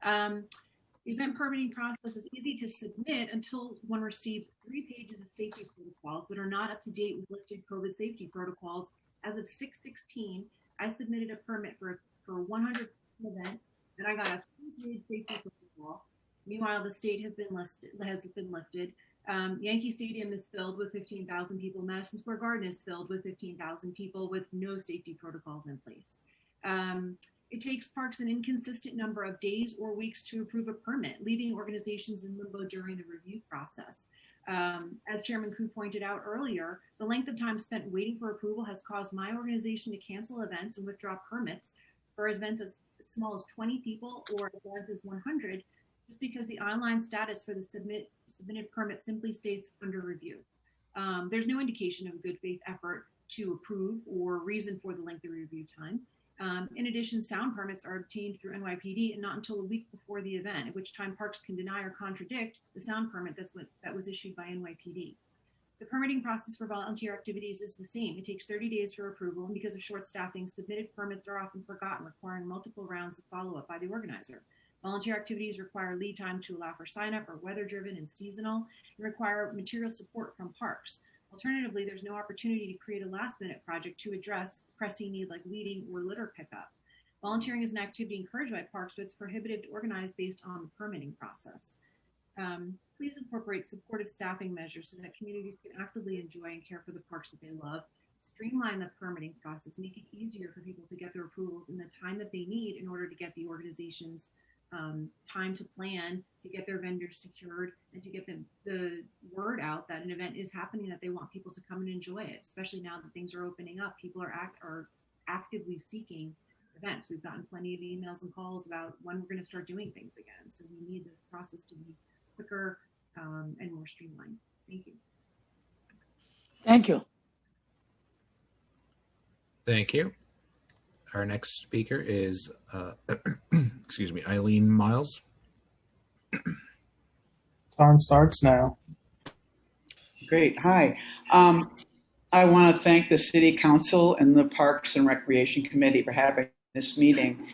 The event permitting process is easy to submit until one receives 3 pages of safety protocols that are not up to date with lifted COVID safety protocols. As of 6/16, I submitted a permit for 100 event, and I got a 3-page safety protocol. Meanwhile, the state has been lifted. Yankee Stadium is filled with 15,000 people. Madison Square Garden is filled with 15,000 people with no safety protocols in place. It takes parks an inconsistent number of days or weeks to approve a permit, leaving organizations in limbo during the review process. As Chairman Koo pointed out earlier, the length of time spent waiting for approval has caused my organization to cancel events and withdraw permits for events as small as 20 people or as large as 100, just because the online status for the submitted permit simply states under review. There's no indication of a good faith effort to approve or reason for the lengthy review time. In addition, sound permits are obtained through NYPD and not until a week before the event, at which time parks can deny or contradict the sound permit that was issued by NYPD. The permitting process for volunteer activities is the same. It takes 30 days for approval, and because of short staffing, submitted permits are often forgotten, requiring multiple rounds of follow-up by the organizer. Volunteer activities require lead time to allow for sign-up, are weather-driven and seasonal, and require material support from parks. Alternatively, there's no opportunity to create a last-minute project to address pressing need like weeding or litter pickup. Volunteering is an activity encouraged by parks, but it's prohibited to organize based on the permitting process. Please incorporate supportive staffing measures so that communities can actively enjoy and care for the parks that they love. Streamline the permitting process, make it easier for people to get their approvals in the time that they need in order to get the organizations time to plan, to get their vendors secured, and to get the word out that an event is happening, that they want people to come and enjoy it, especially now that things are opening up. People are actively seeking events. We've gotten plenty of emails and calls about when we're going to start doing things again. So we need this process to be quicker and more streamlined. Thank you. Thank you. Thank you. Our next speaker is, excuse me, Eileen Miles. Time starts now. Great. Hi. I want to thank the City Council and the Parks and Recreation Committee for having this meeting.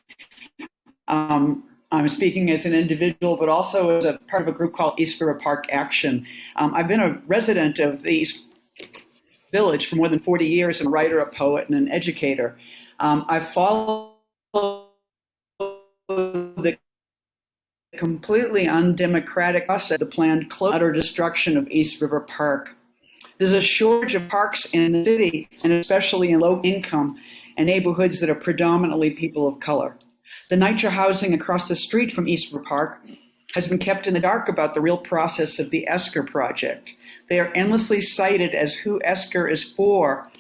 I'm speaking as an individual, but also as a part of a group called East River Park Action. I've been a resident of the East Village for more than 40 years, and a writer, a poet, and an educator. I follow the completely undemocratic process, the planned utter destruction of East River Park. There's a shortage of parks in the city, and especially in low income and neighborhoods that are predominantly people of color. The NYCHA housing across the street from East River Park has been kept in the dark about the real process of the Esker project. They are endlessly cited as who Esker is for,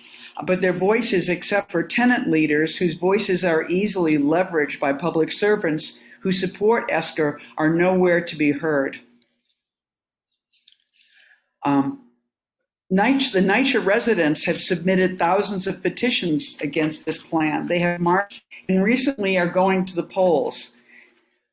but their voices, except for tenant leaders whose voices are easily leveraged by public servants who support Esker, are nowhere to be heard. The NYCHA residents have submitted thousands of petitions against this plan. They have marched and recently are going to the polls.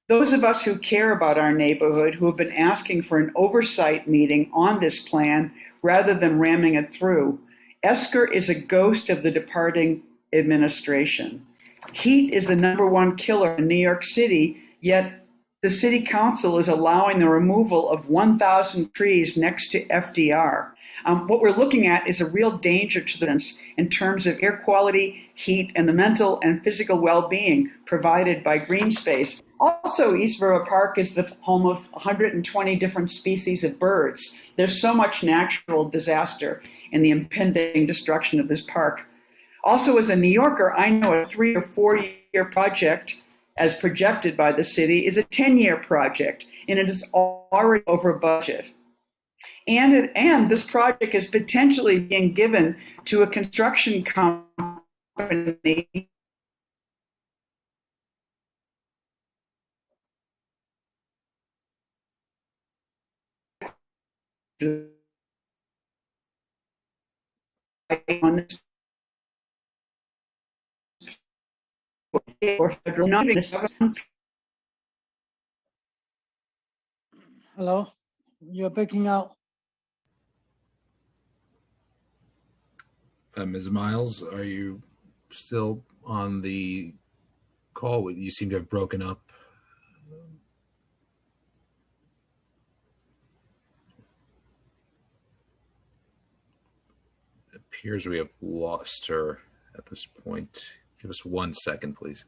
Those of us who care about our neighborhood, who have been asking for an oversight meeting on this plan rather than ramming it through, Esker is a ghost of the departing administration. Heat is the #1 killer in New York City, yet the city council is allowing the removal of 1,000 trees next to FDR. What we're looking at is a real danger to the residents in terms of air quality, heat, and the mental and physical well-being provided by green space. Also, East Villa Park is the home of 120 different species of birds. There's so much natural disaster in the impending destruction of this park. Also, as a New Yorker, I know a 3 or 4 year project, as projected by the city, is a 10-year project, and it is already over budget. And this project is potentially being given to a construction company on this or federal Hello, you're breaking out. Ms. Miles, are you still on the call? You seem to have broken up. It appears we have lost her at this point. Give us 1 second, please.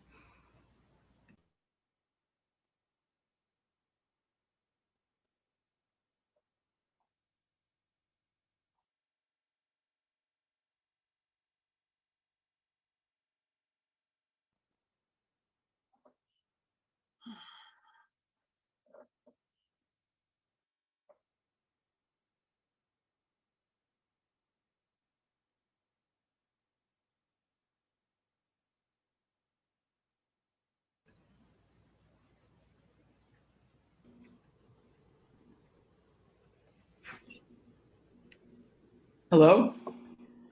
Hello?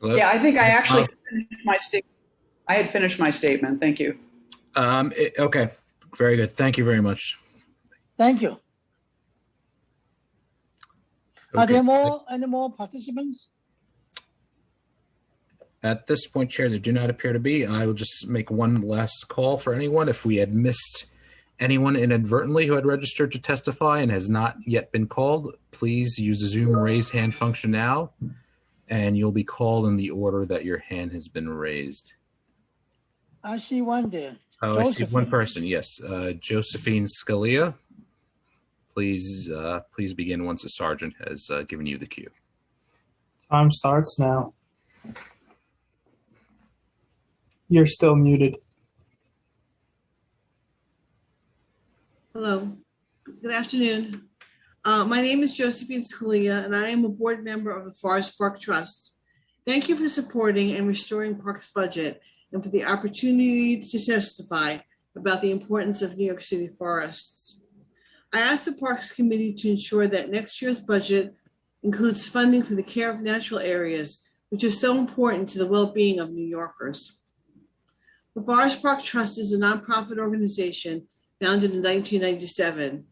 Hello? Yeah, I think I actually finished my statement. I had finished my statement. Thank you. Okay, very good. Thank you very much. Thank you. Are Okay. there any more participants? At this point, Chair, there do not appear to be. I will just make one last call for anyone. If we had missed anyone inadvertently who had registered to testify and has not yet been called, please use the Zoom raise hand function now, and you'll be called in the order that your hand has been raised. I see one there. Oh, I see one person. Yes, Josephine Scalia. Please begin once the sergeant has given you the cue. Time starts now. You're still muted. Hello, good afternoon. My name is Josephine Scalia, and I am a board member of the Forest Park Trust. Thank you for supporting and restoring Parks budget and for the opportunity to testify about the importance of New York City forests. I asked the Parks Committee to ensure that next year's budget includes funding for the care of natural areas, which is so important to the well-being of New Yorkers. The Forest Park Trust is a nonprofit organization founded in 1997.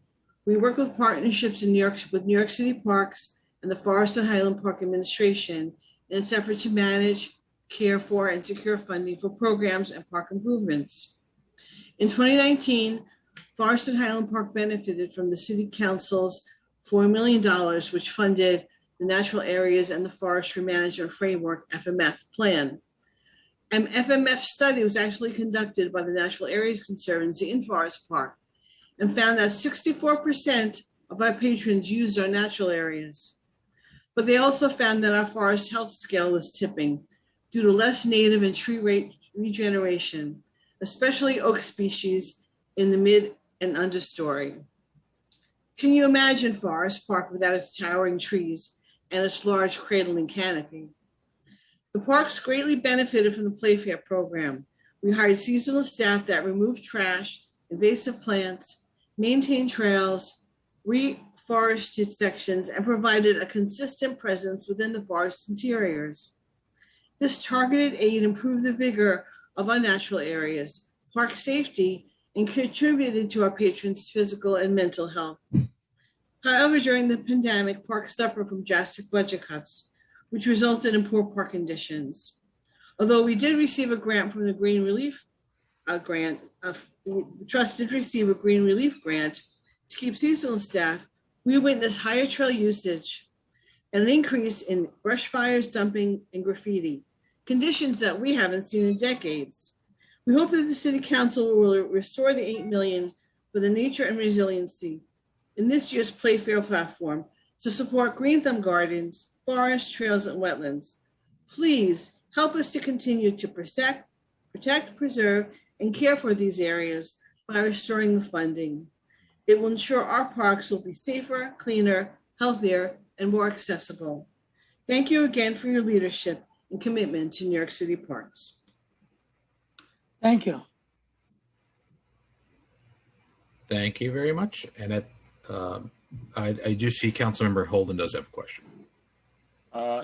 We work with partnerships in New York with New York City Parks and the Forest and Highland Park Administration in its effort to manage, care for, and secure funding for programs and park improvements. In 2019, Forest and Highland Park benefited from the City Council's $4 million, which funded the Natural Areas and the Forestry Management Framework, FMF, plan. An FMF study was actually conducted by the Natural Areas Conservancy in Forest Park and found that 64% of our patrons used our natural areas. But they also found that our forest health scale was tipping due to less native and tree rate regeneration, especially oak species in the mid and understory. Can you imagine Forest Park without its towering trees and its large cradling canopy? The parks greatly benefited from the Playfair program. We hired seasonal staff that removed trash, invasive plants, maintained trails, reforested sections, and provided a consistent presence within the forest interiors. This targeted aid improved the vigor of our natural areas, park safety, and contributed to our patrons' physical and mental health. However, during the pandemic, parks suffered from drastic budget cuts, which resulted in poor park conditions. Although we did receive a grant from the Green Relief Grant, the trust did receive a Green Relief Grant to keep seasonal staff, we witnessed higher trail usage and an increase in brush fires, dumping, and graffiti, conditions that we haven't seen in decades. We hope that the City Council will restore the $8 million for the nature and resiliency in this year's Playfair platform to support Green Thumb Gardens, forests, trails, and wetlands. Please help us to continue to protect, preserve, and care for these areas by restoring the funding. It will ensure our parks will be safer, cleaner, healthier, and more accessible. Thank you again for your leadership and commitment to New York City parks. Thank you. Thank you very much. And I do see Councilmember Holden does have a question.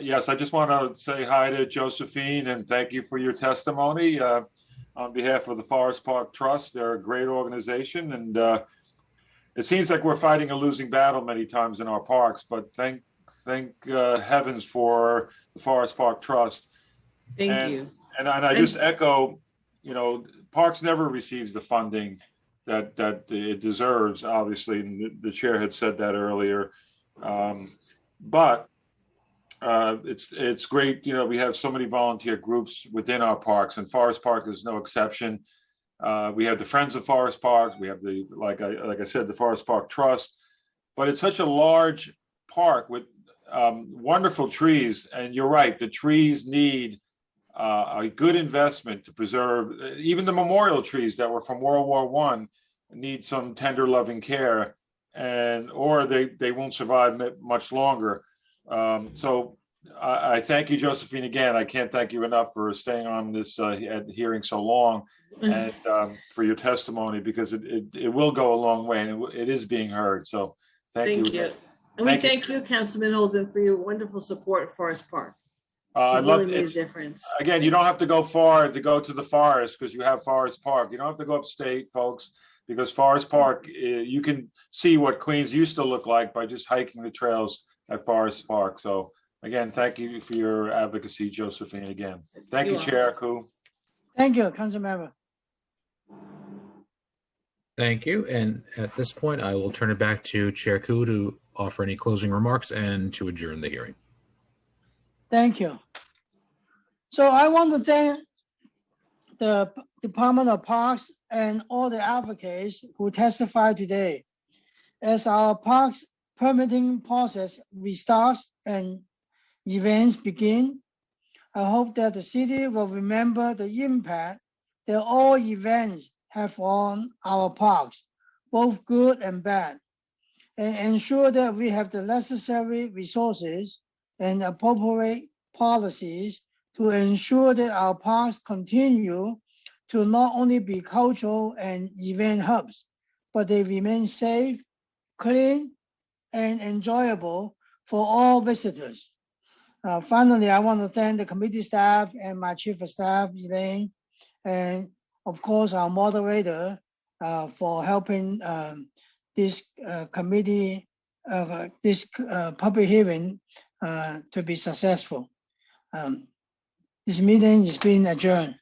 Yes, I just want to say hi to Josephine and thank you for your testimony on behalf of the Forest Park Trust. They're a great organization, and it seems like we're fighting a losing battle many times in our parks, but thank heavens for the Forest Park Trust. Thank you. And I just echo, you know, Parks never receives the funding that it deserves, obviously, and the chair had said that earlier. But it's great, you know, we have so many volunteer groups within our parks, and Forest Park is no exception. We have the Friends of Forest Parks, we have the, like I said, the Forest Park Trust, but it's such a large park with wonderful trees, and you're right, the trees need a good investment to preserve. Even the memorial trees that were from World War I need some tender loving care, or they won't survive much longer. So I thank you, Josephine, again. I can't thank you enough for staying on this hearing so long, and for your testimony, because it will go a long way, and it is being heard. So thank you. And we thank you, Councilman Holden, for your wonderful support for Forest Park. I love really it. made a difference. Again, you don't have to go far to go to the forest, because you have Forest Park. You don't have to go upstate, folks, because Forest Park, you can see what Queens used to look like by just hiking the trails at Forest Park. So again, thank you for your advocacy, Josephine, again. Thank you, Chair Koo. Thank you, Councilmember. Thank you. And at this point, I will turn it back to Chair Koo to offer any closing remarks and to adjourn the hearing. Thank you. So I want to thank the Department of Parks and all the advocates who testified today. As our parks permitting process restarts and events begin, I hope that the city will remember the impact that all events have on our parks, both good and bad, and ensure that we have the necessary resources and appropriate policies to ensure that our parks continue to not only be cultural and event hubs, but they remain safe, clean, and enjoyable for all visitors. Finally, I want to thank the committee staff and my chief of staff, Elaine, and of course our moderator for helping this committee, this public hearing to be successful. This meeting is being adjourned.